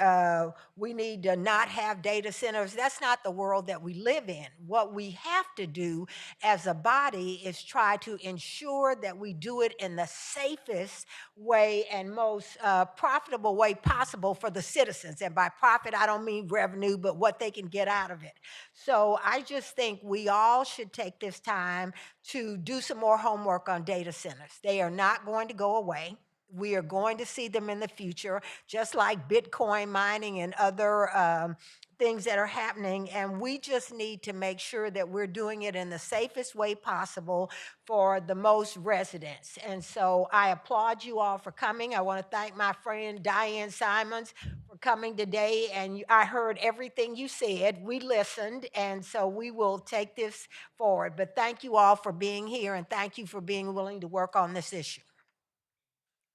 we need to not have data centers. That's not the world that we live in. What we have to do as a body is try to ensure that we do it in the safest way and most profitable way possible for the citizens. And by profit, I don't mean revenue, but what they can get out of it. So I just think we all should take this time to do some more homework on data centers. They are not going to go away. We are going to see them in the future, just like Bitcoin mining and other things that are happening. And we just need to make sure that we're doing it in the safest way possible for the most residents. And so I applaud you all for coming. I want to thank my friend Diane Simons for coming today. And I heard everything you said. We listened. And so we will take this forward. But thank you all for being here, and thank you for being willing to work on this issue.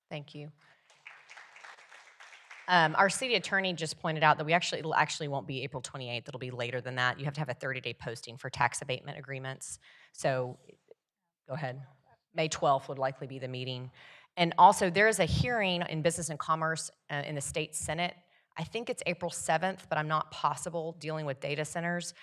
Thank you. Our city attorney just pointed out that it'll actually won't be April 28th. It'll be later than that. You have to have a 30-day posting for tax abatement agreements. So go ahead. May 12th would likely be the meeting. And also, there is a hearing in Business and Commerce in the state Senate. I think it's April 7th, but I'm not possible, dealing with data centers.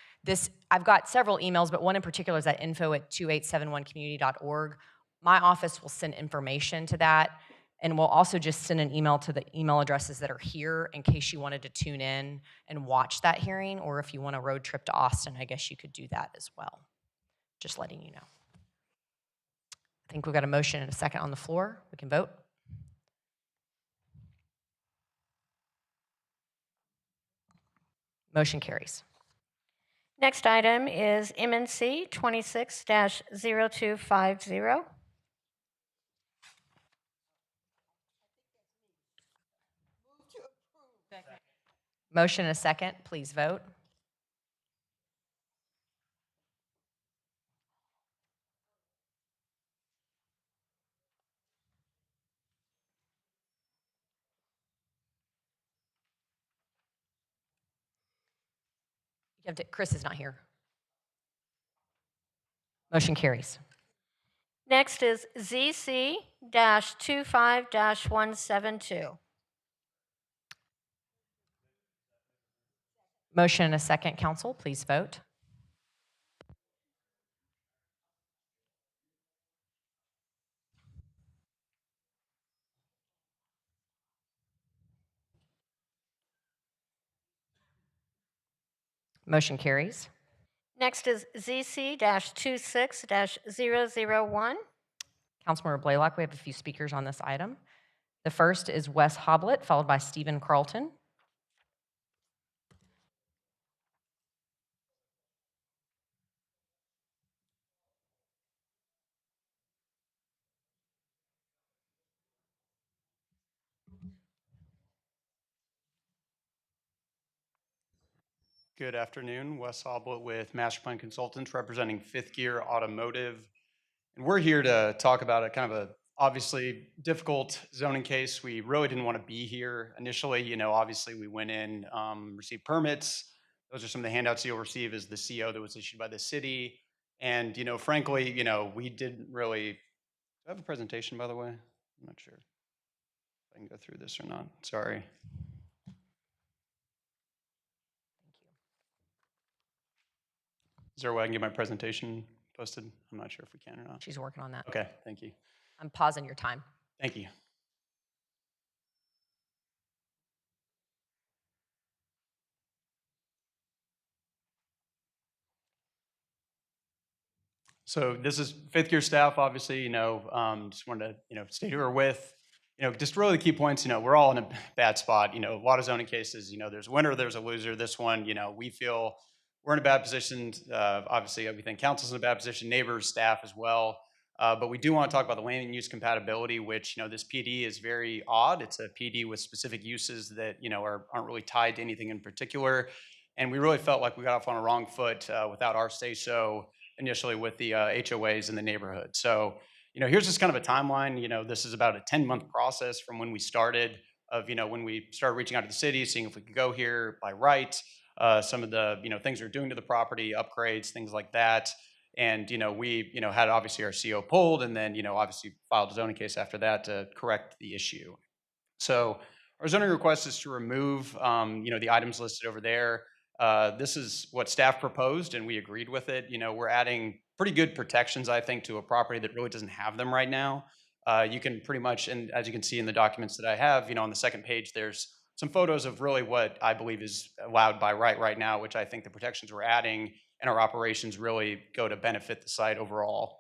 I've got several emails, but one in particular is at info@2871community.org. My office will send information to that. And we'll also just send an email to the email addresses that are here in case you wanted to tune in and watch that hearing, or if you want a road trip to Austin, I guess you could do that as well. Just letting you know. I think we've got a motion and a second on the floor. We can vote. Motion carries. Next item is MNC 26-0250. Motion and a second. Please vote. Chris is not here. Motion carries. Next is ZC-25-172. Motion and a second, council. Please vote. Motion carries. Next is ZC-26-001. Councilmember Blaylock, we have a few speakers on this item. The first is Wes Hoblet, followed by Stephen Carlton. Good afternoon, Wes Hoblet with Masterplan Consultants representing Fifth Gear Automotive. And we're here to talk about a kind of a Obviously, difficult zoning case. We really didn't want to be here initially. Obviously we went in, received permits. Those are some of the handouts you'll receive is the CO that was issued by the city. And, frankly, we didn't really, do I have a presentation, by the way? I'm not sure if I can go through this or not. Sorry. Is there a way I can get my presentation posted? I'm not sure if we can or not. She's working on that. Okay, thank you. I'm pausing your time. Thank you. So this is fifth year staff, obviously, just wanted to, state who we're with. Just really the key points, we're all in a bad spot. A lot of zoning cases, there's a winner, there's a loser. This one, we feel we're in a bad position. Obviously, we think council's in a bad position, neighbors, staff as well. But we do want to talk about the land and use compatibility, which, this PD is very odd. It's a PD with specific uses that, aren't really tied to anything in particular. And we really felt like we got off on a wrong foot without our say-so initially with the HOAs in the neighborhood. So, here's just kind of a timeline. This is about a 10-month process from when we started of, when we started reaching out to the city, seeing if we could go here by right, some of the, things we're doing to the property, upgrades, things like that. And, we, had obviously our CO pulled and then, obviously filed a zoning case after that to correct the issue. So our zoning request is to remove, the items listed over there. This is what staff proposed and we agreed with it. We're adding pretty good protections, I think, to a property that really doesn't have them right now. You can pretty much, and as you can see in the documents that I have, on the second page, there's some photos of really what I believe is allowed by right now, which I think the protections we're adding and our operations really go to benefit the site overall.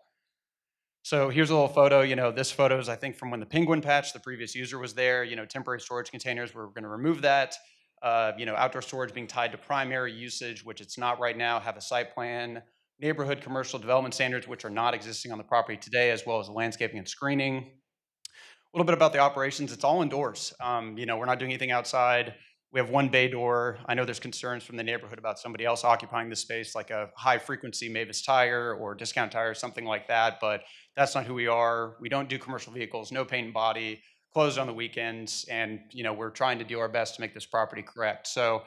So here's a little photo. This photo is, I think, from when the penguin patch, the previous user was there. Temporary storage containers, we're going to remove that. Outdoor storage being tied to primary usage, which it's not right now, have a site plan, neighborhood commercial development standards, which are not existing on the property today, as well as landscaping and screening. A little bit about the operations, it's all indoors. We're not doing anything outside. We have one bay door. I know there's concerns from the neighborhood about somebody else occupying the space, like a high frequency Mavis Tire or Discount Tire, something like that, but that's not who we are. We don't do commercial vehicles, no paint and body, closed on the weekends, and we're trying to do our best to make this property correct. So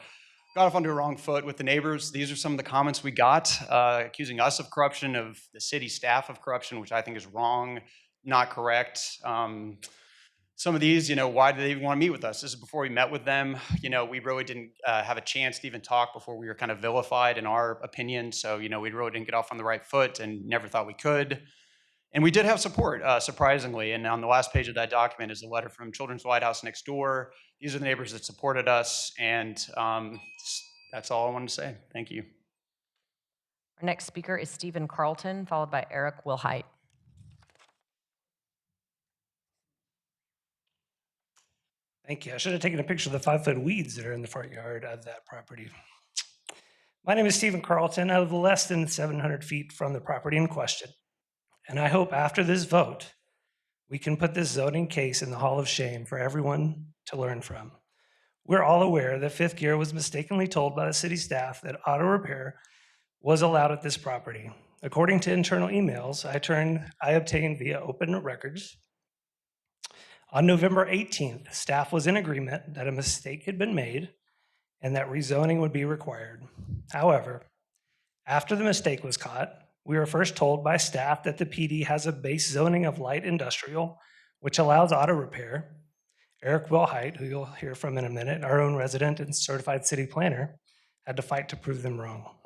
got off onto a wrong foot with the neighbors. These are some of the comments we got, accusing us of corruption, of the city staff of corruption, which I think is wrong, not correct. Some of these, why do they even want to meet with us? This is before we met with them. We really didn't have a chance to even talk before we were kind of vilified in our opinion. So, we really didn't get off on the right foot and never thought we could. And we did have support, surprisingly. And on the last page of that document is a letter from Children's White House next door. These are the neighbors that supported us. And that's all I wanted to say. Thank you. Our next speaker is Stephen Carlton, followed by Eric Wilhite. Thank you. I should have taken a picture of the 5-foot weeds that are in the front yard of that property. My name is Stephen Carlton. I live less than 700 feet from the property in question. And I hope after this vote, we can put this zoning case in the Hall of Shame for everyone to learn from. We're all aware that Fifth Gear was mistakenly told by the city staff that auto repair was allowed at this property. According to internal emails I obtained via open records, on November 18th, staff was in agreement that a mistake had been made and that rezoning would be required. However, after the mistake was caught, we were first told by staff that the PD has a base zoning of light industrial, which allows auto repair. Eric Wilhite, who you'll hear from in a minute, our own resident and certified city planner, had to fight to prove them wrong.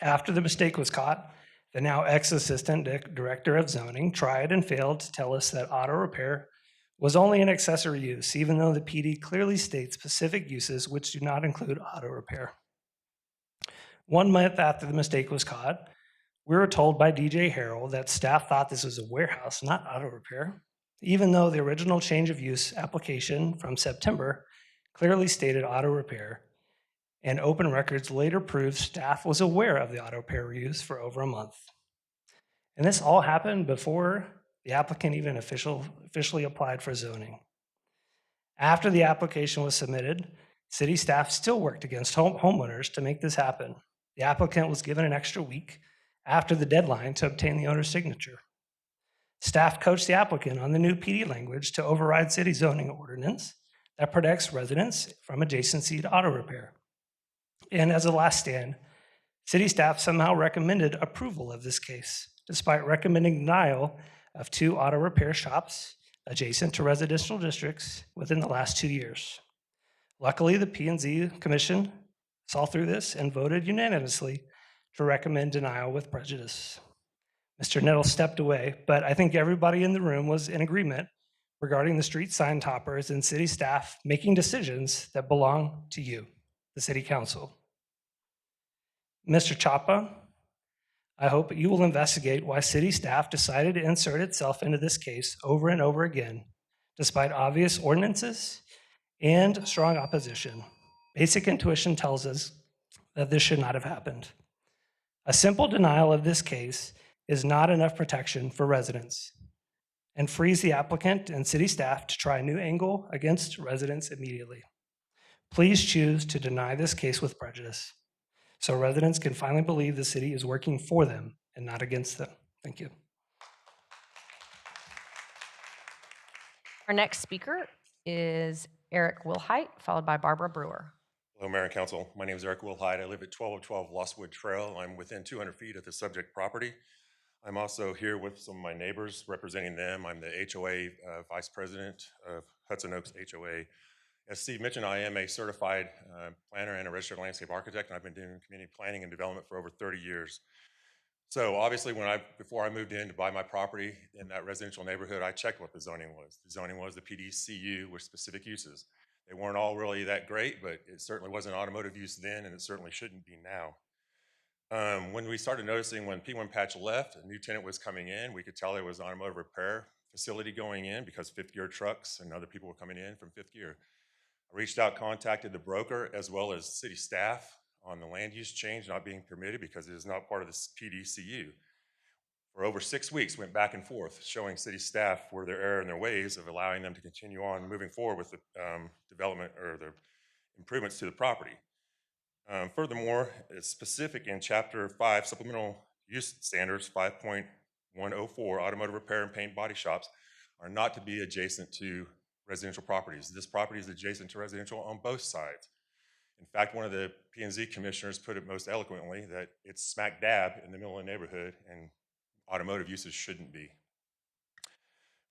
After the mistake was caught, the now ex-assistant director of zoning tried and failed to tell us that auto repair was only an accessory use, even though the PD clearly states specific uses which do not include auto repair. 1 month after the mistake was caught, we were told by DJ Harrell that staff thought this was a warehouse, not auto repair, even though the original change of use application from September clearly stated auto repair, and open records later proved staff was aware of the auto repair use for over a month. And this all happened before the applicant even officially applied for zoning. After the application was submitted, city staff still worked against homeowners to make this happen. The applicant was given an extra week after the deadline to obtain the owner's signature. Staff coached the applicant on the new PD language to override city zoning ordinance that protects residents from adjacency to auto repair. And as a last stand, city staff somehow recommended approval of this case, despite recommending denial of 2 auto repair shops adjacent to residential districts within the last 2 years. Luckily, the P&Z Commission saw through this and voted unanimously to recommend denial with prejudice. Mr. Nettle stepped away, but I think everybody in the room was in agreement regarding the street sign toppers and city staff making decisions that belong to you, the city council. Mr. Chapa, I hope you will investigate why city staff decided to insert itself into this case over and over again, despite obvious ordinances and strong opposition. Basic intuition tells us that this should not have happened. A simple denial of this case is not enough protection for residents and frees the applicant and city staff to try a new angle against residents immediately. Please choose to deny this case with prejudice so residents can finally believe the city is working for them and not against them. Thank you. Our next speaker is Eric Wilhite, followed by Barbara Brewer. Hello, Mayor and Council. My name is Eric Wilhite. I live at 1212 Lostwood Trail. I'm within 200 feet of the subject property. I'm also here with some of my neighbors representing them. I'm the HOA Vice President of Hudson Oaks HOA. As Steve mentioned, I am a certified planner and a registered landscape architect, and I've been doing community planning and development for over 30 years. So obviously, before I moved in to buy my property in that residential neighborhood, I checked what the zoning was. The zoning was the PDCU with specific uses. They weren't all really that great, but it certainly wasn't automotive use then, and it certainly shouldn't be now. When we started noticing when P1 Patch left, a new tenant was coming in, we could tell there was an automotive repair facility going in because fifth gear trucks and other people were coming in from fifth gear. I reached out, contacted the broker as well as city staff on the land use change not being permitted because it is not part of this PDCU. For over 6 weeks, went back and forth, showing city staff where their error in their ways of allowing them to continue on moving forward with the development or the improvements to the property. Furthermore, it's specific in Chapter 5, Supplemental Use Standards 5.104, automotive repair and paint body shops are not to be adjacent to residential properties. This property is adjacent to residential on both sides. In fact, one of the P&Z commissioners put it most eloquently that it's smack dab in the middle of the neighborhood and automotive uses shouldn't be.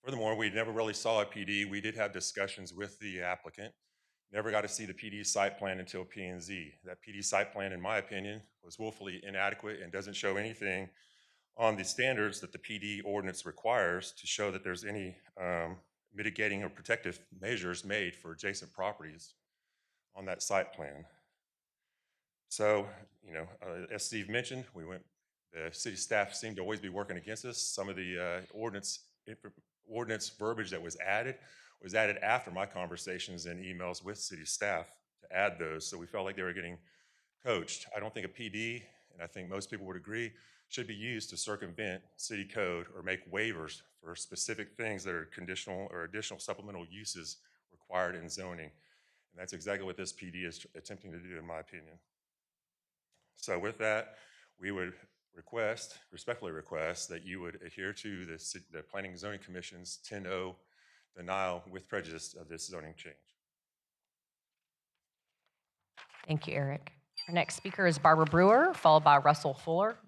Furthermore, we never really saw a PD. We did have discussions with the applicant. Never got to see the PD site plan until P&Z. That PD site plan, in my opinion, was woefully inadequate and doesn't show anything on the standards that the PD ordinance requires to show that there's any mitigating or protective measures made for adjacent properties on that site plan. So, as Steve mentioned, the city staff seemed to always be working against us. Some of the ordinance verbiage that was added after my conversations and emails with city staff to add those. So we felt like they were getting coached. I don't think a PD, and I think most people would agree, should be used to circumvent city code or make waivers for specific things that are conditional or additional supplemental uses required in zoning. And that's exactly what this PD is attempting to do, in my opinion. So with that, we would respectfully request that you would adhere to the Planning and Zoning Commission's 10-0 denial with prejudice of this zoning change. Thank you, Eric. Our next speaker is Barbara Brewer, followed by Russell Fuller.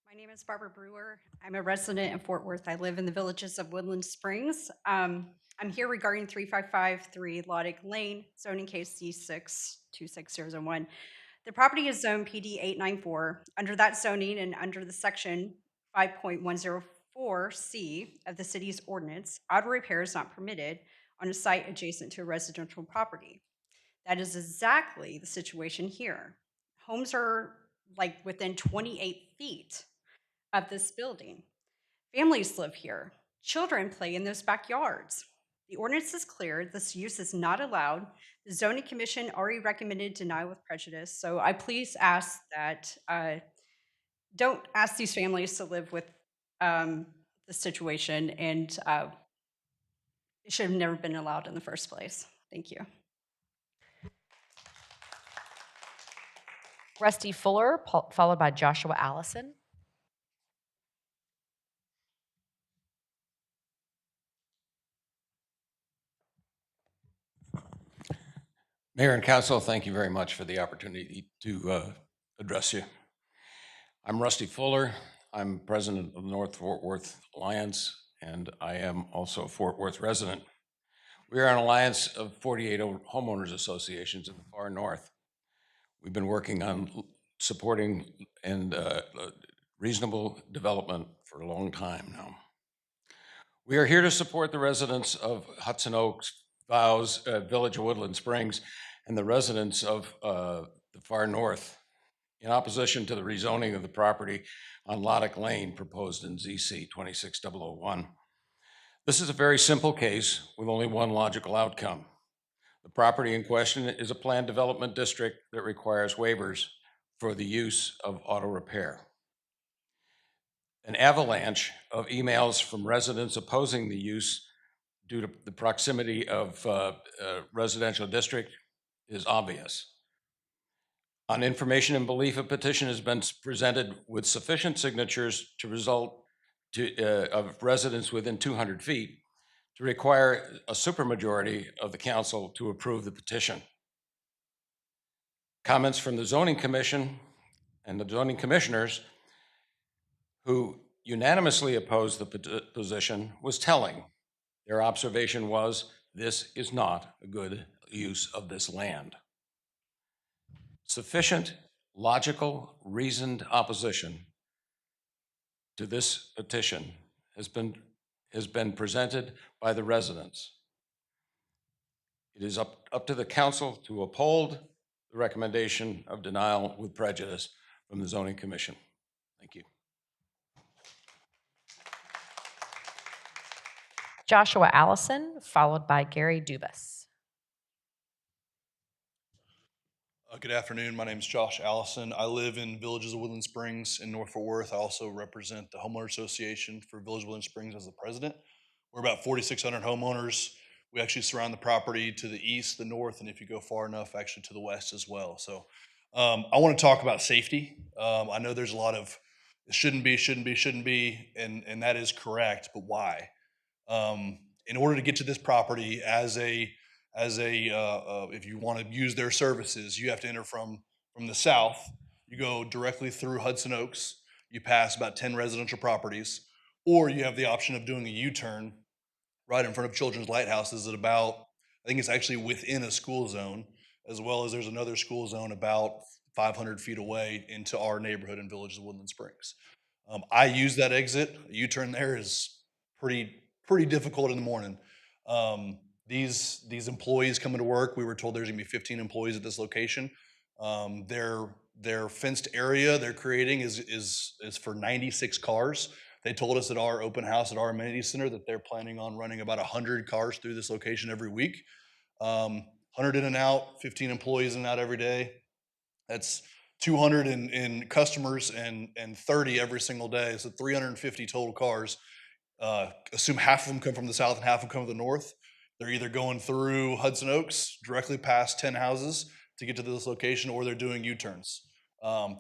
My name is Barbara Brewer. I'm a resident in Fort Worth. I live in the villages of Woodland Springs. I'm here regarding 3553 Lodick Lane, zoning case C62601. The property is zone PD 894. Under that zoning and under the section 5.104C of the city's ordinance, auto repair is not permitted on a site adjacent to a residential property. That is exactly the situation here. Homes are like within 28 feet of this building. Families live here. Children play in those backyards. The ordinance is clear. This use is not allowed. The zoning commission already recommended denial with prejudice. So I please ask that don't ask these families to live with the situation, and it should have never been allowed in the first place. Thank you. Rusty Fuller, followed by Joshua Allison. Mayor and Council, thank you very much for the opportunity to address you. I'm Rusty Fuller. I'm president of the North Fort Worth Alliance, and I am also a Fort Worth resident. We are an alliance of 48 homeowners associations in the far north. We've been working on supporting and reasonable development for a long time now. We are here to support the residents of Hudson Oaks, Vows, Village of Woodland Springs, and the residents of the far north in opposition to the rezoning of the property on Loddick Lane proposed in ZC 26001. This is a very simple case with only one logical outcome. The property in question is a planned development district that requires waivers for the use of auto repair. An avalanche of emails from residents opposing the use due to the proximity of residential district is obvious. On information and belief, a petition has been presented with sufficient signatures to result of residents within 200 feet to require a supermajority of the council to approve the petition. Comments from the Zoning Commission and the zoning commissioners who unanimously opposed the position was telling. Their observation was, this is not a good use of this land. Sufficient, logical, reasoned opposition to this petition has been presented by the residents. It is up to the council to uphold the recommendation of denial with prejudice from the Zoning Commission. Thank you. Joshua Allison, followed by Gary Dubas. Good afternoon. My name is Josh Allison. I live in Villages of Woodland Springs in North Fort Worth. I also represent the Homeowner Association for Village of Woodland Springs as the president. We're about 4,600 homeowners. We actually surround the property to the east, the north, and if you go far enough, actually to the west as well. So I want to talk about safety. I know there's a lot of it shouldn't be, and that is correct, but why? In order to get to this property if you want to use their services, you have to enter from the south. You go directly through Hudson Oaks. You pass about 10 residential properties, or you have the option of doing a U-turn right in front of Children's Lighthouses at about, I think it's actually within a school zone, as well as there's another school zone about 500 feet away into our neighborhood in Village of Woodland Springs. I use that exit. A U-turn there is pretty difficult in the morning. These employees coming to work, we were told there's gonna be 15 employees at this location. Their fenced area they're creating is for 96 cars. They told us at our open house at our amenity center that they're planning on running about 100 cars through this location every week. 100 in and out, 15 employees in and out every day. That's 200 in customers and 30 every single day. So 350 total cars. Assume half of them come from the south and half of them come from the north. They're either going through Hudson Oaks, directly past 10 houses to get to this location, or they're doing U-turns.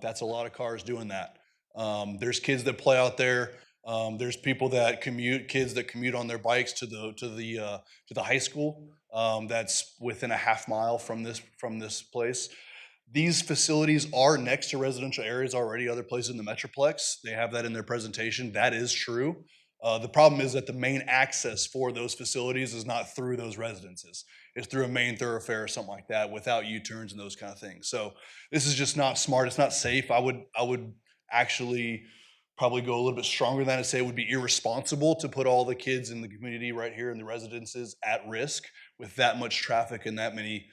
That's a lot of cars doing that. There's kids that play out there. There's people that kids that commute on their bikes to the high school. That's within a half mile from this place. These facilities are next to residential areas already, other places in the Metroplex. They have that in their presentation. That is true. The problem is that the main access for those facilities is not through those residences. It's through a main thoroughfare or something like that without U-turns and those kind of things. So this is just not smart. It's not safe. I would actually probably go a little bit stronger than that and say it would be irresponsible to put all the kids in the community right here in the residences at risk with that much traffic and that many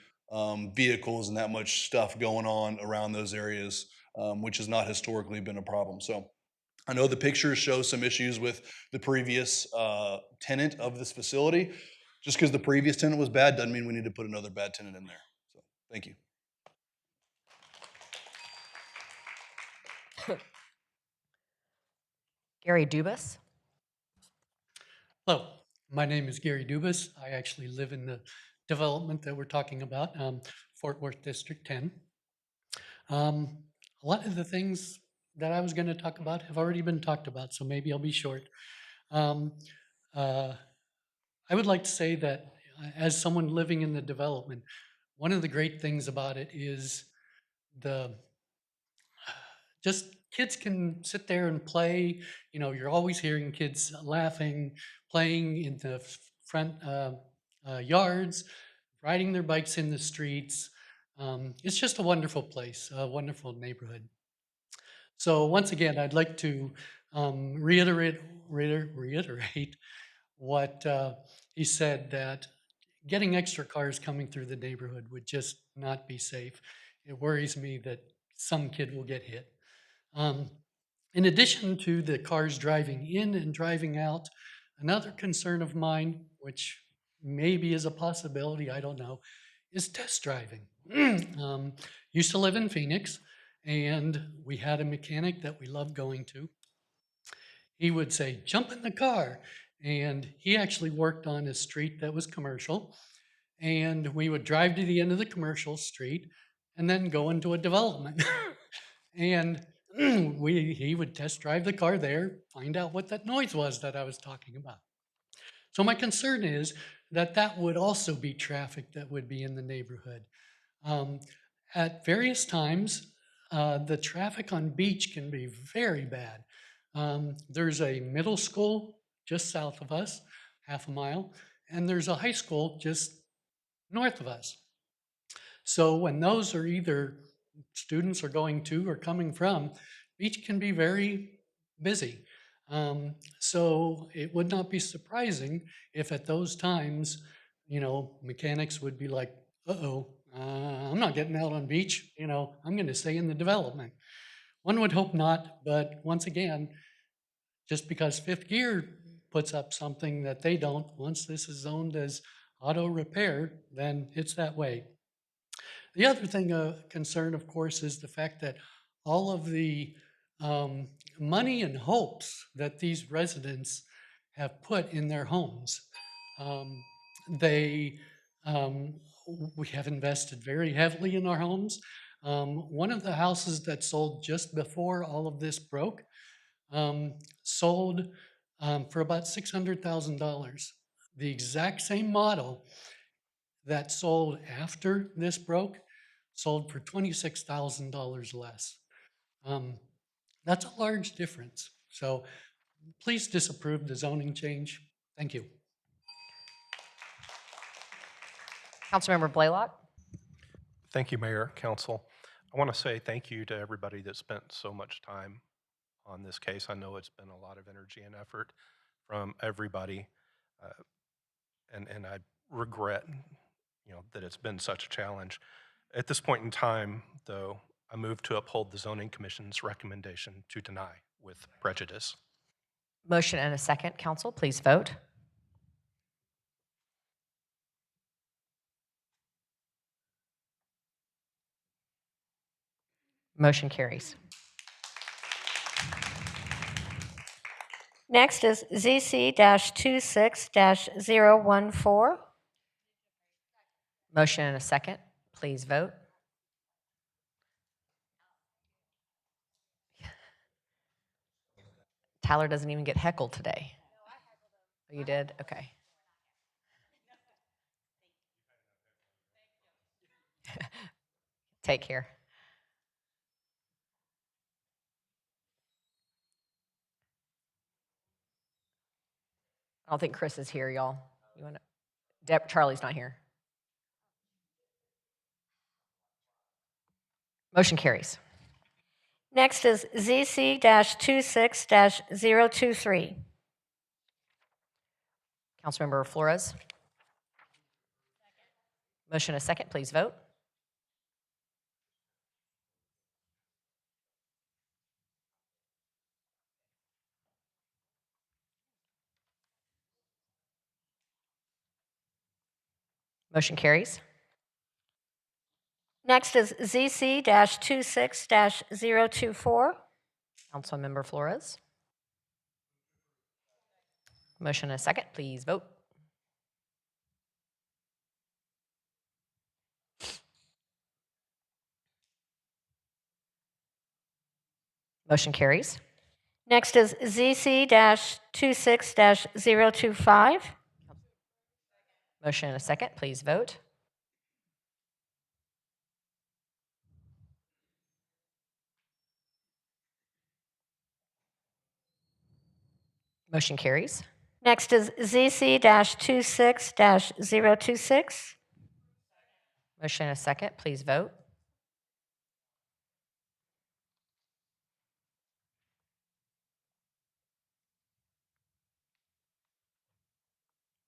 vehicles and that much stuff going on around those areas, which has not historically been a problem. So I know the pictures show some issues with the previous tenant of this facility. Just because the previous tenant was bad doesn't mean we need to put another bad tenant in there. So thank you. Gary Dubas. Hello, my name is Gary Dubas. I actually live in the development that we're talking about, Fort Worth District 10. a lot of the things that I was going to talk about have already been talked about, so maybe I'll be short. Um, I would like to say that as someone living in the development, one of the great things about it is the just kids can sit there and play. You know, you're always hearing kids laughing, playing in the front yards, riding their bikes in the streets. It's just a wonderful place, a wonderful neighborhood. So once again, I'd like to reiterate what he said, that getting extra cars coming through the neighborhood would just not be safe. It worries me that some kid will get hit. In addition to the cars driving in and driving out, another concern of mine, which maybe is a possibility, I don't know, is test driving. Used to live in Phoenix, and we had a mechanic that we loved going to. He would say, "Jump in the car." And he actually worked on a street that was commercial. And we would drive to the end of the commercial street and then go into a development. And he would test drive the car there, find out what that noise was that I was talking about. So my concern is that that would also be traffic that would be in the neighborhood. At various times, the traffic on Beach can be very bad. There's a middle school just south of us, half a mile, and there's a high school just north of us. So when those are either students are going to or coming from, Beach can be very busy. So it would not be surprising if at those times, you know, mechanics would be like, uh-oh, I'm not getting out on Beach, you know, I'm going to stay in the development. One would hope not, but once again, just because Fifth Gear puts up something that they don't, once this is zoned as auto repair, then it's that way. The other thing of concern, of course, is the fact that all of the money and hopes that these residents have put in their homes, they we have invested very heavily in our homes. One of the houses that sold just before all of this broke sold for about $600,000. The exact same model that sold after this broke sold for $26,000 less. That's a large difference. So please disapprove the zoning change. Thank you. Councilmember Blaylock. Thank you, Mayor, Council. I want to say thank you to everybody that spent so much time on this case. I know it's been a lot of energy and effort from everybody, and I regret, that it's been such a challenge. At this point in time, though, I move to uphold the Zoning Commission's recommendation to deny with prejudice. Motion and a second. Council, please vote. Motion carries. Next is ZC-26-014. Motion and a second. Please vote. Tyler doesn't even get heckled today. Oh, you did? Okay. Take care. I don't think Chris is here, y'all. You want to? Charlie's not here. Motion carries. Next is ZC-26-023. Councilmember Flores. Motion and a second. Please vote. Motion carries. Next is ZC-26-024. Councilmember Flores. Motion and a second. Please vote. Motion carries. Next is ZC-26-025. Motion and a second. Please vote. Motion carries. Next is ZC-26-026. Motion and a second. Please vote.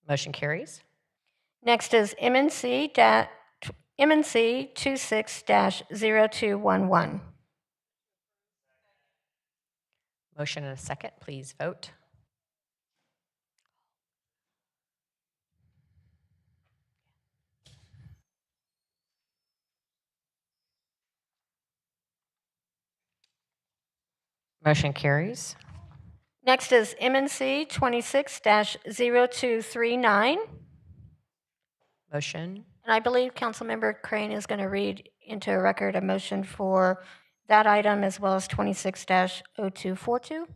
Motion carries. Next is MNC 26-0211. Motion and a second. Please vote. Motion carries. Next is MNC 26-0239. Motion. And I believe Councilmember Crane is going to read into a record a motion for that item as well as 26-0242.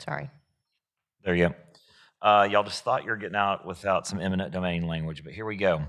Sorry. There you go. Y'all just thought you were getting out without some eminent domain language, but here we go.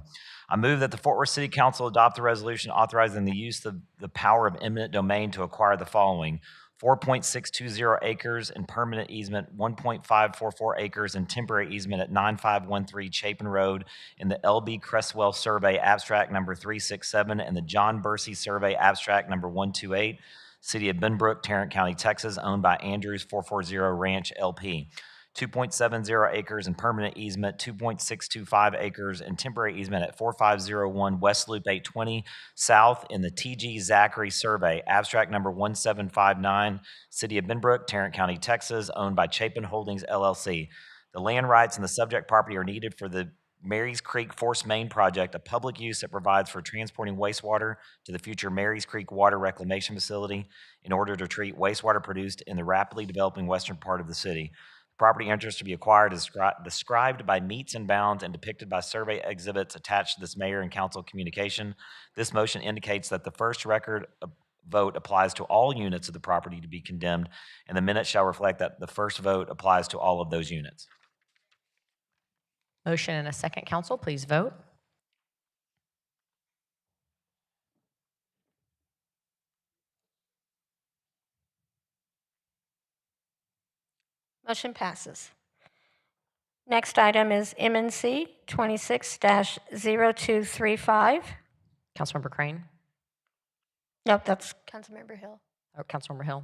I move that the Fort Worth City Council adopt a resolution authorizing the use of the power of eminent domain to acquire the following: 4.620 acres in permanent easement, 1.544 acres in temporary easement at 9513 Chapin Road in the LB Cresswell Survey Abstract number 367 and the John Bursey Survey Abstract number 128, City of Benbrook, Tarrant County, Texas, owned by Andrews 440 Ranch LP. 2.70 acres in permanent easement, 2.625 acres in temporary easement at 4501 West Loop 820 South in the TG Zachary Survey, abstract number 1759, City of Benbrook, Tarrant County, Texas, owned by Chapin Holdings LLC. The land rights and the subject property are needed for the Marys Creek Force Main Project, a public use that provides for transporting wastewater to the future Marys Creek Water Reclamation Facility in order to treat wastewater produced in the rapidly developing western part of the city. Property interest to be acquired is described by meets and bounds and depicted by survey exhibits attached to this mayor and council communication. This motion indicates that the first record vote applies to all units of the property to be condemned, and the minutes shall reflect that the first vote applies to all of those units. Motion and a second. Council, please vote. Motion passes. Next item is MNC 26-0235. Councilmember Crane. Nope, that's Councilmember Hill. Oh, Councilmember Hill.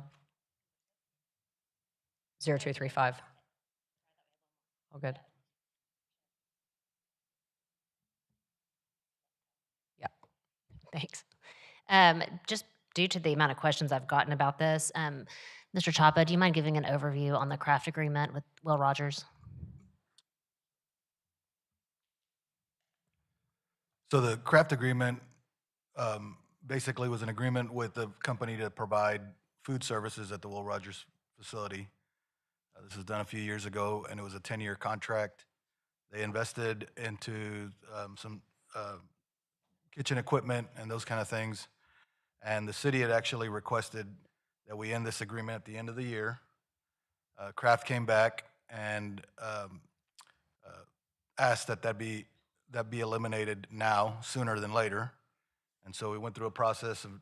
0235. Oh, good. Yeah, thanks. Just due to the amount of questions I've gotten about this, Mr. Chapa, do you mind giving an overview on the craft agreement with Will Rogers? So the craft agreement basically was an agreement with the company to provide food services at the Will Rogers facility. This was done a few years ago, and it was a 10-year contract. They invested into some kitchen equipment and those kind of things. And the city had actually requested that we end this agreement at the end of the year. Kraft came back and asked that be eliminated now, sooner than later. And so we went through a process of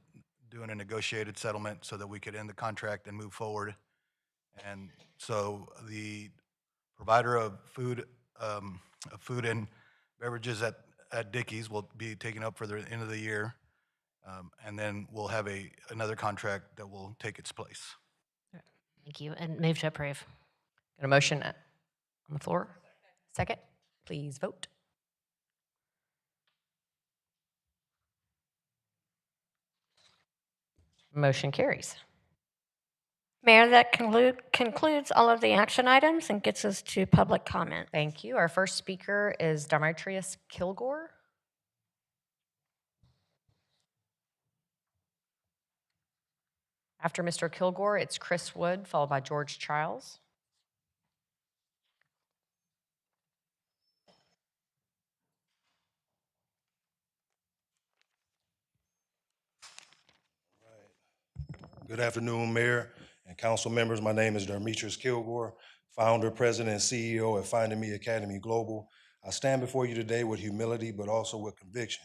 doing a negotiated settlement so that we could end the contract and move forward. And so the provider of food and beverages at Dickey's will be taken up for the end of the year. And then we'll have another contract that will take its place. Thank you, and move to approve. Got a motion on the floor? Second, please vote. Motion carries. Mayor, that concludes all of the action items and gets us to public comment. Thank you. Our first speaker is Demetrius Kilgore. After Mr. Kilgore, it's Chris Wood, followed by George Childs. Good afternoon, Mayor and council members. My name is Demetrius Kilgore, founder, president, and CEO at Finding Me Academy Global. I stand before you today with humility, but also with conviction,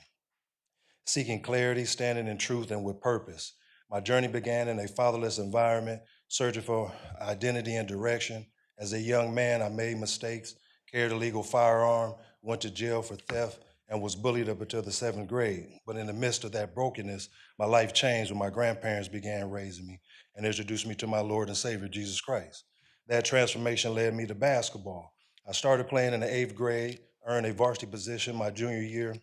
seeking clarity, standing in truth, and with purpose. My journey began in a fatherless environment, searching for identity and direction. As a young man, I made mistakes, carried a illegal firearm, went to jail for theft, and was bullied up until the 7th grade. But in the midst of that brokenness, my life changed when my grandparents began raising me and introduced me to my Lord and Savior, Jesus Christ. That transformation led me to basketball. I started playing in the 8th grade, earned a varsity position my junior year,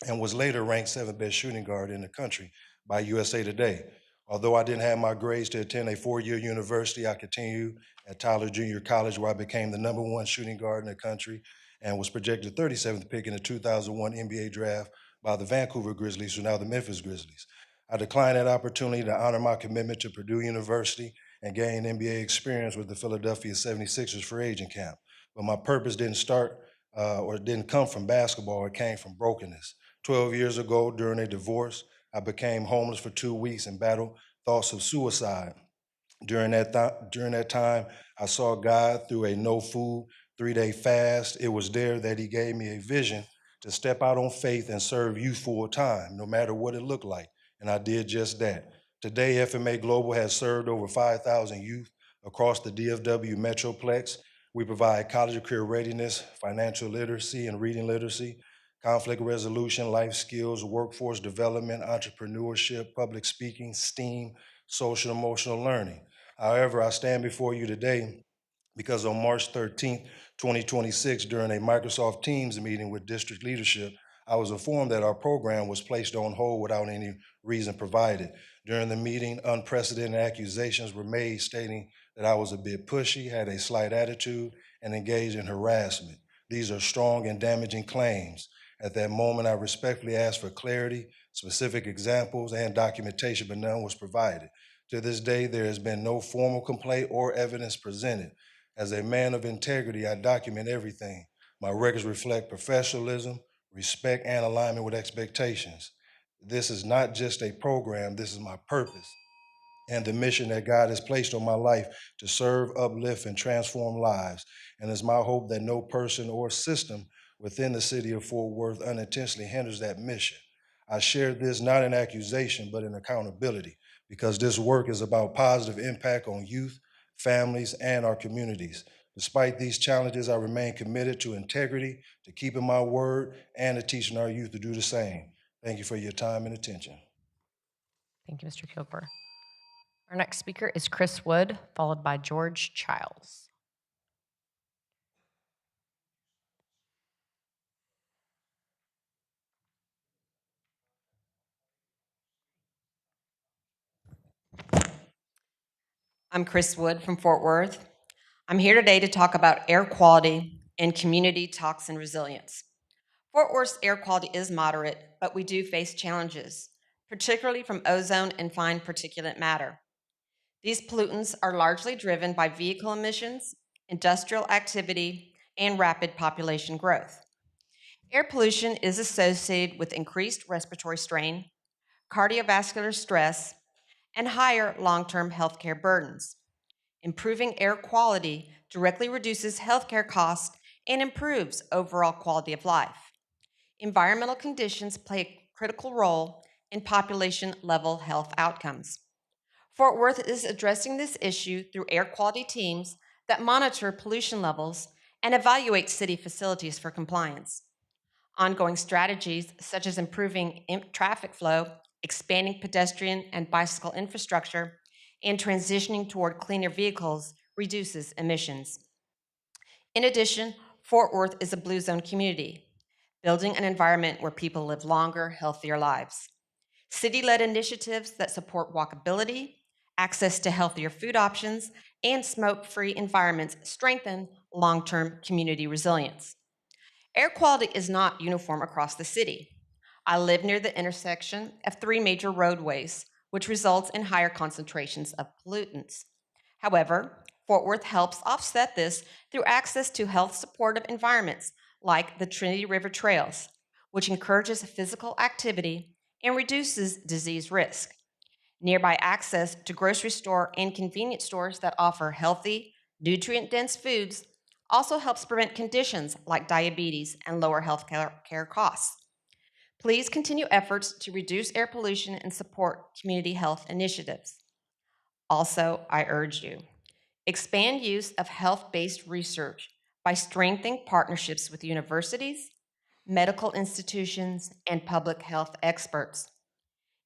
and was later ranked 7th best shooting guard in the country by USA Today. Although I didn't have my grades to attend a 4-year university, I continued at Tyler Junior College, where I became the #1 shooting guard in the country and was projected 37th pick in the 2001 NBA draft by the Vancouver Grizzlies, who are now the Memphis Grizzlies. I declined that opportunity to honor my commitment to Purdue University and gain NBA experience with the Philadelphia 76ers free agent camp. But my purpose didn't start or it didn't come from basketball, it came from brokenness. 12 years ago, during a divorce, I became homeless for 2 weeks and battled thoughts of suicide. During that time, I saw God through a no food 3-day fast. It was there that He gave me a vision to step out on faith and serve you full time, no matter what it looked like. And I did just that. Today, FMA Global has served over 5,000 youth across the DFW Metroplex. We provide college and career readiness, financial literacy and reading literacy, conflict resolution, life skills, workforce development, entrepreneurship, public speaking, STEAM, social emotional learning. However, I stand before you today because on March 13th, 2026, during a Microsoft Teams meeting with district leadership, I was informed that our program was placed on hold without any reason provided. During the meeting, unprecedented accusations were made stating that I was a bit pushy, had a slight attitude, and engaged in harassment. These are strong and damaging claims. At that moment, I respectfully asked for clarity, specific examples, and documentation, but none was provided. To this day, there has been no formal complaint or evidence presented. As a man of integrity, I document everything. My records reflect professionalism, respect, and alignment with expectations. This is not just a program, this is my purpose and the mission that God has placed on my life to serve, uplift, and transform lives. And it's my hope that no person or system within the city of Fort Worth unintentionally hinders that mission. I share this not in accusation, but in accountability, because this work is about positive impact on youth, families, and our communities. Despite these challenges, I remain committed to integrity, to keeping my word, and to teaching our youth to do the same. Thank you for your time and attention. Thank you, Mr. Kilgore. Our next speaker is Chris Wood, followed by George Childs. I'm Chris Wood from Fort Worth. I'm here today to talk about air quality and community toxin resilience. Fort Worth's air quality is moderate, but we do face challenges, particularly from ozone and fine particulate matter. These pollutants are largely driven by vehicle emissions, industrial activity, and rapid population growth. Air pollution is associated with increased respiratory strain, cardiovascular stress, and higher long-term healthcare burdens. Improving air quality directly reduces healthcare costs and improves overall quality of life. Environmental conditions play a critical role in population-level health outcomes. Fort Worth is addressing this issue through air quality teams that monitor pollution levels and evaluate city facilities for compliance. Ongoing strategies such as improving traffic flow, expanding pedestrian and bicycle infrastructure, and transitioning toward cleaner vehicles reduces emissions. In addition, Fort Worth is a Blue Zone community, building an environment where people live longer, healthier lives. City-led initiatives that support walkability, access to healthier food options, and smoke-free environments strengthen long-term community resilience. Air quality is not uniform across the city. I live near the intersection of 3 major roadways, which results in higher concentrations of pollutants. However, Fort Worth helps offset this through access to health-supportive environments like the Trinity River Trails, which encourages physical activity and reduces disease risk. Nearby access to grocery store and convenience stores that offer healthy, nutrient-dense foods also helps prevent conditions like diabetes and lower health care costs. Please continue efforts to reduce air pollution and support community health initiatives. Also, I urge you, expand use of health-based research by strengthening partnerships with universities, medical institutions, and public health experts.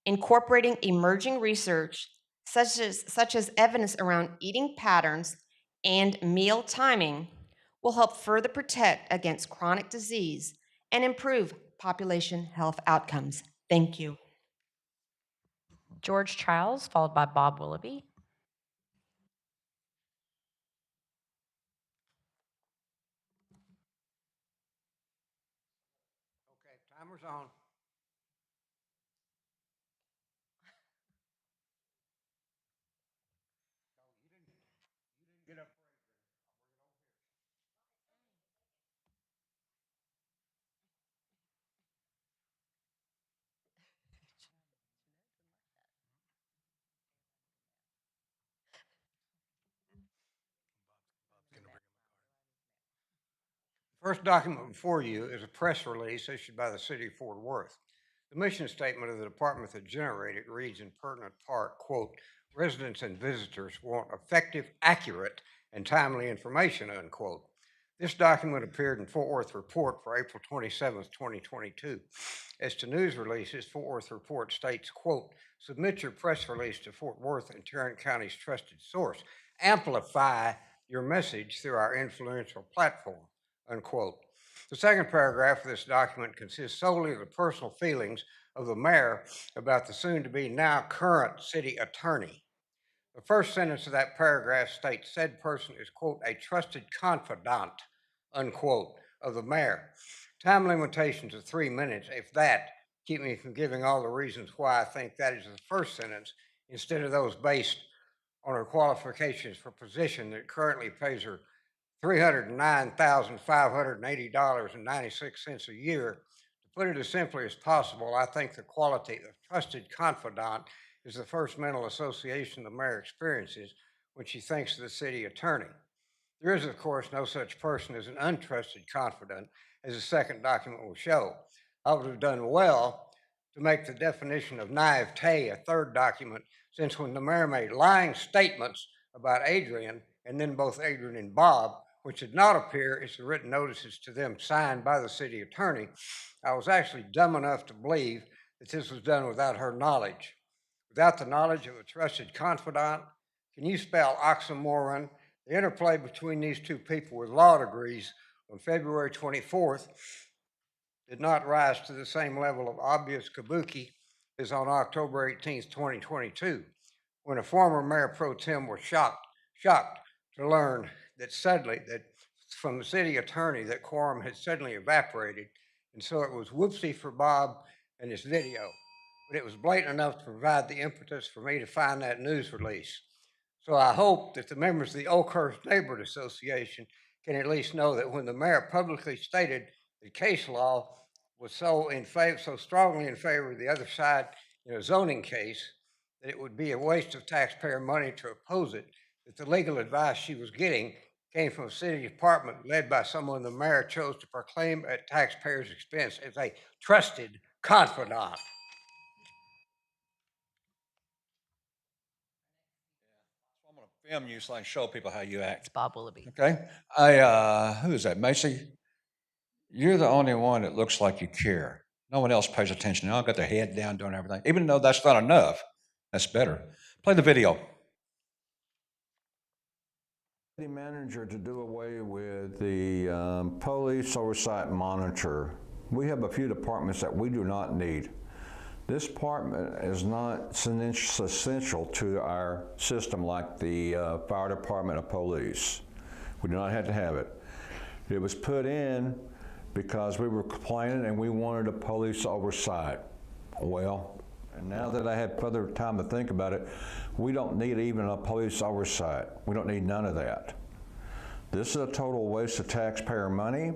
Incorporating emerging research, such as evidence around eating patterns and meal timing, will help further protect against chronic disease and improve population health outcomes. Thank you. George Childs, followed by Bob Willoughby. Okay, timer's on. Get up. First document before you is a press release issued by the City of Fort Worth. The mission statement of the department that generated it reads in pertinent part, quote, residents and visitors want effective, accurate, and timely information, unquote. This document appeared in Fort Worth Report for April 27, 2022. As to news releases, Fort Worth Report states, quote, submit your press release to Fort Worth and Tarrant County's trusted source. Amplify your message through our influential platform, unquote. The second paragraph of this document consists solely of the personal feelings of the mayor about the soon-to-be now current city attorney. The first sentence of that paragraph states said person is, quote, a trusted confidant, unquote, of the mayor. Time limitations of 3 minutes, if that, keep me from giving all the reasons why I think that is the first sentence instead of those based on her qualifications for position that currently pays her $309,580.96 a year. To put it as simply as possible, I think the quality of trusted confidant is the first mental association the mayor experiences when she thinks of the city attorney. There is, of course, no such person as an untrusted confidant, as the second document will show. I would have done well to make the definition of naivete a third document, since when the mayor made lying statements about Adrian, and then both Adrian and Bob, which did not appear as the written notices to them signed by the city attorney, I was actually dumb enough to believe that this was done without her knowledge. Without the knowledge of a trusted confidant, can you spell oxymoron? The interplay between these two people with law degrees on February 24th did not rise to the same level of obvious kabuki as on October 18th, 2022, when a former mayor pro tem was shocked to learn that suddenly, that from the city attorney, that quorum had suddenly evaporated. And so it was whoopsie for Bob and his video. But it was blatant enough to provide the impetus for me to find that news release. So I hope that the members of the Oakhurst Neighborhood Association can at least know that when the mayor publicly stated that case law was so strongly in favor of the other side in a zoning case, that it would be a waste of taxpayer money to oppose it, that the legal advice she was getting came from a city department led by someone the mayor chose to proclaim at taxpayers' expense as a trusted confidant. I'm going to film you so I can show people how you act. It's Bob Willoughby. Okay. Who is that, Macy? You're the only one that looks like you care. No one else pays attention. They all got their head down doing everything. Even though that's not enough, that's better. Play the video. City manager to do away with the police oversight monitor. We have a few departments that we do not need. This department is not essential to our system like the fire department or police. We do not have to have it. It was put in because we were complaining and we wanted a police oversight. Well, and now that I had further time to think about it, we don't need even a police oversight. We don't need none of that. This is a total waste of taxpayer money,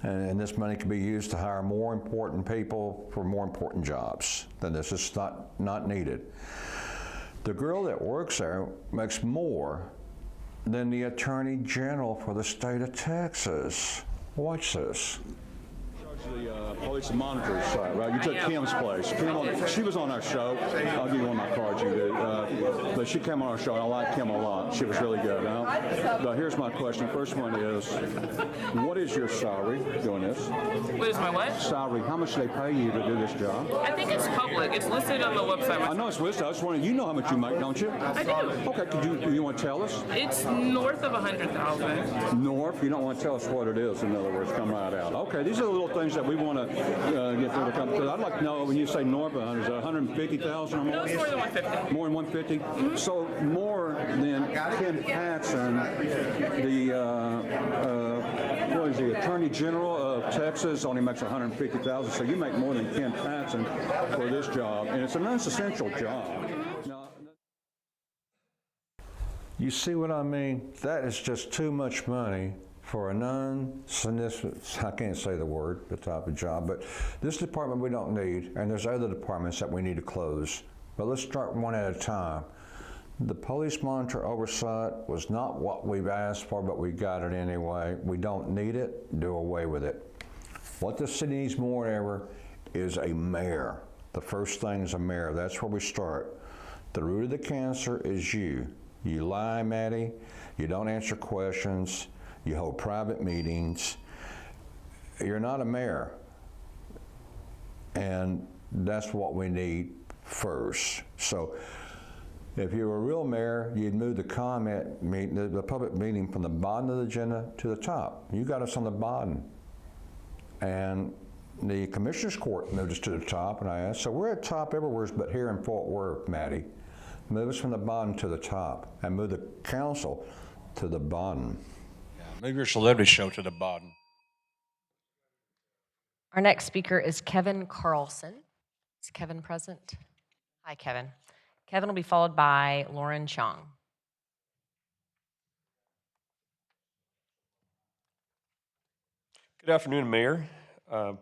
and this money can be used to hire more important people for more important jobs. Then this is not needed. The girl that works there makes more than the Attorney General for the state of Texas. Watch this. The police monitor site, right? You took Kim's place. She was on our show. I'll give you one of my cards. You did, but she came on our show. I like Kim a lot. She was really good. But here's my question. First one is, what is your salary doing this? What is my what? Salary. How much do they pay you to do this job? I think it's public. It's listed on the website. I know it's listed. I was wondering. You know how much you make, don't you? I do. Okay. Do you want to tell us? It's north of 100,000. North. You don't want to tell us what it is. In other words, come right out. Okay. These are the little things that we want to get through the company. Because I'd like to know when you say north of 100, is it 150,000 or more? No, it's more than 150. More than 150? Mm-hmm. So more than Ken Patson, what is the Attorney General of Texas, only makes 150,000. So you make more than Ken Patson for this job, and it's an unessential job. Now, you see what I mean? That is just too much money for a non-significant, I can't say the word, the type of job, but this department we don't need, and there's other departments that we need to close. But let's start one at a time. The police monitor oversight was not what we've asked for, but we got it anyway. We don't need it, do away with it. What the city needs more than ever is a mayor. The first thing is a mayor, that's where we start. The root of the cancer is you. You lie, Maddie, you don't answer questions, you hold private meetings. You're not a mayor. And that's what we need first. So if you were a real mayor, you'd move the comment meeting, the public meeting from the bottom of the agenda to the top. You got us on the bottom. And the Commissioners Court moved us to the top, and I asked, so we're at top everywhere but here in Fort Worth, Maddie. Move us from the bottom to the top, and move the council to the bottom. Move your celebrity show to the bottom. Our next speaker is Kevin Carlson. Is Kevin present? Hi, Kevin. Kevin will be followed by Lauren Chong. Good afternoon, Mayor,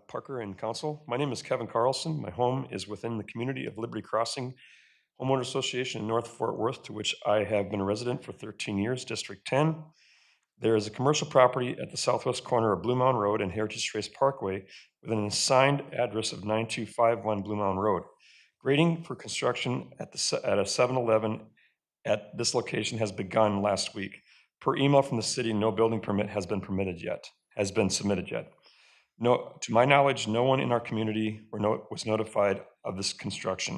Parker, and Council. My name is Kevin Carlson. My home is within the community of Liberty Crossing Homeowner Association in North Fort Worth, to which I have been a resident for 13 years, District 10. There is a commercial property at the southwest corner of Blue Mountain Road and Heritage Trace Parkway with an assigned address of 9251 Blue Mountain Road. Grading for construction at a 7-Eleven at this location has begun last week. Per email from the city, no building permit has been submitted yet. No, to my knowledge, no one in our community was notified of this construction.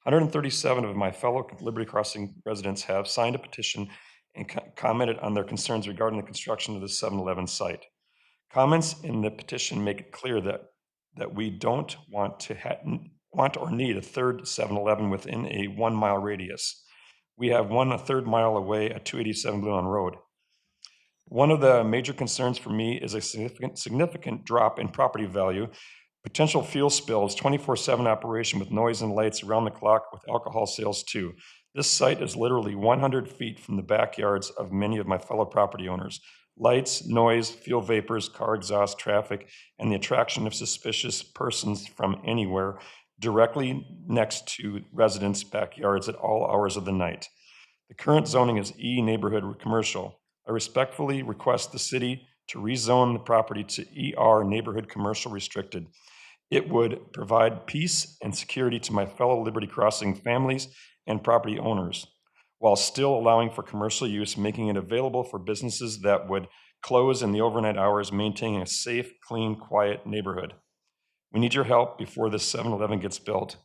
137 of my fellow Liberty Crossing residents have signed a petition and commented on their concerns regarding the construction of the 7-Eleven site. Comments in the petition make it clear that we don't want or need a third 7-Eleven within a 1-mile radius. We have one a third mile away at 287 Blue Mountain Road. One of the major concerns for me is a significant drop in property value, potential fuel spills, 24/7 operation with noise and lights around the clock with alcohol sales too. This site is literally 100 feet from the backyards of many of my fellow property owners. Lights, noise, fuel vapors, car exhaust, traffic, and the attraction of suspicious persons from anywhere directly next to residents' backyards at all hours of the night. The current zoning is E neighborhood commercial. I respectfully request the city to rezone the property to ER neighborhood commercial restricted. It would provide peace and security to my fellow Liberty Crossing families and property owners, while still allowing for commercial use, making it available for businesses that would close in the overnight hours, maintaining a safe, clean, quiet neighborhood. We need your help before this 7-Eleven gets built.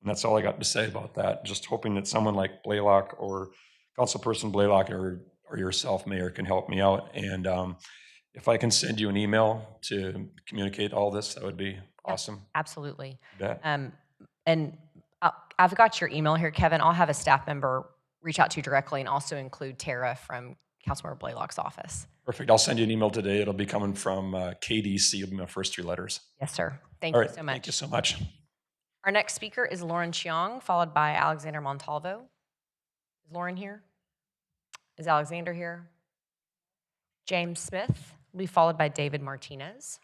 And that's all I got to say about that. Just hoping that someone like Blaylock or Councilperson Blaylock or yourself, Mayor, can help me out. And if I can send you an email to communicate all this, that would be awesome. Absolutely. You bet. And I've got your email here, Kevin. I'll have a staff member reach out to you directly and also include Tara from Councilmember Blaylock's office. Perfect. I'll send you an email today. It'll be coming from KDC. It'll be my first 3 letters. Yes, sir. Thank All you right. so much. Thank you so much. Our next speaker is Lauren Cheong, followed by Alexander Montalvo. Is Lauren here? Is Alexander here? James Smith will be followed by David Martinez.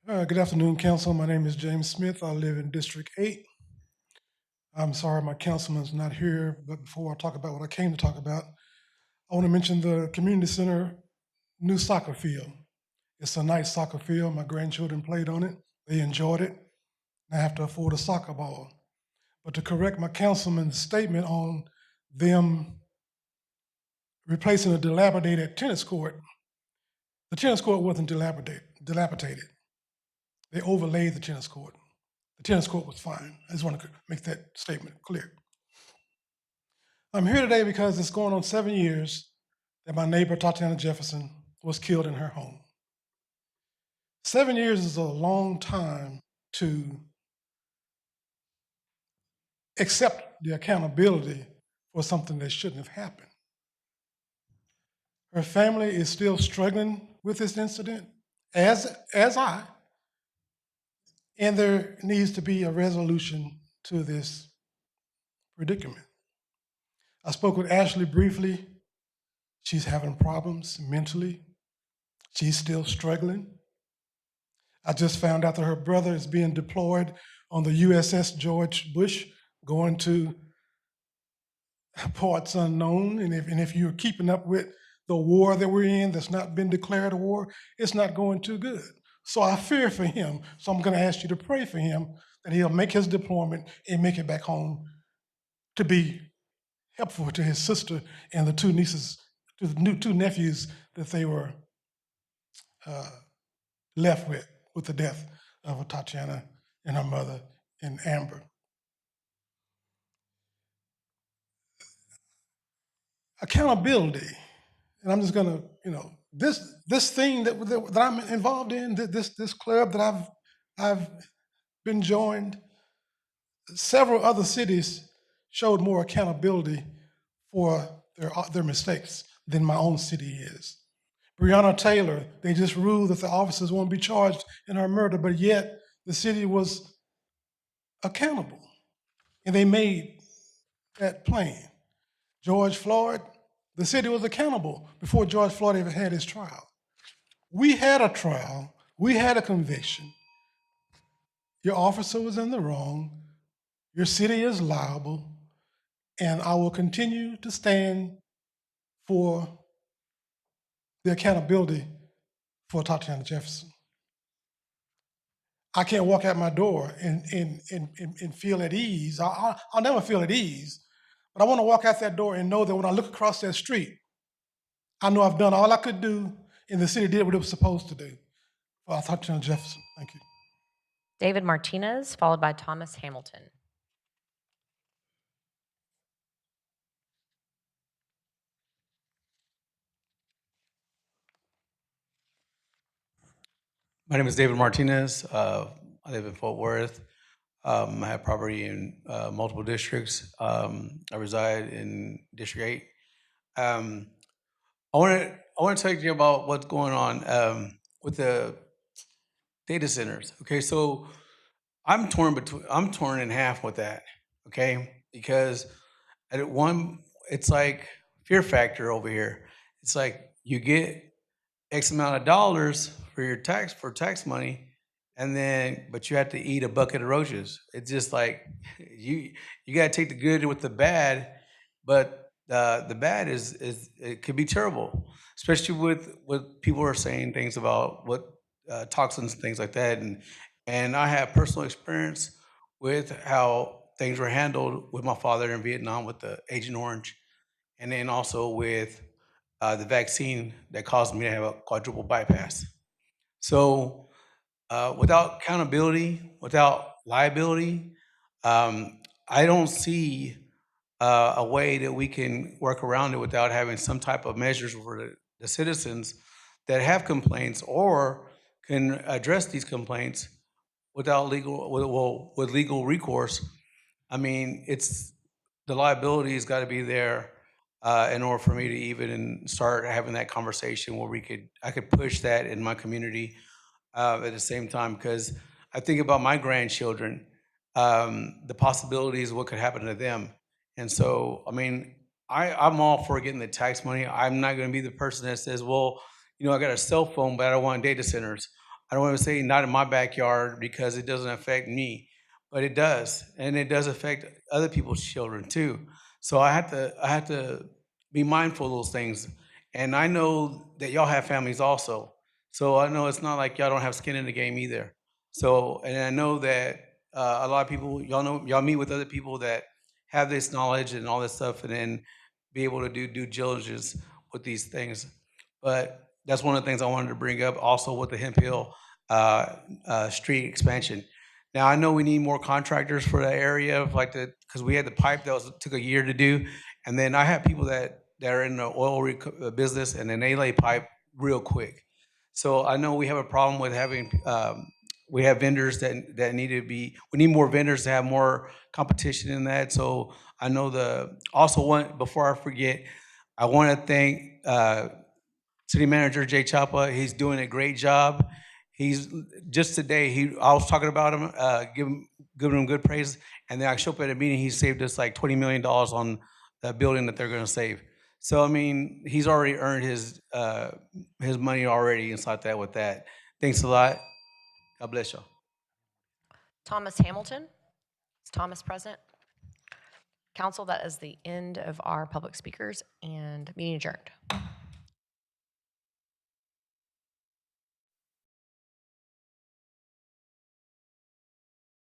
Good afternoon, council. My name is James Smith. I live in District 8. I'm sorry my councilman's not here, but before I talk about what I came to talk about, I want to mention the community center new soccer field. It's a nice soccer field. My grandchildren played on it. They enjoyed it. I have to afford a soccer ball. But to correct my councilman's statement on them replacing a dilapidated tennis court, the tennis court wasn't dilapidated. They overlaid the tennis court. The tennis court was fine. I just want to make that statement clear. I'm here today because it's going on 7 years that my neighbor, Tatiana Jefferson, was killed in her home. 7 years is a long time to accept the accountability for something that shouldn't have happened. Her family is still struggling with this incident, as I, and there needs to be a resolution to this predicament. I spoke with Ashley briefly. She's having problems mentally. She's still struggling. I just found out that her brother is being deployed on the USS George Bush, going to parts unknown. And if you're keeping up with the war that we're in that's not been declared a war, it's not going too good. So I fear for him. So I'm going to ask you to pray for him that he'll make his deployment and make it back home to be helpful to his sister and the two nieces, to the two nephews that they were left with the death of Tatiana and her mother and Amber. Accountability, and I'm just gonna, this thing that I'm involved in, this club that I've been joined, several other cities showed more accountability for their mistakes than my own city is. Breonna Taylor, they just ruled that the officers won't be charged in her murder, but yet the city was accountable, and they made that plain. George Floyd, the city was accountable before George Floyd ever had his trial. We had a trial, we had a conviction. Your officer was in the wrong, your city is liable, and I will continue to stand for the accountability for Tatiana Jefferson. I can't walk out my door and feel at ease. I'll never feel at ease, but I want to walk out that door and know that when I look across that street, I know I've done all I could do, and the city did what it was supposed to do. For Tatiana Jefferson. Thank you. David Martinez, followed by Thomas Hamilton. My name is David Martinez. I live in Fort Worth. I have property in multiple districts. I reside in District 8. I want to talk to you about what's going on with the data centers. Okay, so I'm torn in half with that. Okay, because at one, it's like fear factor over here. It's like you get X amount of dollars for your tax money, and then but you have to eat a bucket of roaches. It's just like you got to take the good with the bad, but the bad is it could be terrible, especially with what people are saying things about what toxins and things like that, and I have personal experience with how things were handled with my father in Vietnam with the Agent Orange, and then also with the vaccine that caused me to have a quadruple bypass. So without accountability, without liability, I don't see a way that we can work around it without having some type of measures for the citizens that have complaints or can address these complaints without with legal recourse. I mean, it's the liability has got to be there in order for me to even start having that conversation where I could push that in my community at the same time, because I think about my grandchildren, the possibilities of what could happen to them. And so, I mean, I'm all for getting the tax money. I'm not going to be the person that says, well, I got a cell phone, but I don't want data centers. don't want to say not in my backyard because it doesn't affect me, but it does, and it does affect other people's children too. So I have to be mindful of those things. And I know that y'all have families also. So I know it's not like y'all don't have skin in the game either. So, and I know that a lot of people, y'all meet with other people that have this knowledge and all this stuff, and then be able to do due diligence with these things. But that's one of the things I wanted to bring up also with the Hemp Hill street expansion. Now, I know we need more contractors for that area of like because we had the pipe that took a year to do. And then I have people that are in the oil business, and then they lay pipe real quick. So I know we have a problem with having, we have vendors that need to be, we need more vendors to have more competition in that. So I know before I forget, I want to thank City Manager Jay Chapa. He's doing a great job. He's just today, I was talking about him, giving him good praise. And then I show up at a meeting, he saved us like $20 million on the building that they're going to save. So, I mean, he's already earned his money already inside that with that. Thanks a lot. God bless y'all. Thomas Hamilton. Is Thomas present? Council, that is the end of our public speakers and meeting adjourned.